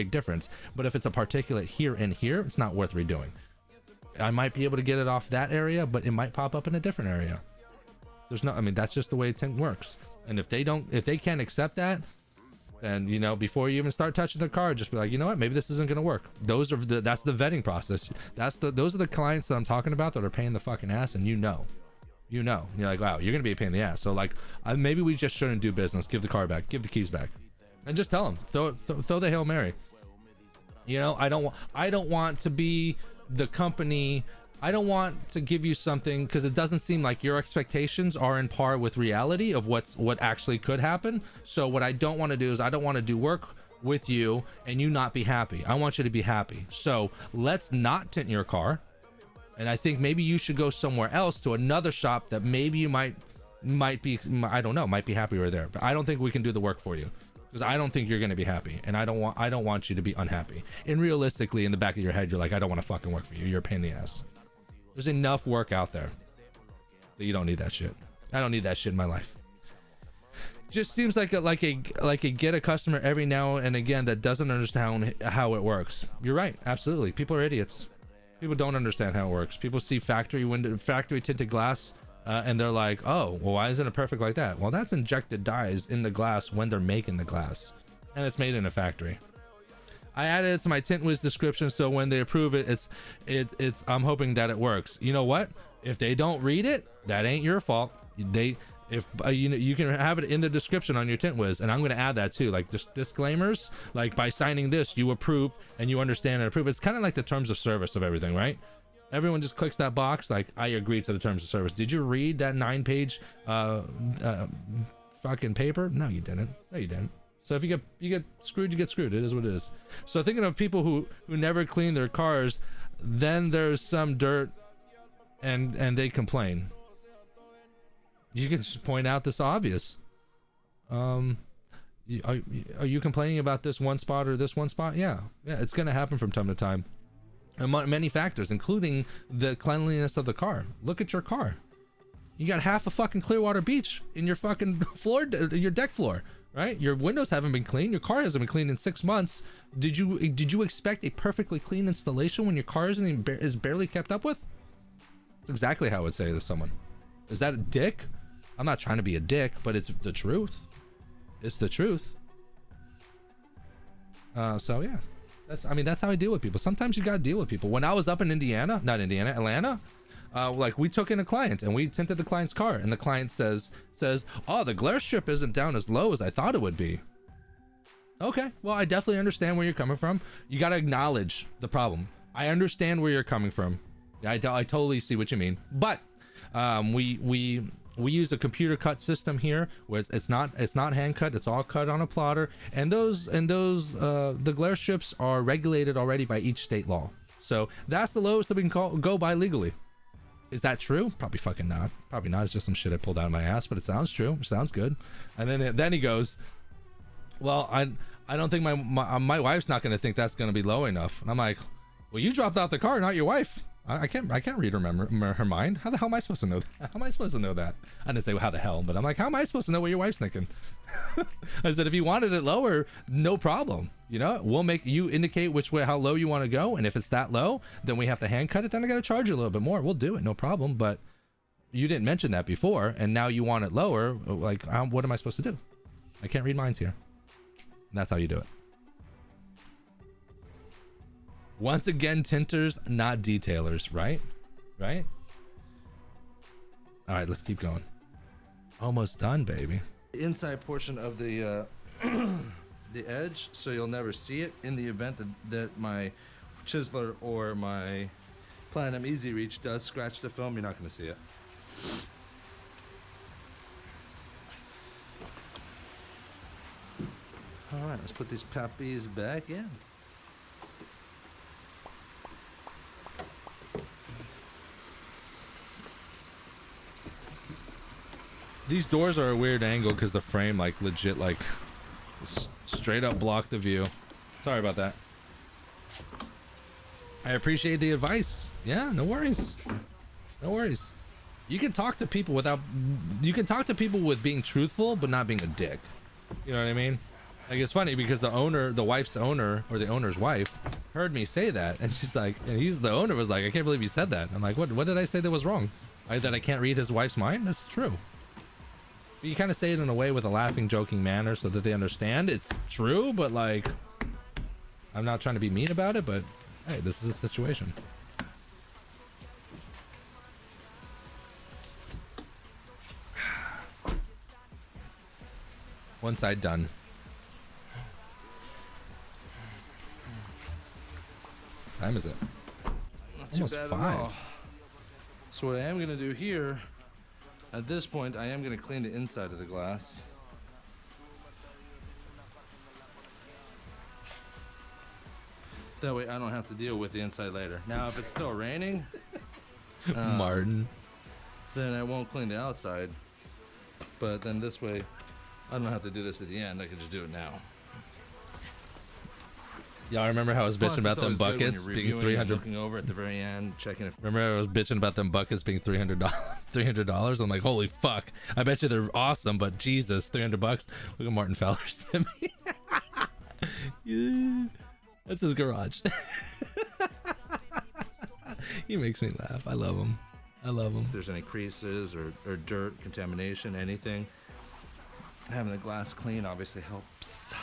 difference. But if it's a particulate here and here, it's not worth redoing. I might be able to get it off that area, but it might pop up in a different area. I mean, that's just the way tint works. And if they can't accept that, then, you know, before you even start touching the car, just be like, you know what, maybe this isn't gonna work. That's the vetting process. Those are the clients that I'm talking about that are paying the fucking ass, and you know, you're like, wow, you're gonna be a pain in the ass. So like, maybe we just shouldn't do business. Give the car back, give the keys back, and just tell them, throw the Hail Mary. You know, I don't want to be the company. I don't want to give you something because it doesn't seem like your expectations are in par with reality of what actually could happen. So what I don't want to do is I don't want to do work with you and you not be happy. I want you to be happy. So let's not tint your car. And I think maybe you should go somewhere else to another shop that maybe you might be, I don't know, might be happier there. But I don't think we can do the work for you because I don't think you're going to be happy. And I don't want you to be unhappy. And realistically, in the back of your head, you're like, I don't want to fucking work for you. You're a pain in the ass. There's enough work out there that you don't need that shit. I don't need that shit in my life. Just seems like a get a customer every now and again that doesn't understand how it works. You're right, absolutely. People are idiots. People don't understand how it works. People see factory tinted glass, and they're like, oh, well, why isn't it perfect like that? Well, that's injected dyes in the glass when they're making the glass, and it's made in a factory. I added it to my TintWiz description, so when they approve it, it's I'm hoping that it works. You know what? If they don't read it, that ain't your fault. You know, you can have it in the description on your TintWiz, and I'm going to add that too, like just disclaimers, like by signing this, you approve and you understand and approve. It's kind of like the terms of service of everything, right? Everyone just clicks that box, like I agree to the terms of service. Did you read that 9-page fucking paper? No, you didn't. No, you didn't. So if you get screwed, you get screwed. It is what it is. So thinking of people who never clean their cars, then there's some dirt and they complain. You can just point out this obvious. Are you complaining about this one spot or this one spot? Yeah, it's gonna happen from time to time. And many factors, including the cleanliness of the car. Look at your car. You got half a fucking Clearwater Beach in your fucking floor, your deck floor. Right? Your windows haven't been cleaned. Your car hasn't been cleaned in 6 months. Did you expect a perfectly clean installation when your car is barely kept up with? That's exactly how I would say to someone. Is that a dick? I'm not trying to be a dick, but it's the truth. It's the truth. So yeah, that's how I deal with people. Sometimes you gotta deal with people. When I was up in Atlanta, like we took in a client and we tinted the client's car, and the client says, oh, the glare strip isn't down as low as I thought it would be. Okay, well, I definitely understand where you're coming from. You got to acknowledge the problem. I understand where you're coming from. I totally see what you mean. But we use a computer cut system here where it's not hand cut, it's all cut on a plotter, and the glare strips are regulated already by each state law. So that's the lowest that we can go by legally. Is that true? Probably fucking not. Probably not. It's just some shit I pulled out of my ass, but it sounds true. It sounds good. And then he goes, well, I don't think my wife's not going to think that's going to be low enough. And I'm like, well, you dropped out the car, not your wife. I can't read her mind. How the hell am I supposed to know that? How am I supposed to know that? I didn't say how the hell, but I'm like, how am I supposed to know what your wife's thinking? I said, if you wanted it lower, no problem. You know, we'll make you indicate which way, how low you want to go. And if it's that low, then we have to hand cut it. Then I got to charge you a little bit more. We'll do it. No problem. But you didn't mention that before. And now you want it lower. Like, what am I supposed to do? I can't read minds here. And that's how you do it. Once again, tinters, not detailers, right? Right? All right, let's keep going. Almost done, baby. The inside portion of the the edge, so you'll never see it. In the event that my chiseler or my Platinum Easy Reach does scratch the film, you're not going to see it. All right, let's put these puppies back in. These doors are a weird angle because the frame like legit like straight up blocked the view. Sorry about that. I appreciate the advice. Yeah, no worries. No worries. You can talk to people with being truthful but not being a dick. You know what I mean? Like, it's funny because the wife's owner, or the owner's wife, heard me say that, and she's like, and the owner was like, I can't believe you said that. I'm like, what did I say that was wrong? That I can't read his wife's mind? That's true. You kind of say it in a way with a laughing, joking manner so that they understand it's true, but like, I'm not trying to be mean about it, but hey, this is a situation. One side done. What time is it? Not too Almost bad at 5. all. So what I am gonna do here, at this point, I am gonna clean the inside of the glass. That way I don't have to deal with the inside later. Now, if it's still raining, Martin. then I won't clean the outside. But then this way, I don't have to do this at the end. I can just do it now. Y'all remember how I was bitching about them buckets being 300? Looking over at the very end, checking if. Remember I was bitching about them buckets being $300. $300. I'm like, holy fuck! I bet you they're awesome, but Jesus, $300. Look at Martin Fowler sent me. Yeah, that's his garage. He makes me laugh. I love him. I love him. If there's any creases or dirt, contamination, anything, having the glass clean obviously helps.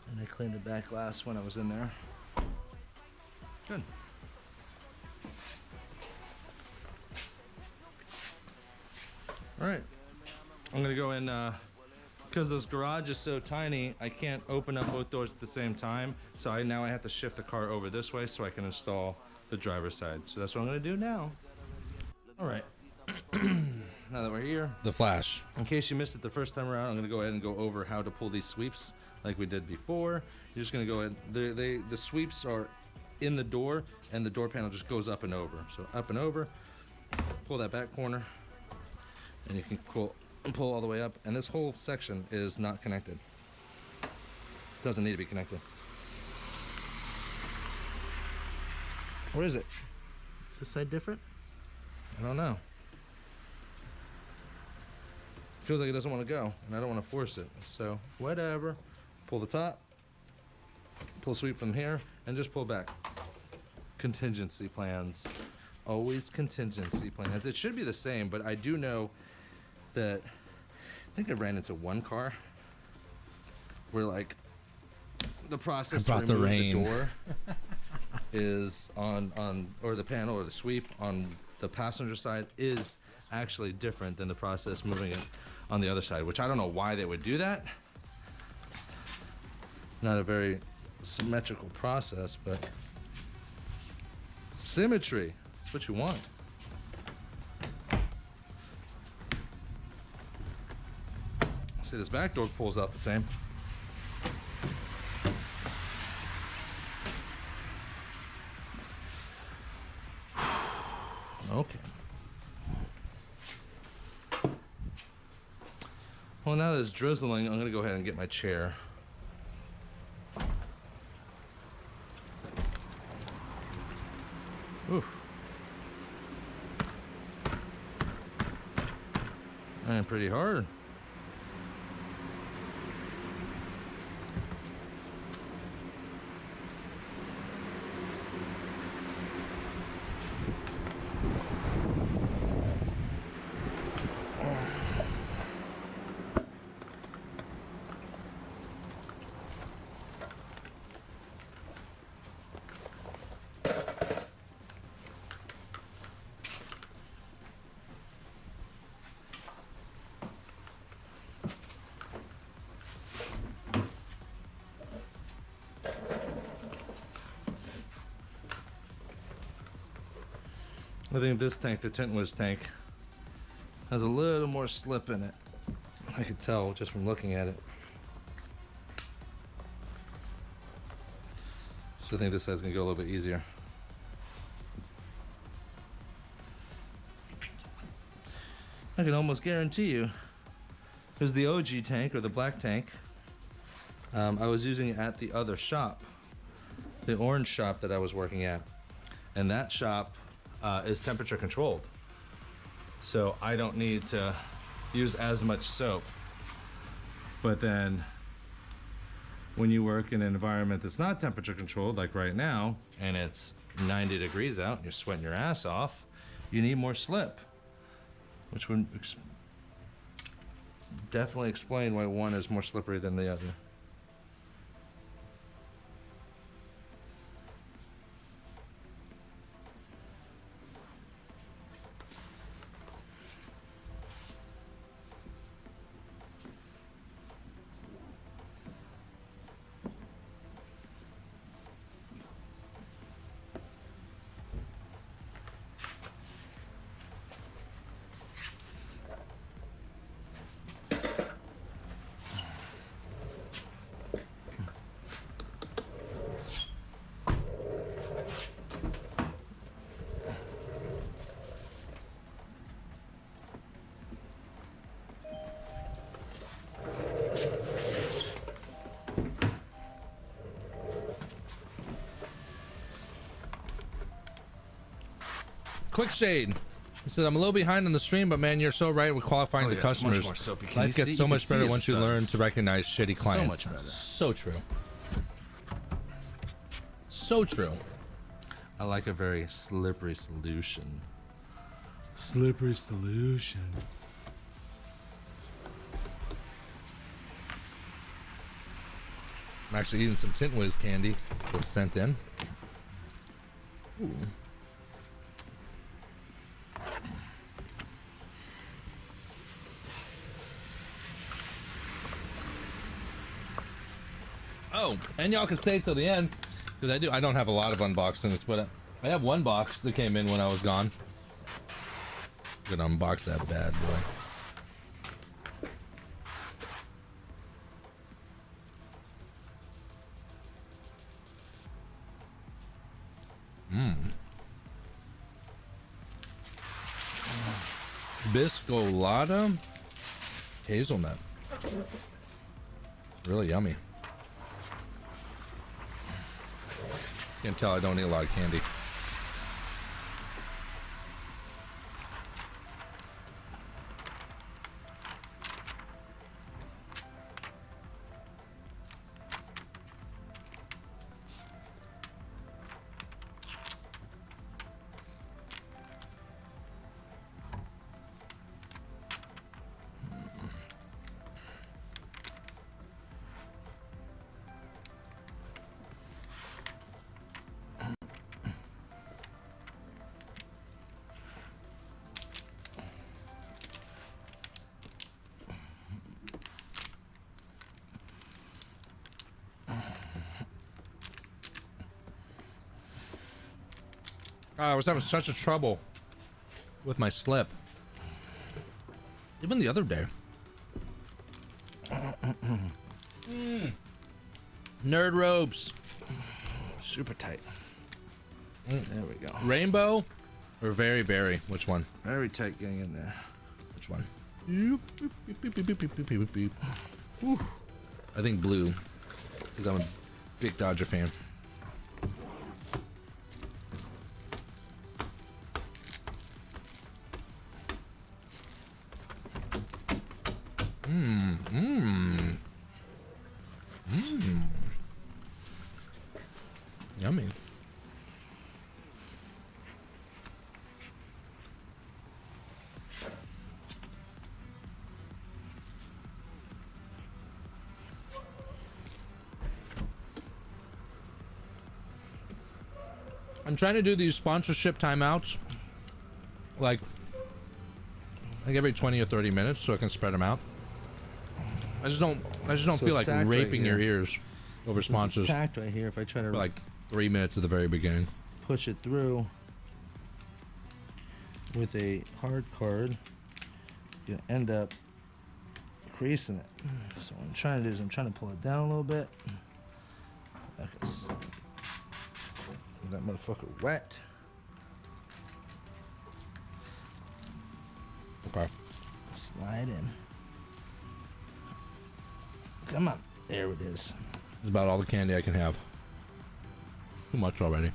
And I cleaned the back glass when I was in there. Good. All right, I'm gonna go in, because this garage is so tiny, I can't open up both doors at the same time. So now I have to shift the car over this way so I can install the driver's side. So that's what I'm gonna do now. All right, now that we're here, The Flash. in case you missed it the first time around, I'm gonna go ahead and go over how to pull these sweeps like we did before. You're just gonna go ahead, the sweeps are in the door and the door panel just goes up and over. So up and over, pull that back corner, and you can pull all the way up. And this whole section is not connected. Doesn't need to be connected. Where is it? Is this side different? I don't know. Feels like it doesn't want to go, and I don't want to force it. So whatever. Pull the top, pull sweep from here, and just pull back. Contingency plans. Always contingency plans. It should be the same, but I do know that I think I ran into one car where like the process to remove the door is on or the panel or the sweep on the passenger side is actually different than the process moving it on the other side, which I don't know why they would do that. Not a very symmetrical process, but symmetry, that's what you want. See, this back door pulls out the same. Okay. Well, now that it's drizzling, I'm gonna go ahead and get my chair. Oof. And pretty hard. I think this tank, the Tint Wiz tank, has a little more slip in it. I could tell just from looking at it. So I think this side's gonna go a little bit easier. I can almost guarantee you, here's the OG tank or the black tank. I was using it at the other shop, the orange shop that I was working at. And that shop, is temperature controlled. So I don't need to use as much soap. But then when you work in an environment that's not temperature controlled, like right now, and it's 90 degrees out and you're sweating your ass off, you need more slip, which would definitely explain why one is more slippery than the other. Quick Shade. He said, I'm a little behind on the stream, but man, you're so right with qualifying the customers. Life gets so much better once you learn to recognize shitty clients. So much better. So true. So true. I like a very slippery solution. Slippery solution. I'm actually eating some Tint Wiz candy that was sent in. Ooh. Oh, and y'all can stay till the end because I don't have a lot of unboxings, but I have one box that came in when I was gone. Gonna unbox that bad boy. Biscolata hazelnut. Really yummy. You can tell I don't eat a lot of candy. I was having such a trouble with my slip. Even the other day. Nerd robes. Super tight. There we go. Rainbow or very berry? Which one? Very tight getting in there. Which one? I think blue, because I'm a big Dodger fan. Yummy. I'm trying to do these sponsorship timeouts like every 20 or 30 minutes so I can spread them out. I just don't feel like raping your ears over sponsors. It's tacked right here. If I try to for like 3 minutes at the very beginning. push it through with a hard card, you end up creasing it. So what I'm trying to do is I'm trying to pull it down a little bit. I can get that motherfucker wet. Okay. Slide in. Come on. There it is. It's about all the candy I can have. Too much already.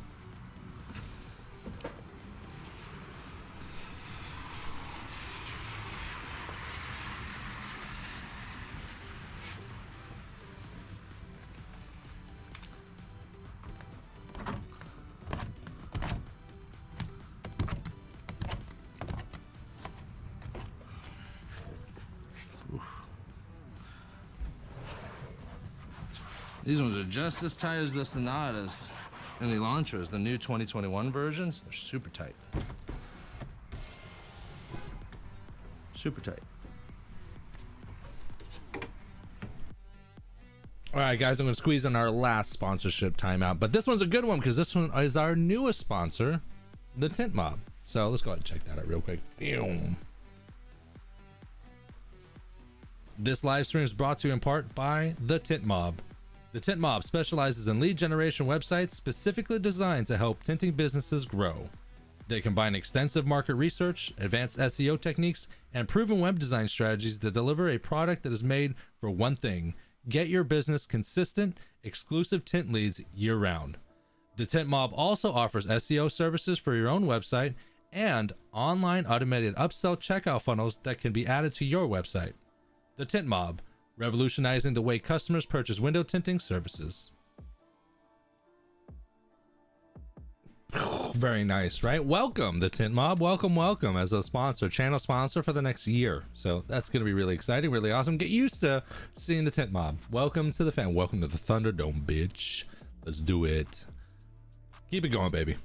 These ones are just as tight as the Sonatas and the Elantras, the new 2021 versions. They're super tight. Super tight. All right, guys, I'm going to squeeze in our last sponsorship timeout, but this one's a good one because this one is our newest sponsor, the Tint Mob. So let's go ahead and check that out real quick. This live stream is brought to you in part by the Tint Mob. The Tint Mob specializes in lead generation websites specifically designed to help tinting businesses grow. They combine extensive market research, advanced SEO techniques, and proven web design strategies to deliver a product that is made for one thing: get your business consistent, exclusive tint leads year-round. The Tint Mob also offers SEO services for your own website and online automated upsell checkout funnels that can be added to your website. The Tint Mob, revolutionizing the way customers purchase window tinting services. Very nice, right? Welcome, the Tint Mob. Welcome as a sponsor, channel sponsor for the next year. So that's going to be really exciting, really awesome. Get used to seeing the Tint Mob. Welcome to the fan. Welcome to the Thunderdome, bitch. Let's do it. Keep it going, baby.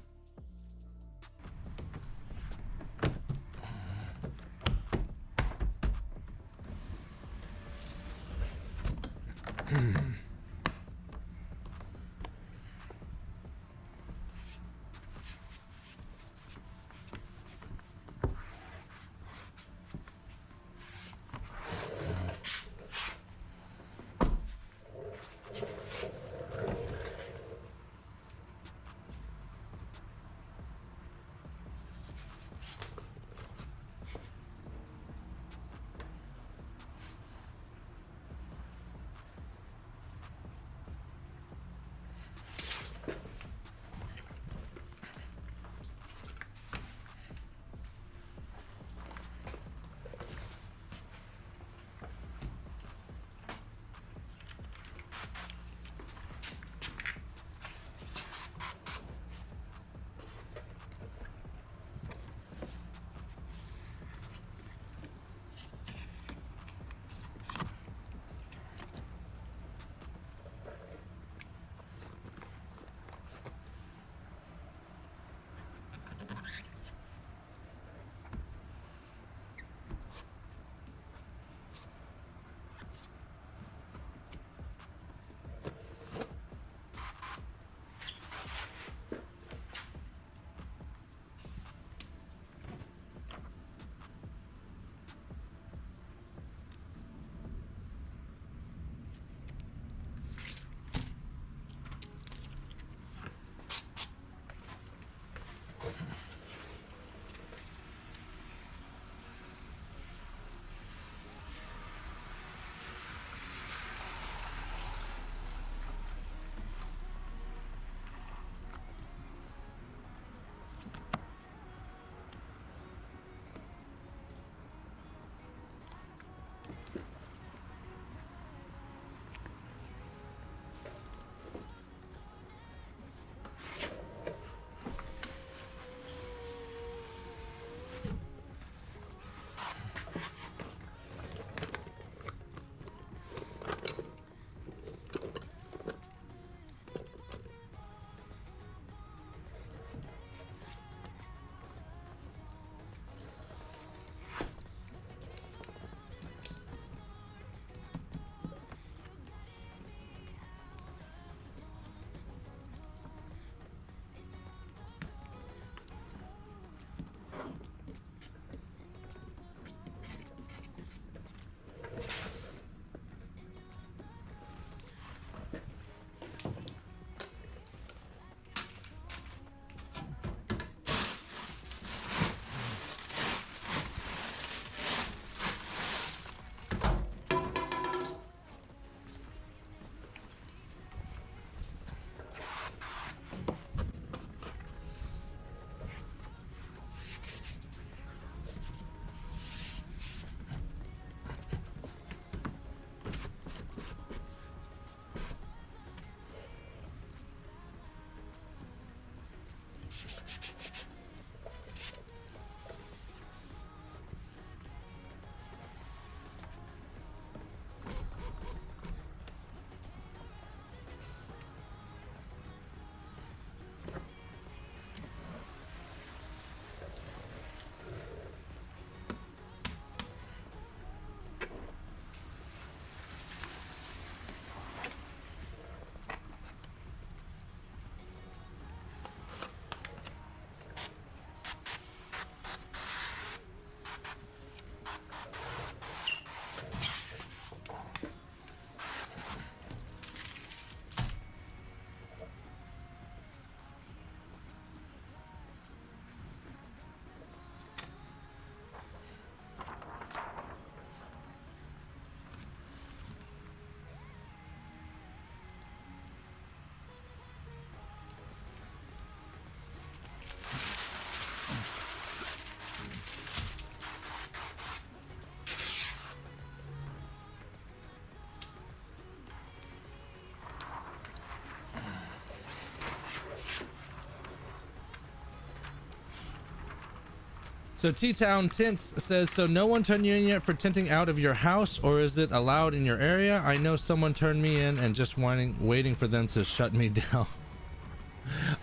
So T-Town Tints says, so no one turned you in yet for tinting out of your house, or is it allowed in your area? I know someone turned me in and just waiting for them to shut me down.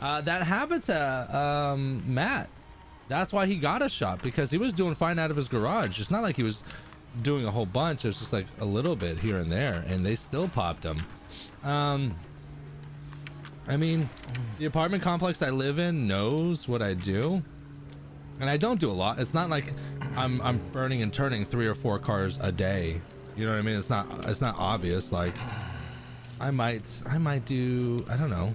That happened to Matt. That's why he got a shot, because he was doing fine out of his garage. It's not like he was doing a whole bunch. It was just like a little bit here and there, and they still popped him. I mean, the apartment complex I live in knows what I do, and I don't do a lot. It's not like I'm burning and turning 3 or 4 cars a day. You know what I mean? It's not obvious. Like I might do, I don't know.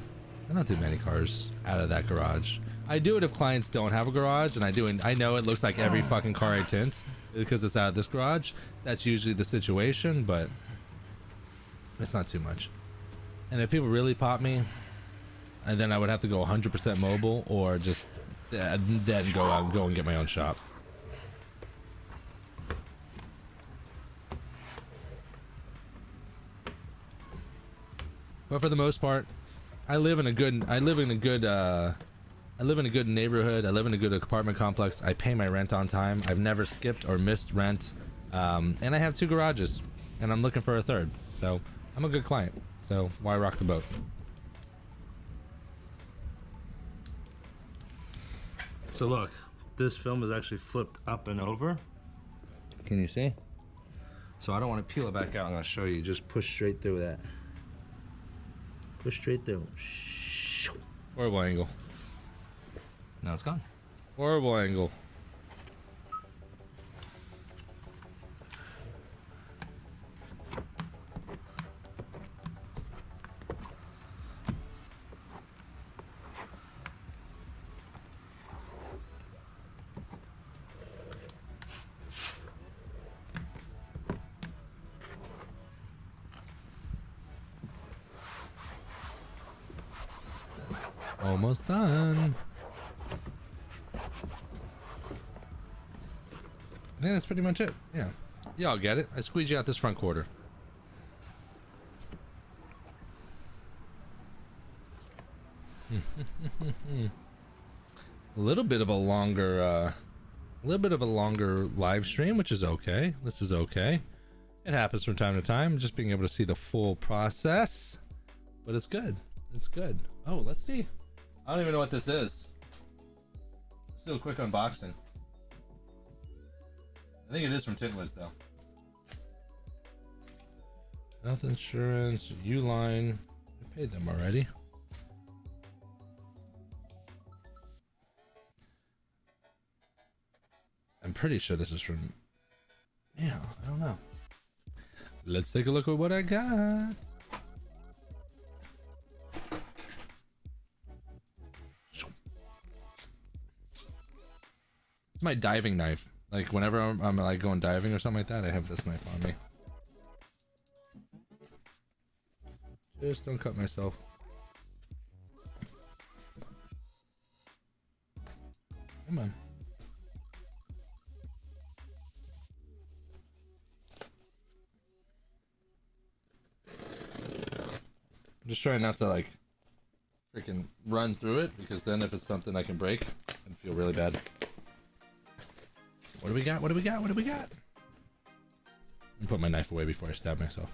I don't do many cars out of that garage. I do it if clients don't have a garage, and I know it looks like every fucking car I tint because it's out of this garage. That's usually the situation, but it's not too much. And if people really pop me, and then I would have to go 100% mobile, or just then go out and go and get my own shop. But for the most part, I live in a good neighborhood. I live in a good apartment complex. I pay my rent on time. I've never skipped or missed rent. And I have 2 garages, and I'm looking for a 3rd. So I'm a good client. So why rock the boat? So look, this film is actually flipped up and over. Can you see? So I don't want to peel it back out. I'm going to show you. Just push straight through that. Push straight through. Horrible angle. Now it's gone. Horrible angle. Almost done. I think that's pretty much it. Yeah. Y'all get it. I squeegee out this front quarter. A little bit of a longer live stream, which is okay. This is okay. It happens from time to time, just being able to see the full process. But it's good. It's good. Oh, let's see. I don't even know what this is. Let's do a quick unboxing. I think it is from Tint Wiz though. Health insurance, Uline. I paid them already. I'm pretty sure this is from... Yeah, I don't know. Let's take a look at what I got. It's my diving knife. Like whenever I'm like going diving or something like that, I have this knife on me. Just don't cut myself. Come on. I'm just trying not to like freaking run through it, because then if it's something I can break, I'd feel really bad. What do we got? What do we got? What do we got? I'm put my knife away before I stab myself.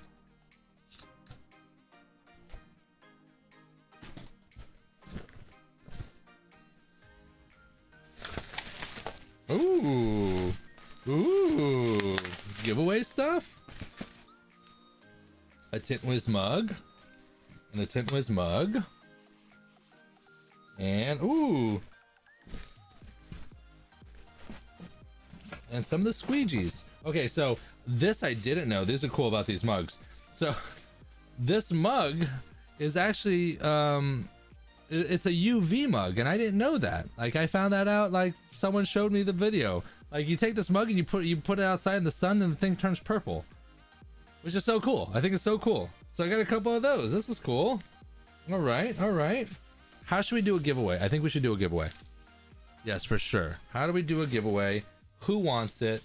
Ooh. Ooh. Giveaway stuff? A Tint Wiz mug. And a Tint Wiz mug. And, ooh. And some of the squeegees. Okay, so this I didn't know. These are cool about these mugs. So this mug is actually it's a UV mug, and I didn't know that. Like I found that out like someone showed me the video. Like you take this mug and you put it outside in the sun and the thing turns purple. Which is so cool. I think it's so cool. So I got a couple of those. This is cool. All right, all right. How should we do a giveaway? I think we should do a giveaway. Yes, for sure. How do we do a giveaway? Who wants it?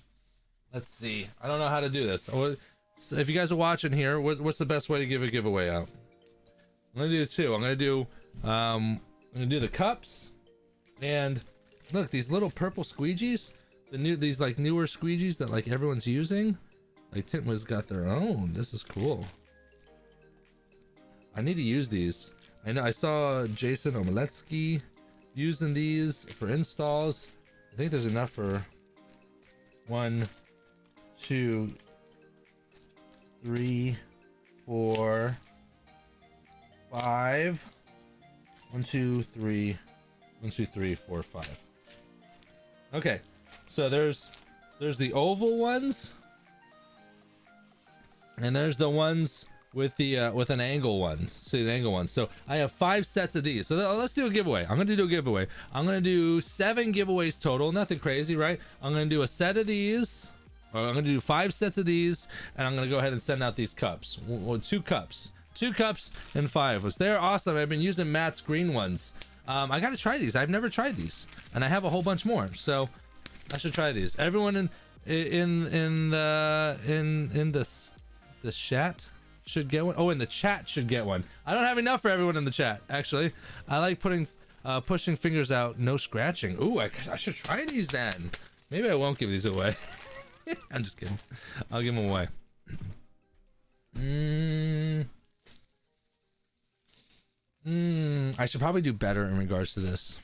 Let's see. I don't know how to do this. So if you guys are watching here, what's the best way to give a giveaway out? I'm gonna do 2. I'm gonna do the cups, and look, these little purple squeegees. these like newer squeegees that like everyone's using. Like TintWiz got their own. This is cool. I need to use these. I know I saw Jason Omeletsky using these for installs. I think there's enough for 1, 2, 3, 4, 5. 1, 2, 3. 1, 2, 3, 4, 5. Okay, so there's the oval ones, and there's the ones with the with an angle one. See the angle one. So I have 5 sets of these. So let's do a giveaway. I'm gonna do a giveaway. I'm gonna do 7 giveaways total. Nothing crazy, right? I'm gonna do a set of these, or I'm gonna do 5 sets of these, and I'm gonna go ahead and send out these cups. 2 cups. 2 cups and 5. They're awesome. I've been using Matt's green ones. I gotta try these. I've never tried these, and I have a whole bunch more, so I should try these. Everyone in the chat should get one. Oh, in the chat should get one. I don't have enough for everyone in the chat. Actually, I like pushing fingers out, no scratching. Ooh, I should try these then. Maybe I won't give these away. I'm just kidding. I'll give them away. I should probably do better in regards to this.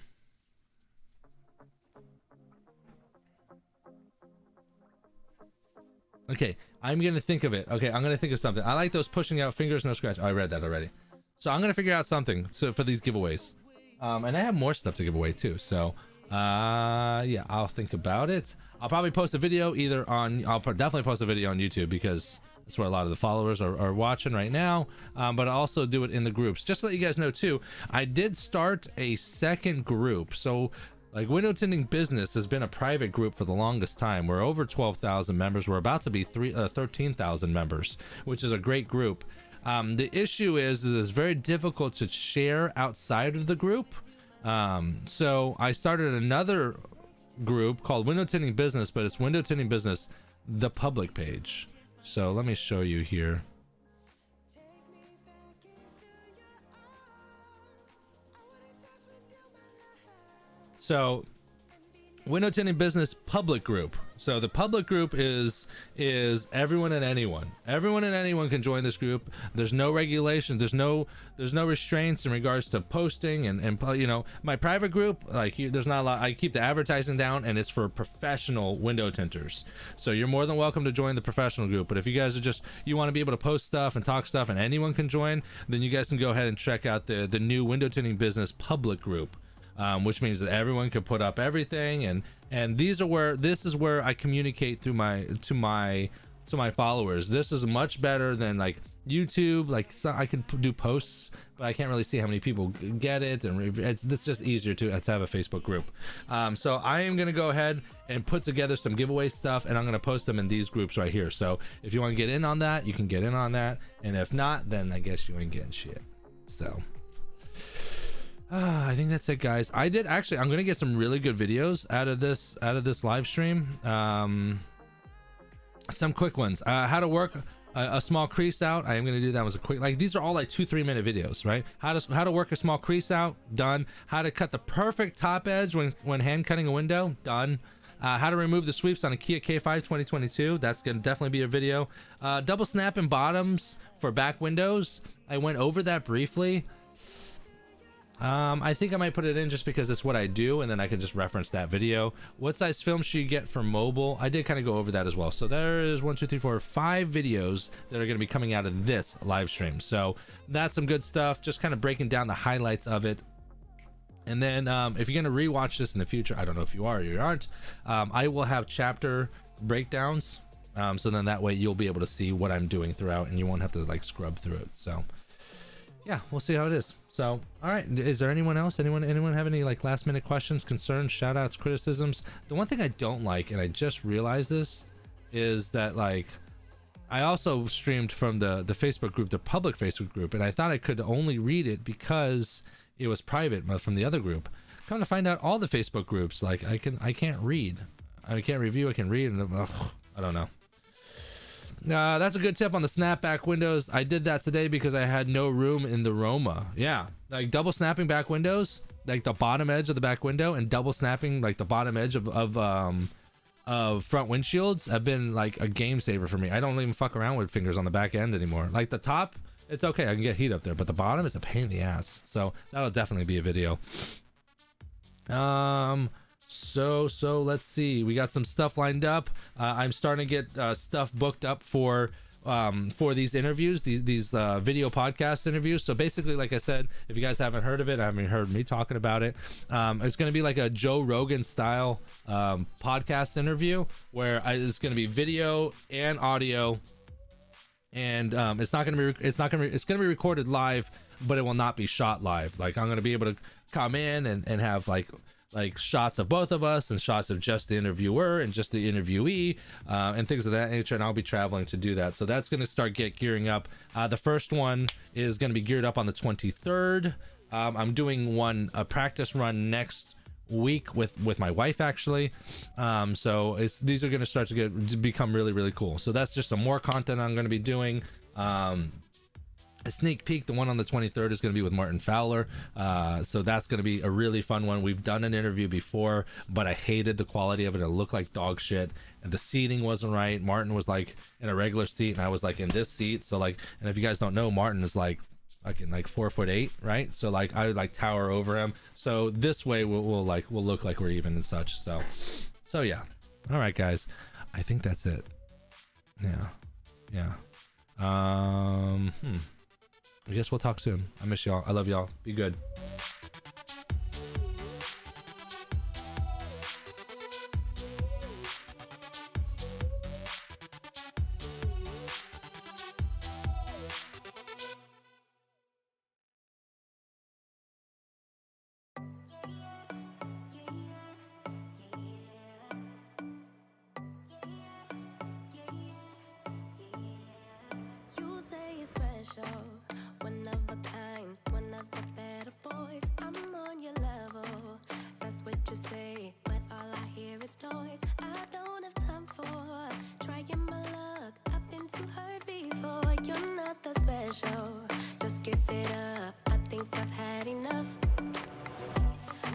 Okay, I'm gonna think of it. Okay, I'm gonna think of something. I like those pushing out fingers, no scratch. Oh, I read that already. So I'm gonna figure out something for these giveaways. And I have more stuff to give away too. So yeah, I'll think about it. I'll probably post a video either on. I'll definitely post a video on YouTube because that's where a lot of the followers are watching right now. But I'll also do it in the groups. Just to let you guys know too, I did start a second group. So like Window Tinting Business has been a private group for the longest time. We're over 12,000 members. We're about to be 13,000 members, which is a great group. The issue is it's very difficult to share outside of the group. So I started another group called Window Tinting Business, but it's Window Tinting Business, the public page. So let me show you here. So Window Tinting Business public group. So the public group is everyone and anyone. Everyone and anyone can join this group. There's no regulations. There's no restraints in regards to posting and you know, my private group, like there's not a lot. I keep the advertising down, and it's for professional window tinters. So you're more than welcome to join the professional group. But if you guys are just, you want to be able to post stuff and talk stuff and anyone can join, then you guys can go ahead and check out the new Window Tinting Business public group. Which means that everyone can put up everything, and this is where I communicate through to my followers. This is much better than like YouTube. Like I can do posts, but I can't really see how many people get it, and it's just easier to have a Facebook group. So I am gonna go ahead and put together some giveaway stuff, and I'm gonna post them in these groups right here. So if you want to get in on that, you can get in on that, and if not, then I guess you ain't getting shit. So I think that's it, guys. I'm gonna get some really good videos out of this live stream. Some quick ones. How to work a small crease out. I am gonna do that as a quick, like these are all like 2-3 minute videos, right? How to work a small crease out, done. How to cut the perfect top edge when hand cutting a window, done. How to remove the sweeps on a Kia K5 2022. That's gonna definitely be a video. Double snapping bottoms for back windows. I went over that briefly. I think I might put it in just because it's what I do, and then I can just reference that video. What size film should you get for mobile? I did kind of go over that as well. So there is 1, 2, 3, 4, 5 videos that are going to be coming out of this live stream. So that's some good stuff, just kind of breaking down the highlights of it. And then if you're going to rewatch this in the future, I don't know if you are or you aren't, I will have chapter breakdowns. So then that way you'll be able to see what I'm doing throughout, and you won't have to like scrub through it. So yeah, we'll see how it is. So, all right, is there anyone else? Anyone have any like last minute questions, concerns, shout outs, criticisms? The one thing I don't like, and I just realized this, is that like I also streamed from the Facebook group, the public Facebook group, and I thought I could only read it because it was private from the other group. Come to find out, all the Facebook groups, like I can't read. I can't review, I can read, and I don't know. That's a good tip on the snapback windows. I did that today because I had no room in the Roma. Yeah, like double snapping back windows, like the bottom edge of the back window, and double snapping like the bottom edge of of front windshields have been like a game saver for me. I don't even fuck around with fingers on the back end anymore. Like the top, it's okay, I can get heat up there, but the bottom, it's a pain in the ass. So that'll definitely be a video. So let's see, we got some stuff lined up. I'm starting to get stuff booked up for these interviews, these video podcast interviews. So basically, like I said, if you guys haven't heard of it, I haven't heard me talking about it, it's going to be like a Joe Rogan style podcast interview where it's going to be video and audio, and it's going to be recorded live, but it will not be shot live. Like I'm going to be able to come in and have like shots of both of us and shots of just the interviewer and just the interviewee, and things of that nature, and I'll be traveling to do that. So that's going to start gearing up. The first one is going to be geared up on the 23rd. I'm doing a practice run next week with my wife, actually. So these are going to start to become really, really cool. So that's just some more content I'm going to be doing. A sneak peek, the one on the 23rd is going to be with Martin Fowler, so that's going to be a really fun one. We've done an interview before, but I hated the quality of it. It looked like dog shit, and the seating wasn't right. Martin was like in a regular seat, and I was like in this seat. So like, and if you guys don't know, Martin is like fucking like 4'8", right? So like I would like tower over him. So this way we'll look like we're even and such. So yeah. All right, guys, I think that's it. Yeah. I guess we'll talk soon. I miss y'all. I love y'all. Be good. You say it's special, one of a kind, one of the better boys. I'm on your level, that's what you say, but all I hear is noise. I don't have time for trying my luck. I've been too hurt before. You're not that special, just give it up. I think I've had enough.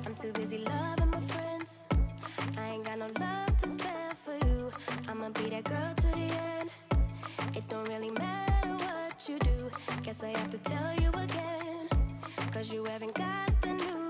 I'm too busy loving my friends. I ain't got no love to spare for you. I'ma be that girl to the end. It don't really matter what you do. Guess I have to tell you again, 'cause you haven't got the news.